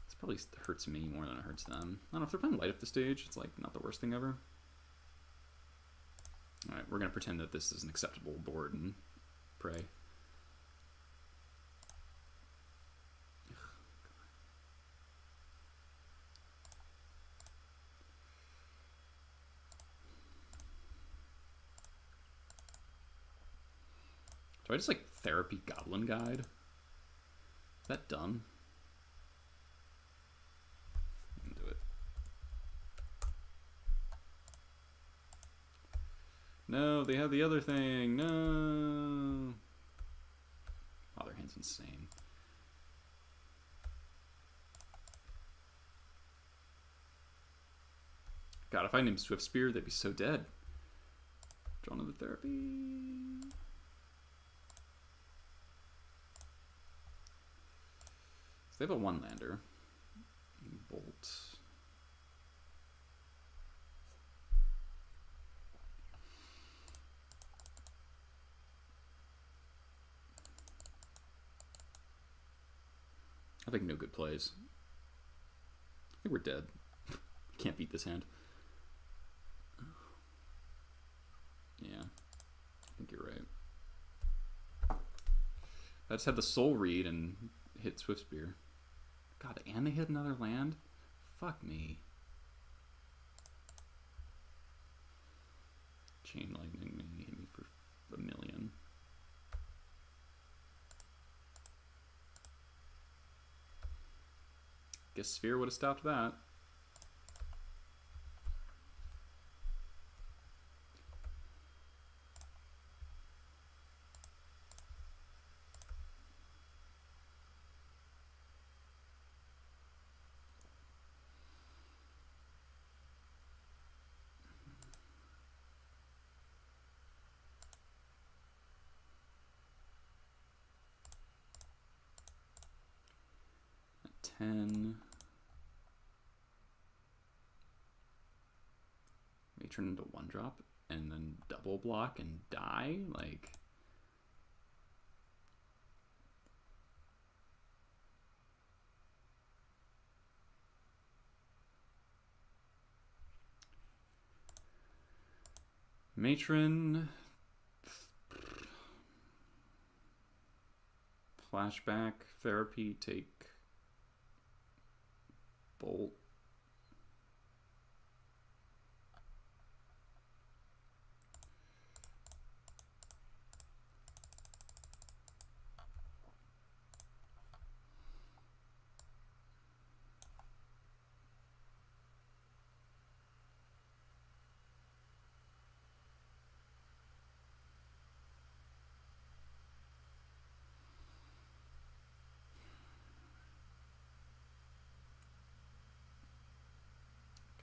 This probably hurts me more than it hurts them. I don't know, if they're playing light up the stage, it's like not the worst thing ever. Alright, we're gonna pretend that this is an acceptable board and pray. Do I just like therapy Goblin Guide? Is that dumb? Do it. No, they have the other thing. No. Oh, their hand's insane. God, if I named Swift Spear, they'd be so dead. Drawn to the therapy. So they have a 1-lander. Bolt. I think no good plays. I think we're dead. Can't beat this hand. Yeah, I think you're right. I just had the Soul Read and hit Swift Spear. God, and they hit another land? Fuck me. Chain Lightning hit me for a million. Guess Sphere would have stopped that. At 10. May turn into 1-drop and then double block and die? Like... Matron... Flashback, therapy, take... Bolt.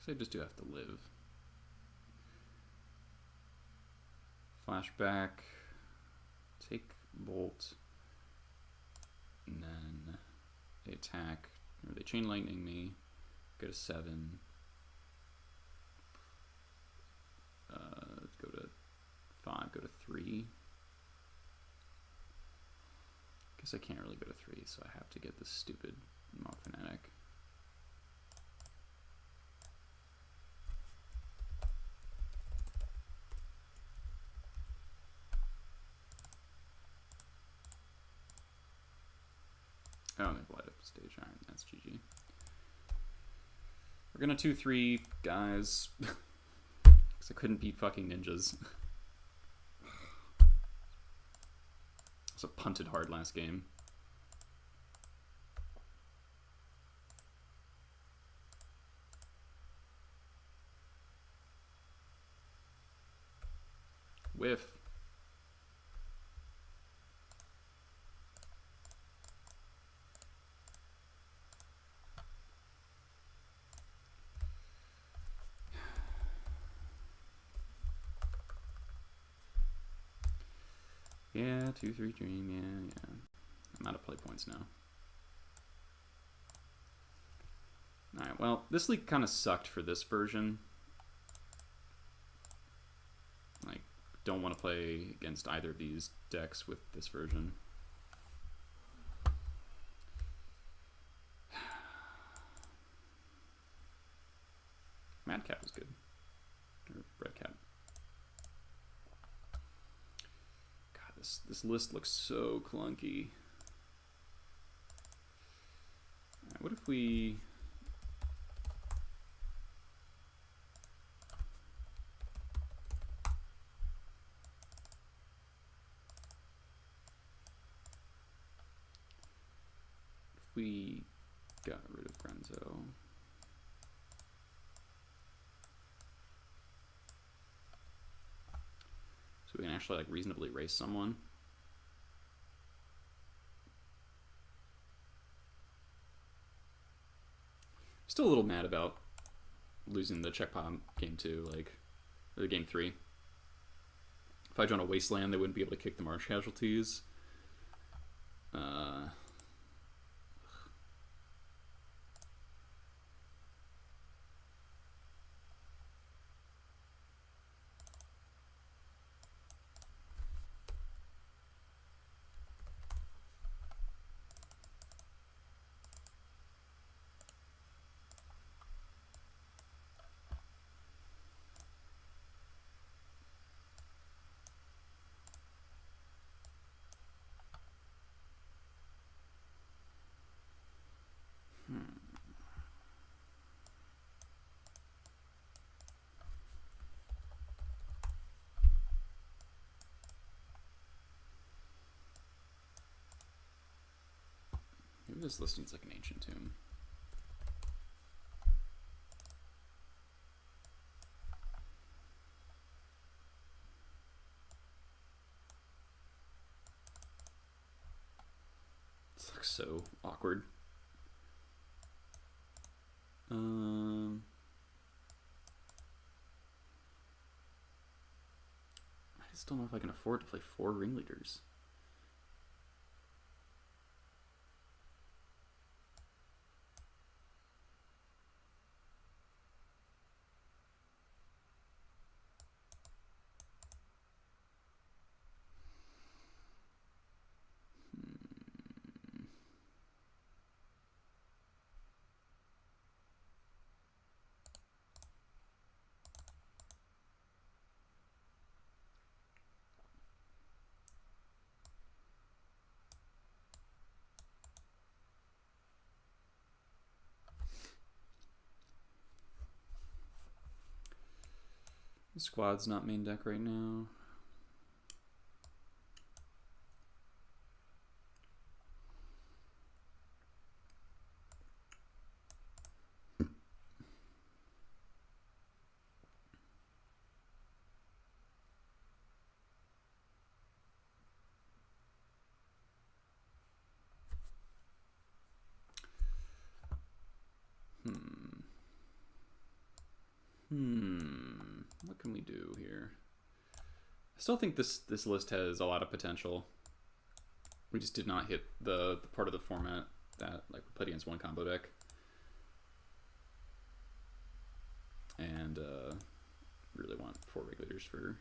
I just do have to live. Flashback, take bolt, and then they attack, or they chain lightning me, go to 7. Go to 5, go to 3. Guess I can't really go to 3, so I have to get this stupid Mock Fanatic. Oh, they've light up the stage. Alright, that's GG. We're gonna 2-3, guys. Because I couldn't beat fucking ninjas. So punted hard last game. Whiff. Yeah, 2-3 dream, yeah. I'm out of play points now. Alright, well, this league kind of sucked for this version. Like, don't want to play against either of these decks with this version. Mad Cat was good. Or Red Cat. This list looks so clunky. Right, what if we... got rid of Grenzo? So we can actually like reasonably race someone. Still a little mad about losing the Czech Pile game 2, like, or game 3. If I joined a Wasteland, they wouldn't be able to kick the March casualties. Maybe this listing's like an ancient tomb. so awkward. I just don't know if I can afford to play 4 ringleaders. The squad's not main deck right now. What can we do here? I still think this list has a lot of potential. We just did not hit the part of the format that like we played against one combo deck. And really want 4 regulators for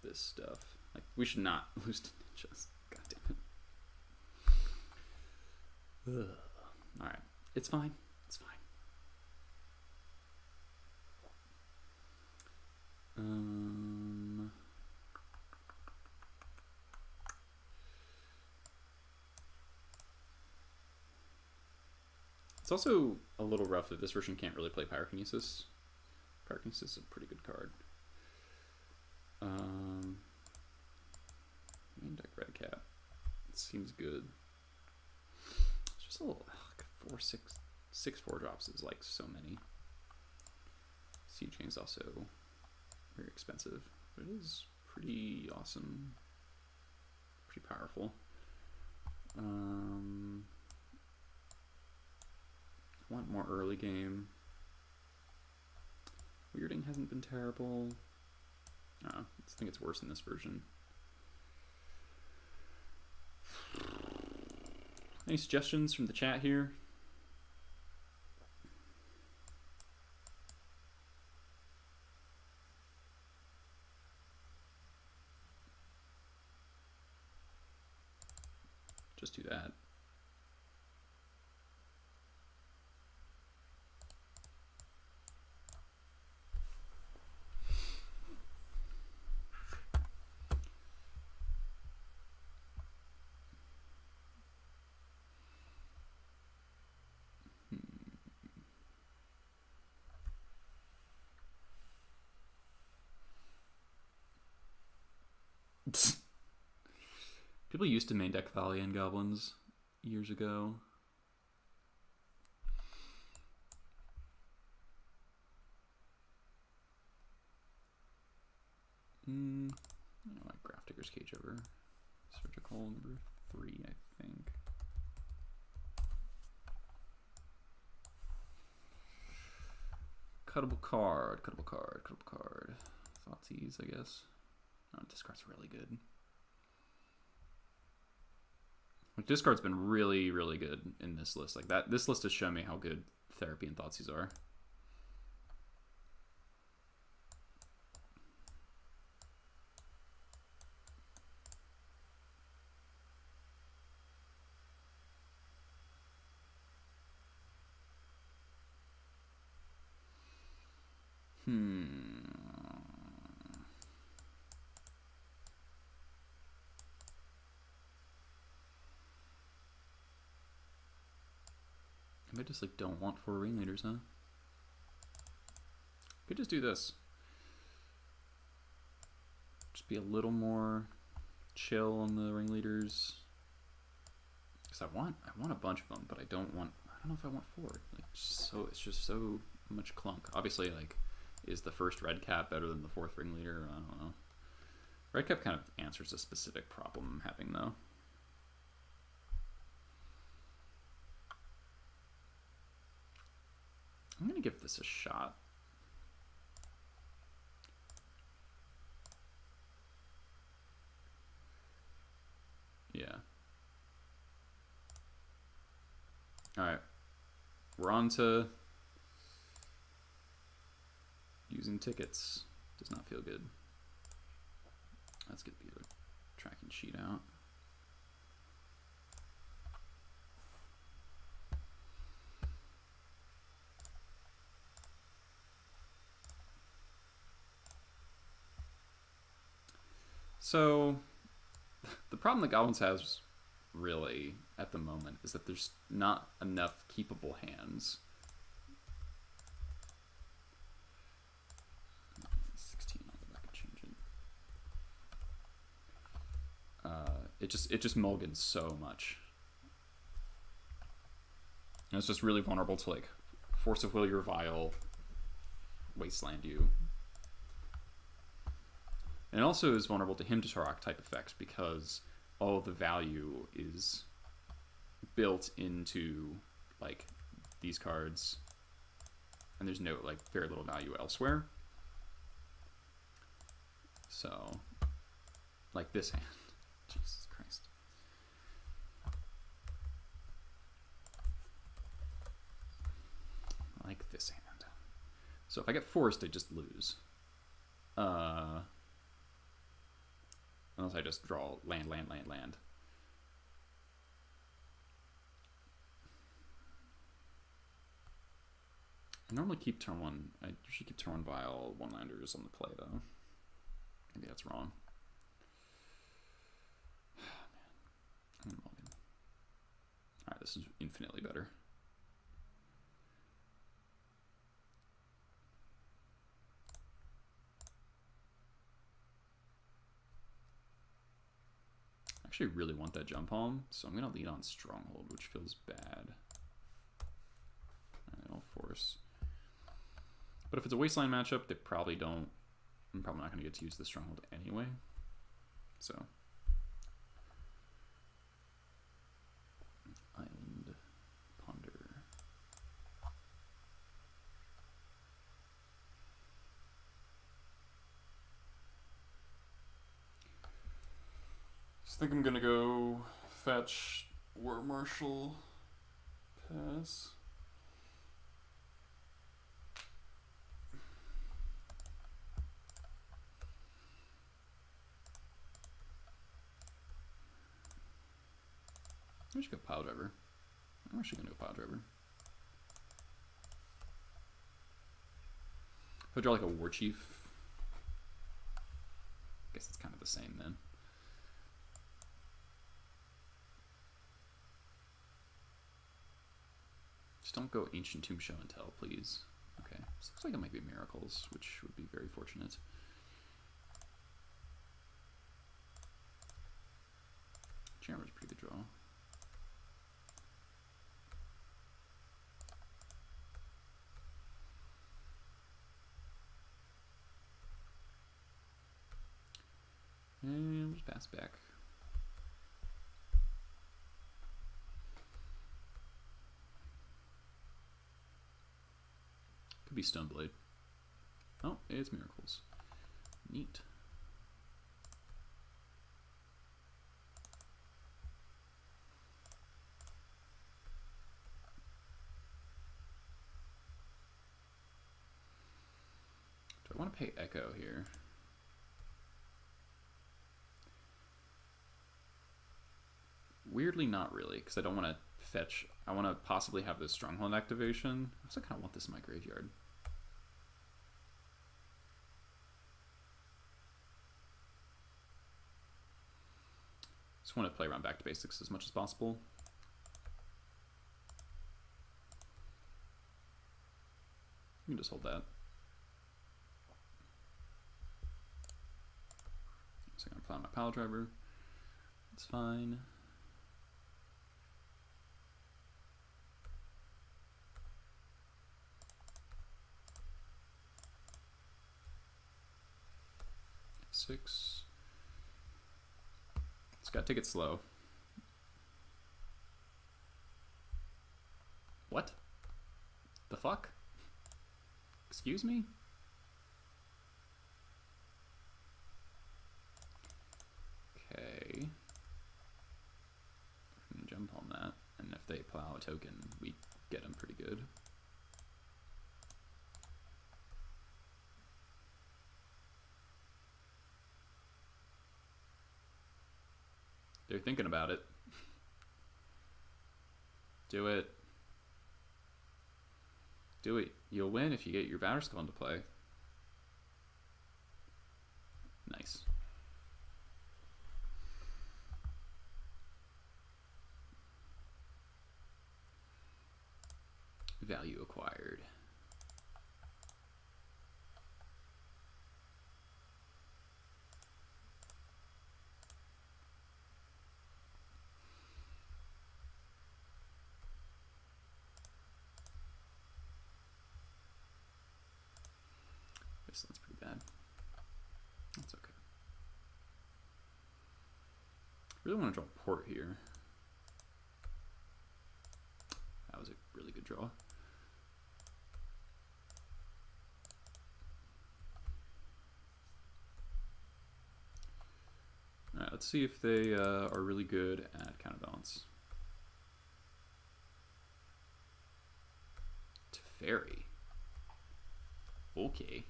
this stuff. Like we should not lose to ninjas. God damn it. Ugh. All right, it's fine. It's fine. It's also a little rough that this version can't really play Pyrokinesis. Pyrokinesis is a pretty good card. Main deck red cap. It seems good. It's just a little 4 drops is like so many. Siege Chain is also very expensive, but it is pretty awesome, pretty powerful. I want more early game. Weirding hasn't been terrible. I think it's worse in this version. Any suggestions from the chat here? Just do that. People used to main deck Thalia and Goblins years ago. I like Graph Digger's Cage over Surgical number 3, I think. Cuttable card. Thoughtseize, I guess. Oh, discard's really good. Discard's been really, really good in this list. Like that, this list has shown me how good Therapy and Thoughtseize are. I just like don't want 4 ringleaders, huh? Could just do this. Just be a little more chill on the ringleaders. Because I want a bunch of them, but I don't know if I want 4. Like it's just so much clunk. Obviously, like, is the first red cap better than the 4th ringleader? I don't know. Red cap kind of answers a specific problem I'm having though. this a shot. Yeah. Alright. We're on to using tickets. Does not feel good. Let's get the tracking sheet out. So, the problem that Goblins has, really, at the moment, is that there's not enough keepable hands. 16, I'll go back and change it. It just mulligans so much. And it's just really vulnerable to, like, Force of Will your Vial, Wasteland you. And it also is vulnerable to him to Turok type effects because all of the value is built into like these cards, and there's no like very little value elsewhere. So, like this hand, Jesus Christ. Like this hand. So if I get forced, I just lose. Unless I just draw land. I normally keep turn one. I usually keep turn one Vial one-landers on the play, though. Maybe that's wrong. Man. Alright, this is infinitely better. I actually really want that jump home, so I'm going to lead on Stronghold, which feels bad. Alright, I'll force. But if it's a Wasteland matchup, they probably don't. I'm probably not going to get to use the Stronghold anyway. So. Island Ponder. I think I'm gonna go fetch War Marshal pass. I should go Pile Driver. I'm actually gonna go Pile Driver. If I draw like a War Chief, I guess it's kind of the same then. Just don't go Ancient Tomb Show and Tell, please. Okay, this looks like it might be Miracles, which would be very fortunate. Jammer's a pretty good draw. And just pass back. Could be Stoneblade. Oh, it's Miracles. Neat. Do I want to pay Echo here? Weirdly, not really, because I don't want to fetch. I want to possibly have this Stronghold activation. I also kind of want this in my graveyard. Just want to play around back to basics as much as possible. You can just hold that. So I'm going to play my Pile Driver. It's fine. F6. It's got to take it slow. What? The fuck? Excuse me? Okay. We can jump on that, and if they plow a token, we get them pretty good. They're thinking about it. Do it. Do it. You'll win if you get your Batterskull into play. Nice. Value acquired. That's pretty bad. That's okay. Really want to draw a port here. That was a really good draw. Alright, let's see if they are really good at counterbalance. Teferi. Okay.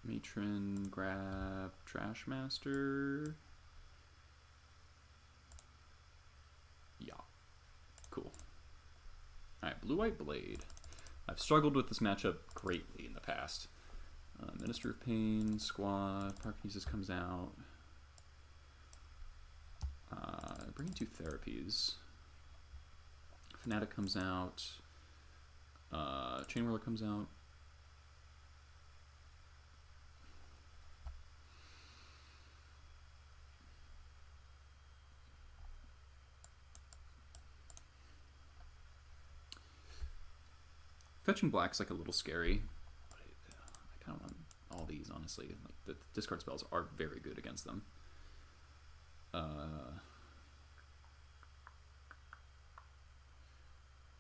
Matron, grab Trash Master. Yeah. Cool. Alright, Blue-White Blade. I've struggled with this matchup greatly in the past. Minister of Pain, Squad, Parkinesis comes out. Bringing 2 therapies. Fnatic comes out. Chain Whirler comes out. Fetching black's like a little scary. I kind of want all these, honestly. Like the discard spells are very good against them.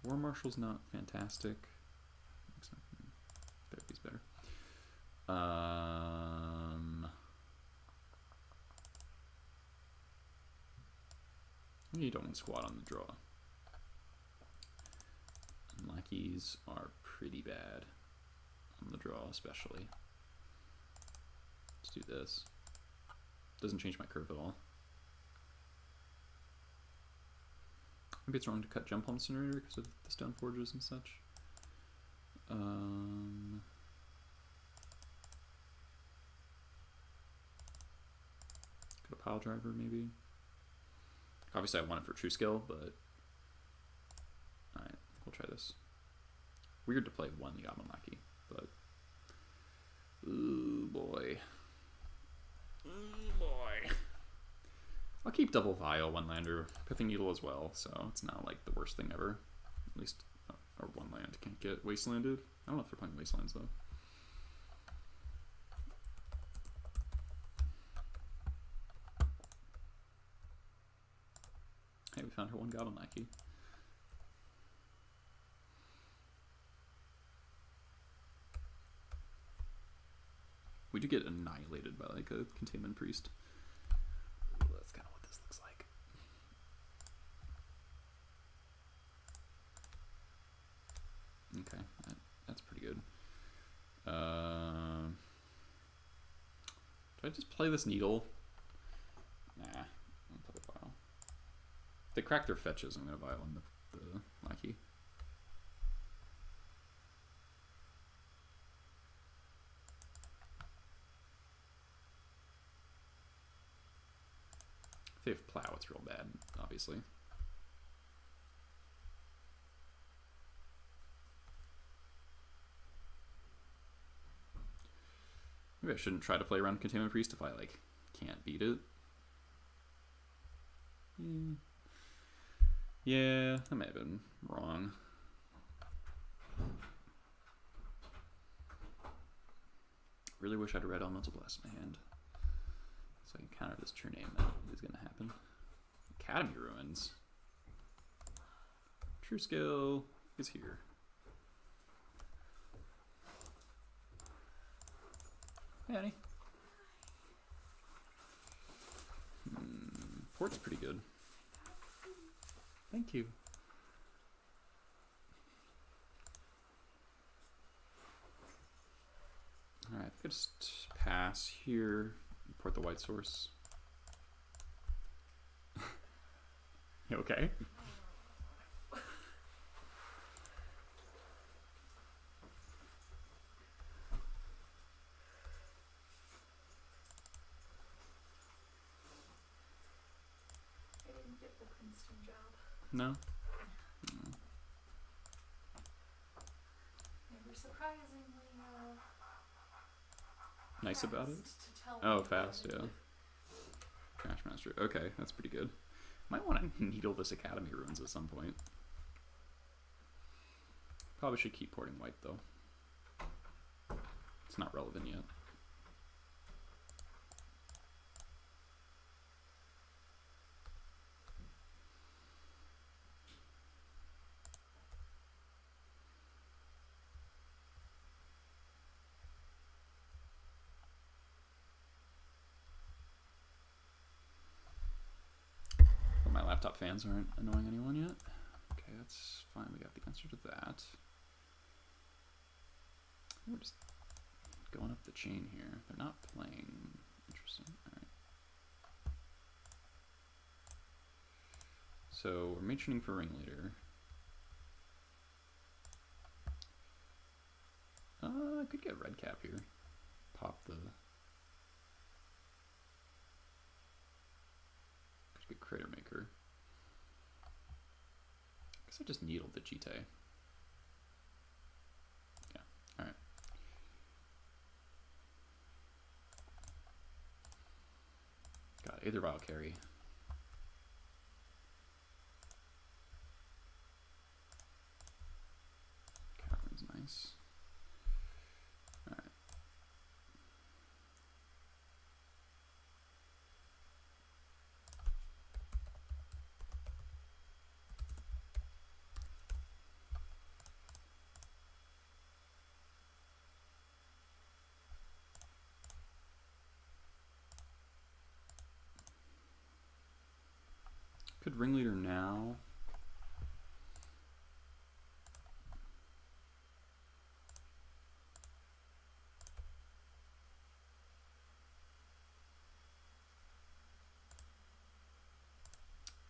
War Marshal's not fantastic. Therapy's better. You don't want squad on the draw. Lackeys are pretty bad on the draw, especially. Let's do this. Doesn't change my curve at all. Maybe it's wrong to cut Jump on Incinerator because of the Stone Forges and such. Cut a Pile Driver, maybe. Obviously, I want it for True Skill, but alright, we'll try this. Weird to play one Yaman Lackey, but ooh boy. Ooh boy. I'll keep double Vial, one lander, Pithing Needle as well, so it's not like the worst thing ever. At least our one land can't get wastelanded. I don't know if they're playing wastelands though. Hey, we found her one Goblin Lackey. We do get annihilated by like a Containment Priest. That's kind of what this looks like. Okay, that's pretty good. Do I just play this Needle? Nah, I'm gonna play the Vial. If they crack their fetches, I'm gonna Vial on the Lackey. If they have Plow, it's real bad, obviously. Maybe I shouldn't try to play around Containment Priest if I, like, can't beat it. Yeah, that may have been wrong. Really wish I had a red elemental blast in my hand, so I can counter this turn name that is going to happen. Academy Ruins. True Skill is here. Hey, Annie. Port's pretty good. Thank you. Alright, I could just pass here, port the white source. You okay? No? No. They were surprisingly Nice about it? to tell Oh, me fast, yeah. Trash Master. Okay, that's pretty good. Might want to needle this Academy Ruins at some point. Probably should keep porting white, though. It's not relevant yet. My laptop fans aren't annoying anyone yet. Okay, that's fine. We got the answer to that. We're just going up the chain here. They're not playing. Interesting. All right. So we're matrining for ringleader. I could get red cap here. Pop the. Could get Crater Maker. I guess I just needled the Jite. Yeah. All right. Got Aether Vial carry. Cavern's nice. All right. Could ringleader now.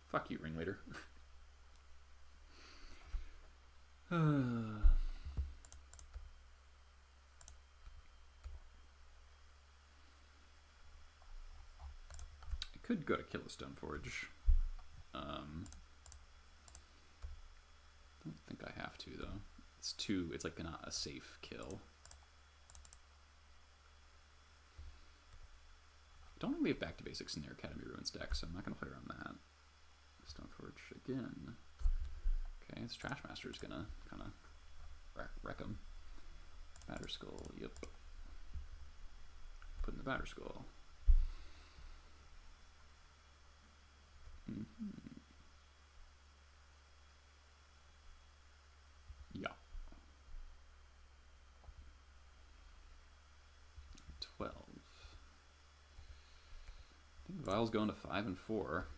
Fuck you, ringleader. I could go to kill a Stoneforge. I don't think I have to though. It's like not a safe kill. I don't really have back to basics in their Academy Ruins deck, so I'm not gonna play around that. Stoneforge again. Okay, this Trash Master is gonna kinda wreck him. Batter Skull, yep. Put in the Batter Skull. Yeah. 12. I think Vial's going to 5 and 4.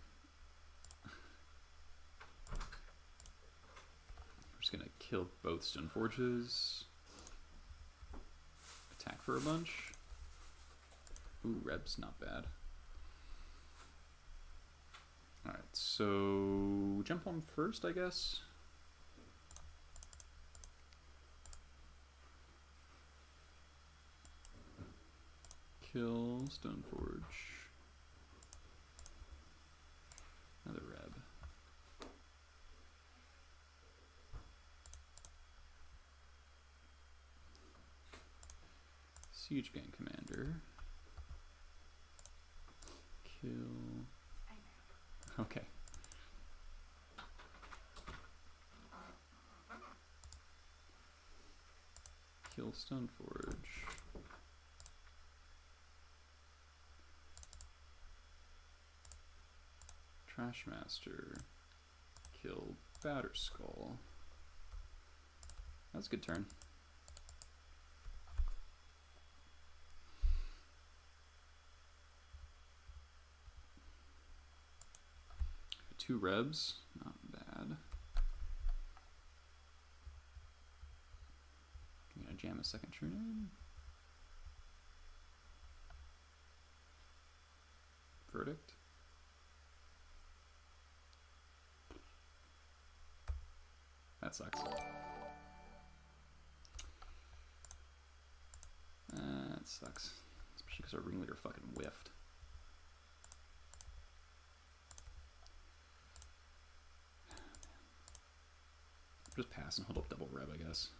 We're just gonna kill both Stoneforges. Attack for a bunch. Ooh, Reb's not bad. Alright, so jump on first, I guess. Kill Stoneforge. Another Reb. Siege Gang Commander. Kill. Okay. Kill Stoneforge. Trashmaster. Kill Batterskull. That's a good turn. Two Rebs, not bad. I'm gonna jam a second turn in. Verdict. That sucks. That sucks. Especially because our ringleader fucking whiffed. Just pass and hold up double Reb, I guess.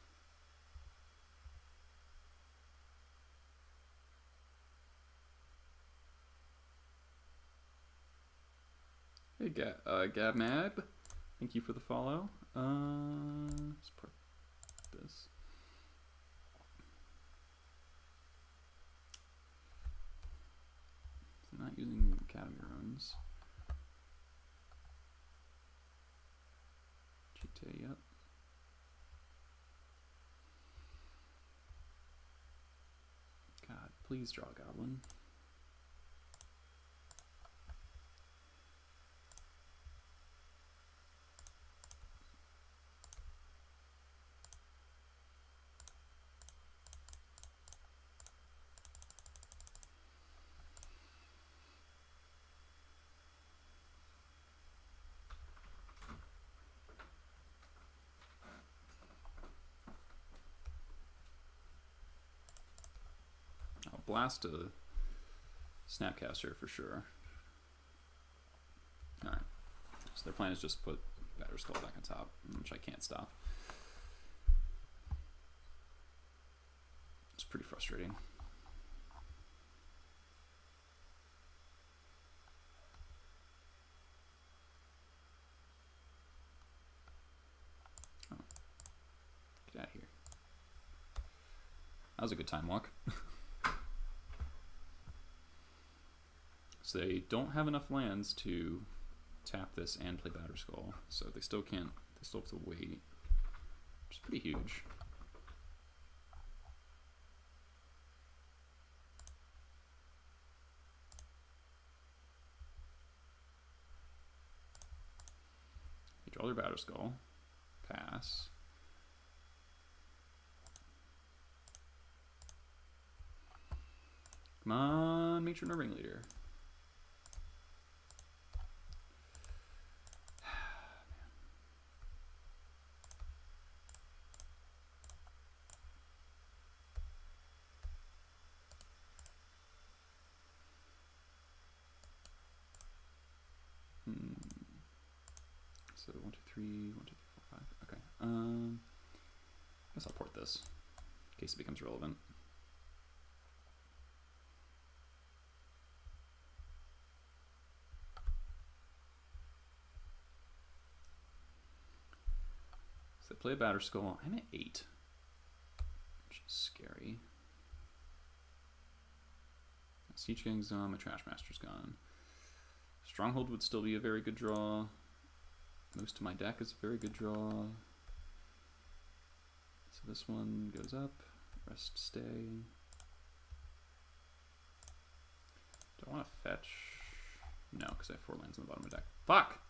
Hey, Gabmab. Thank you for the follow. Let's put this. So not using Academy runes. Chite, yep. God, please draw a goblin. Blast a Snapcaster for sure. Alright. So their plan is just put Batterskull back on top, which I can't stop. It's pretty frustrating. Oh. Get out of here. That was a good time walk. So they don't have enough lands to tap this and play Batterskull, so they still can't, they still have to wait, which is pretty huge. They draw their Batterskull, pass. Come on, Matron or Ringleader. So 1, 2, 3, 1, 2, 3, 4, 5. Okay. I guess I'll port this in case it becomes relevant. So they play a Batterskull. I'm at 8, which is scary. Siege Gang's gone. My Trashmaster's gone. Stronghold would still be a very good draw. Most of my deck is a very good draw. So this one goes up. Rest, stay. Do I want to fetch? No, because I have 4 lands on the bottom of the deck. Fuck!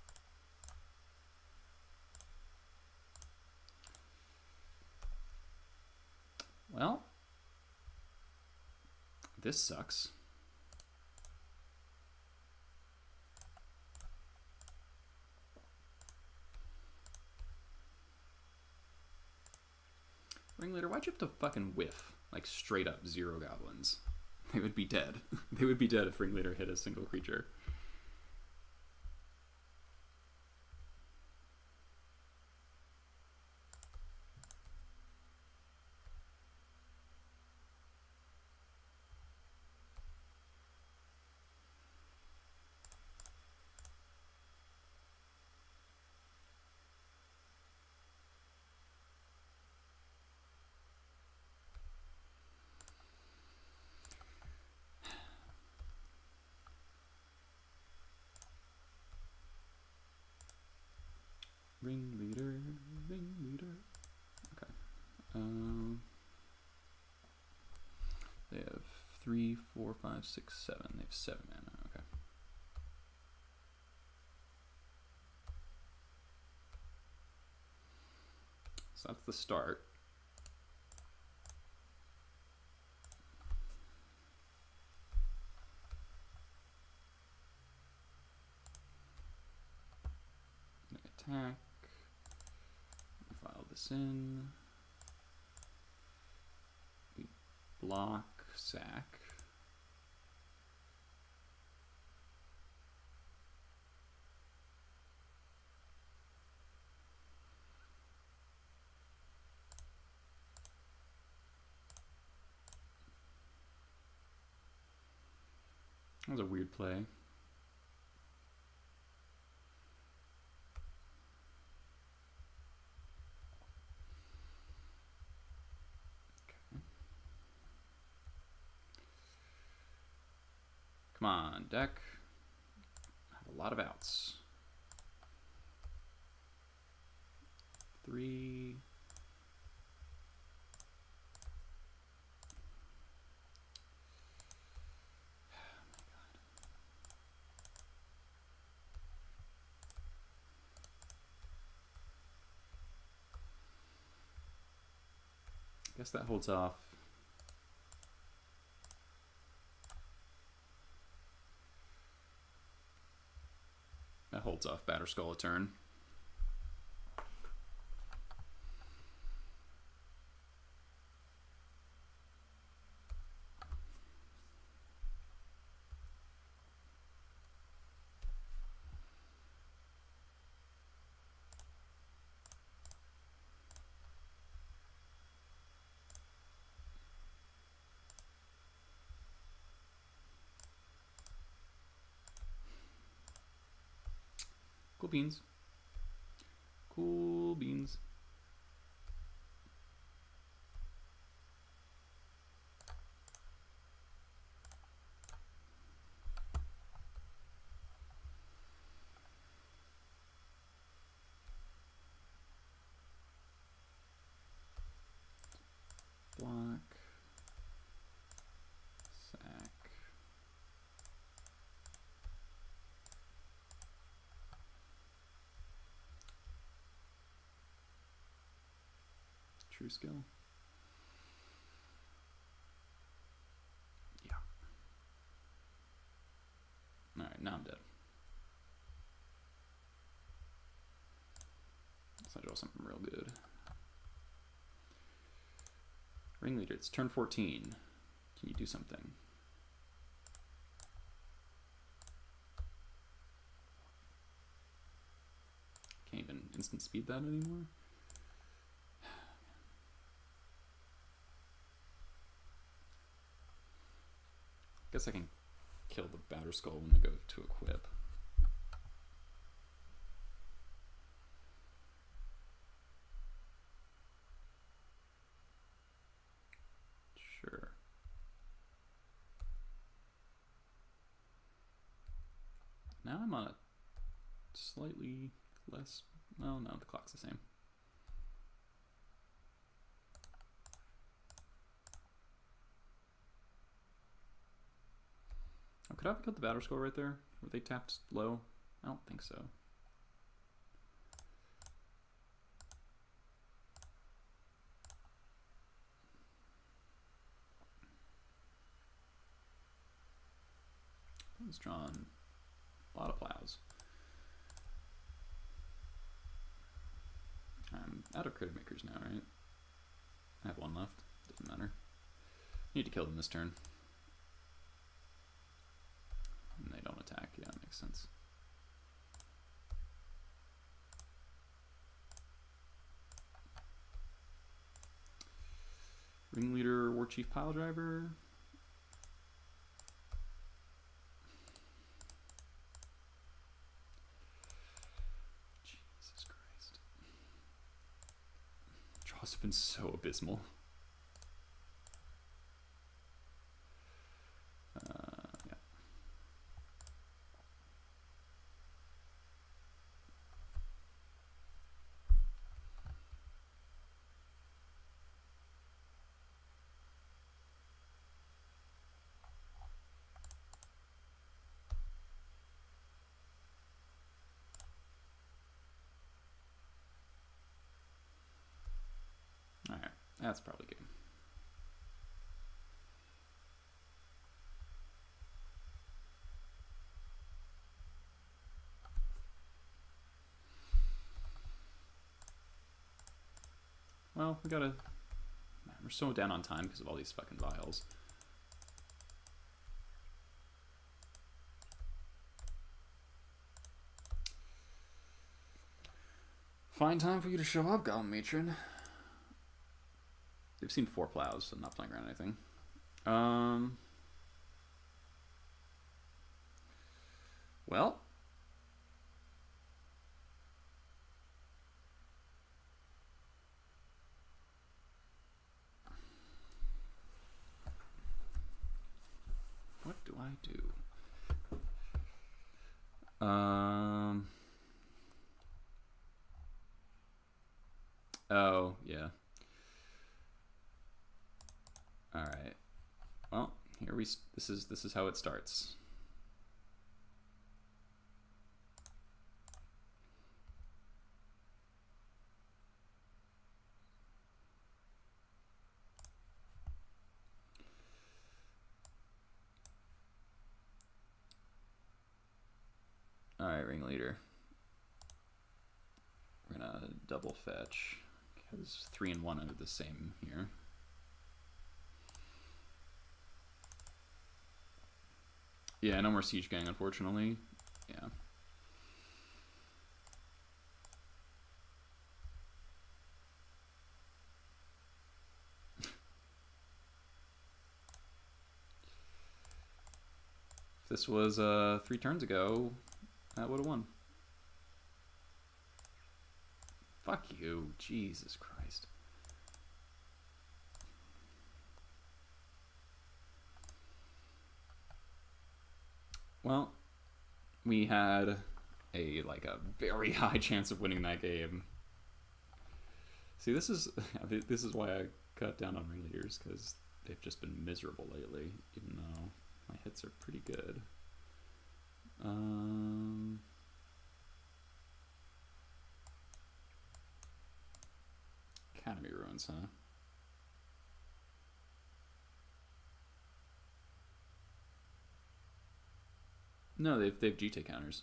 Well, this sucks. Ringleader, why'd you have to fucking whiff? Like, straight up 0 goblins. They would be dead. They would be dead if Ringleader hit a single creature. Ringleader, ringleader. Okay. They have 3, 4, 5, 6, 7. They have 7 mana. Okay. So that's the start. Attack. File this in. We block, sack. That was a weird play. Come on, deck. I have a lot of outs. 3. Guess that holds off. That holds off Batterskull a turn. Cool beans. Cool beans. Block. Sack. True skill. Yeah. Alright, now I'm dead. Let's draw something real good. Ringleader, it's turn 14. Can you do something? Can't even instant speed that anymore. Guess I can kill the Batterskull when they go to equip. Sure. Now I'm on a slightly less. Well, no, the clock's the same. Oh, could I have killed the Batterskull right there? Were they tapped low? I don't think so. He's drawn a lot of plows. I'm out of critter makers now, right? I have one left. Doesn't matter. Need to kill them this turn. And they don't attack. Yeah, that makes sense. Ringleader, War Chief, Pile Driver. Jesus Christ. Draws have been so abysmal. Yeah. That's probably good. Well, we gotta... Man, we're so down on time because of all these fucking vials. Fine time for you to show up, Goblin Matron. They've seen 4 plows, so I'm not playing around anything. Well... what do I do? Oh, yeah. All right. Well, here we. This is how it starts. All right, ringleader. We're gonna double fetch because 3 and 1 are the same here. Yeah, no more siege gang, unfortunately. Yeah. If this was 3 turns ago, that would have won. Fuck you, Jesus Christ. Well, we had a very high chance of winning that game. See, this is why I cut down on ringleaders, because they've just been miserable lately, even though my hits are pretty good. Academy ruins, huh? No, they've GT counters.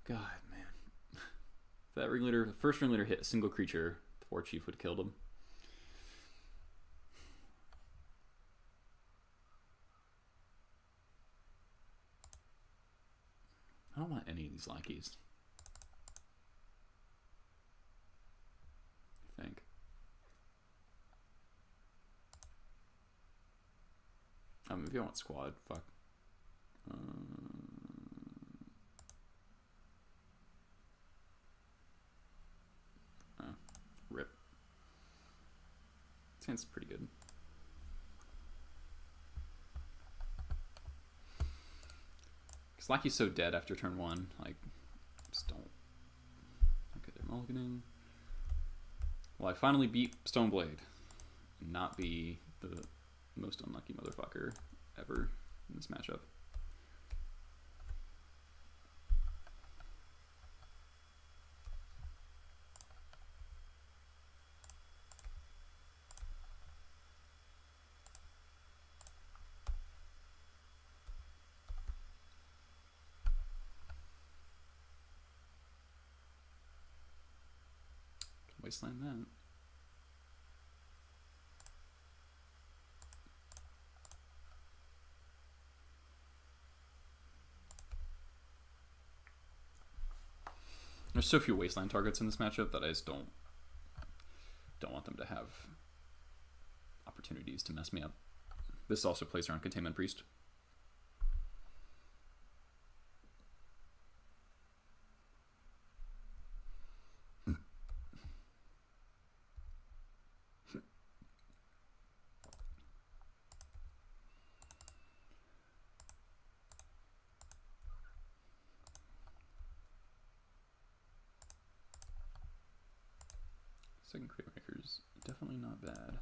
God, man. If that ringleader, the first ringleader hit a single creature, the war chief would have killed him. I don't want any of these lackeys. I think. If you want squad, fuck. Rip. Sounds pretty good. Because Lackey's so dead after turn 1, like, just don't. Okay, they're mulliganing. Well, I finally beat Stoneblade. And not be the most unlucky motherfucker ever in this matchup. Wasteland that. There's so few wasteland targets in this matchup that I just don't want them to have opportunities to mess me up. This also plays around Containment Priest. Second Creator Maker's definitely not bad.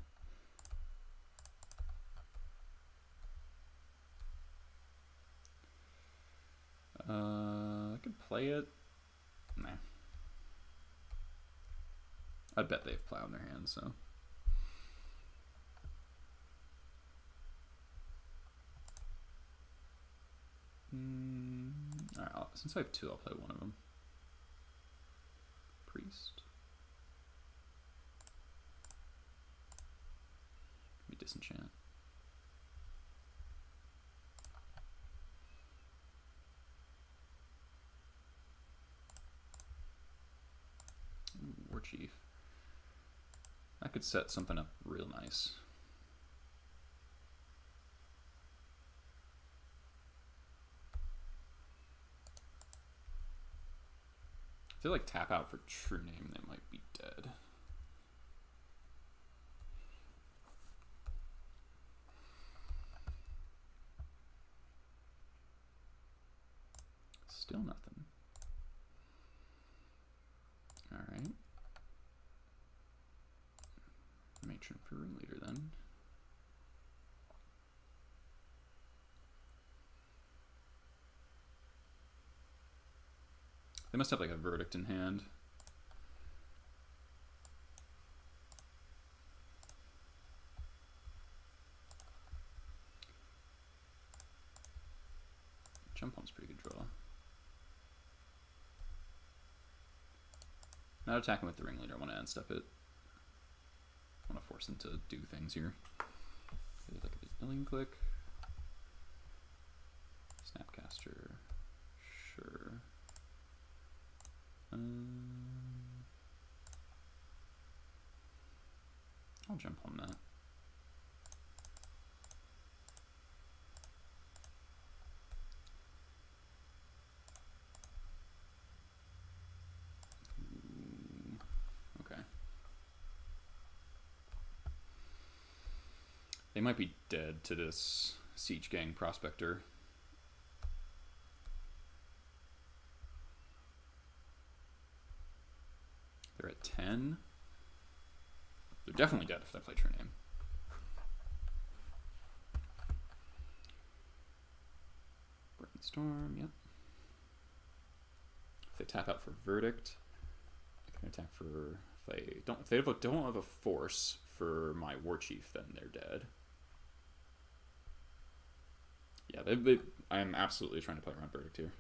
I could play it. Nah. I'd bet they have Plow in their hands, so. Alright, since I have two, I'll play one of them. Priest. Let me disenchant. War Chief. I could set something up real nice. I feel like tap out for True Name, they might be dead. Still nothing. Alright. Matron for Room Leader then. They must have like a Verdict in hand. Jump Home's pretty good draw. Not attacking with the Ringleader, I want to end step it. I want to force them to do things here. Like a Million Click. Snapcaster. Sure. I'll jump on that. Okay. They might be dead to this Siege Gang Prospector. They're at 10. They're definitely dead if they play True Name. Brainstorm, yep. If they tap out for Verdict, I can attack for. If they don't have a force for my War Chief, then they're dead. Yeah, I am absolutely trying to play around Verdict here.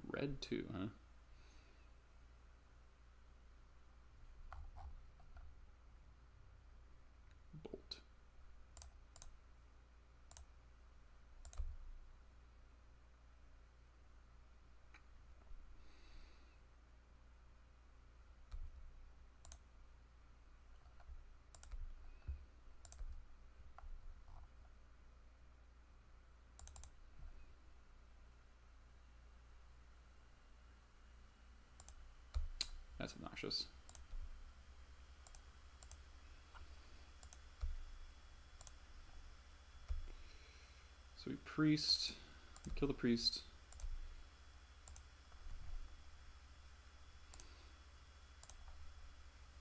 Red 2, huh? Bolt. That's obnoxious. So we priest, we kill the priest.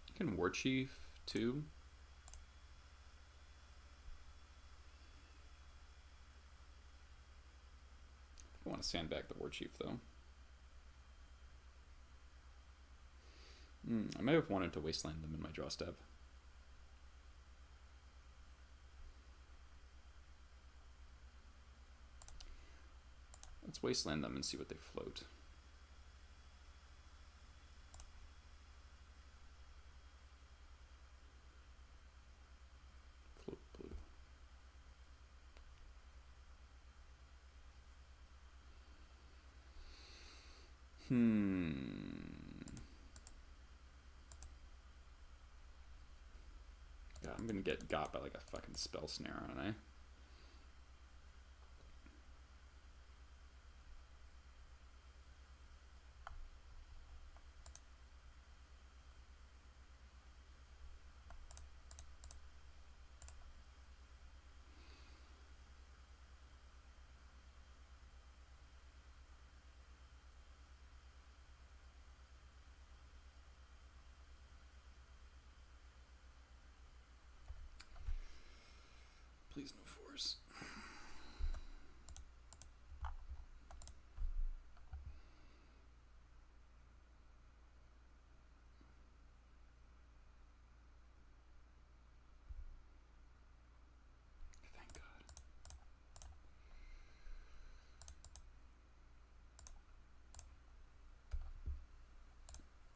I can War Chief too. I want to sandbag the War Chief though. I may have wanted to wasteland them in my draw step. Let's wasteland them and see what they float. Float blue. God, I'm gonna get got by like a fucking spell snare, aren't I? Please no force. Thank God.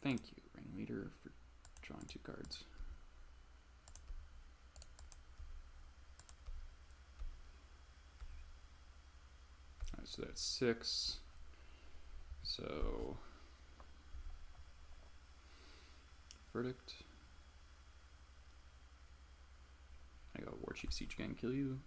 Thank you, Ringleader, for drawing 2 cards. Alright, so that's 6. So verdict. I got War Chief Siege Gang kill you.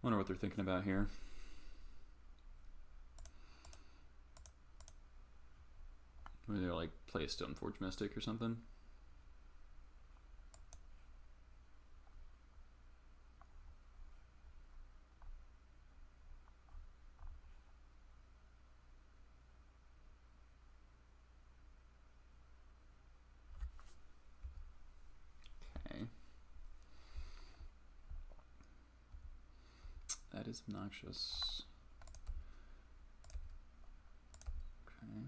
Wonder what they're thinking about here. Maybe they're like play a Stoneforge Mystic or something. Okay. That is obnoxious. Okay.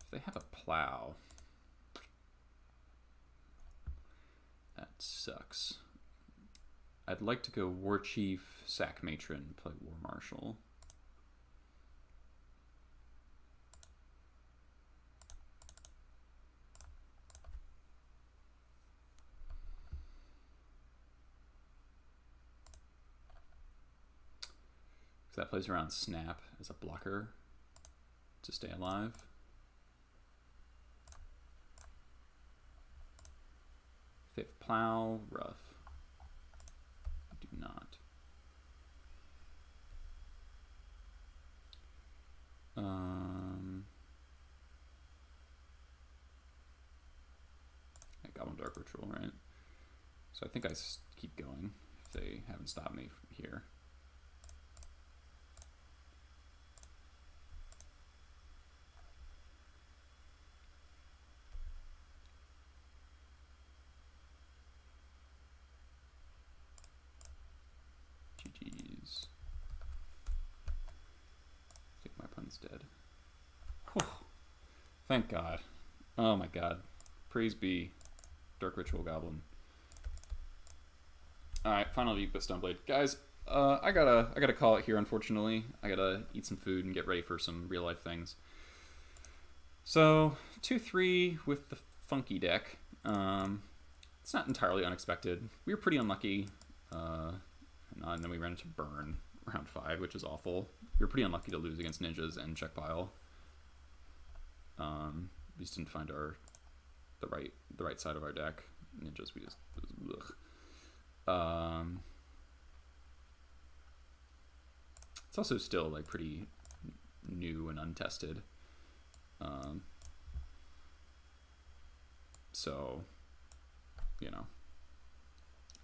If they have a plow, that sucks. I'd like to go War Chief, sack Matron, play War Marshal. That plays around Snap as a blocker to stay alive. If they have Plow, rough. I do not. I got one Dark Ritual, right? So I think I keep going if they haven't stopped me here. GG's. I think my opponent's dead. Whew. Thank God. Oh my God. Praise be Dark Ritual Goblin. Alright, final beat with Stoneblade. Guys, I gotta call it here, unfortunately. I gotta eat some food and get ready for some real life things. So, 2-3 with the funky deck. It's not entirely unexpected. We were pretty unlucky. And then we ran into Burn round 5, which is awful. We were pretty unlucky to lose against Ninjas and Czech Pile. We just didn't find the right side of our deck. Ninjas, we just ugh. It's also still like pretty new and untested. So, you know,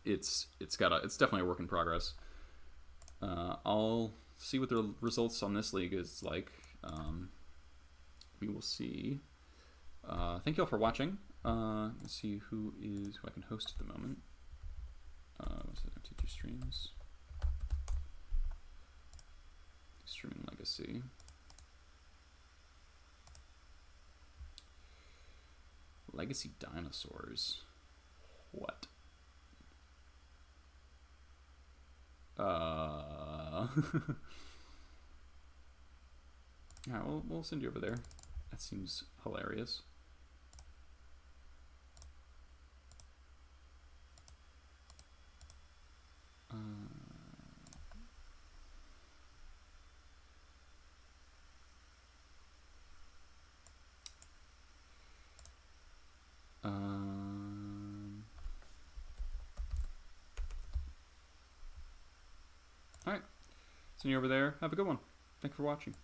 it's definitely a work in progress. I'll see what the results on this league is like. We will see. Thank you all for watching. Let's see who I can host at the moment. What's it? T2 streams. Streaming Legacy. Legacy Dinosaurs. What? Yeah, we'll send you over there. That seems hilarious. Send you over there. Have a good one. Thanks for watching.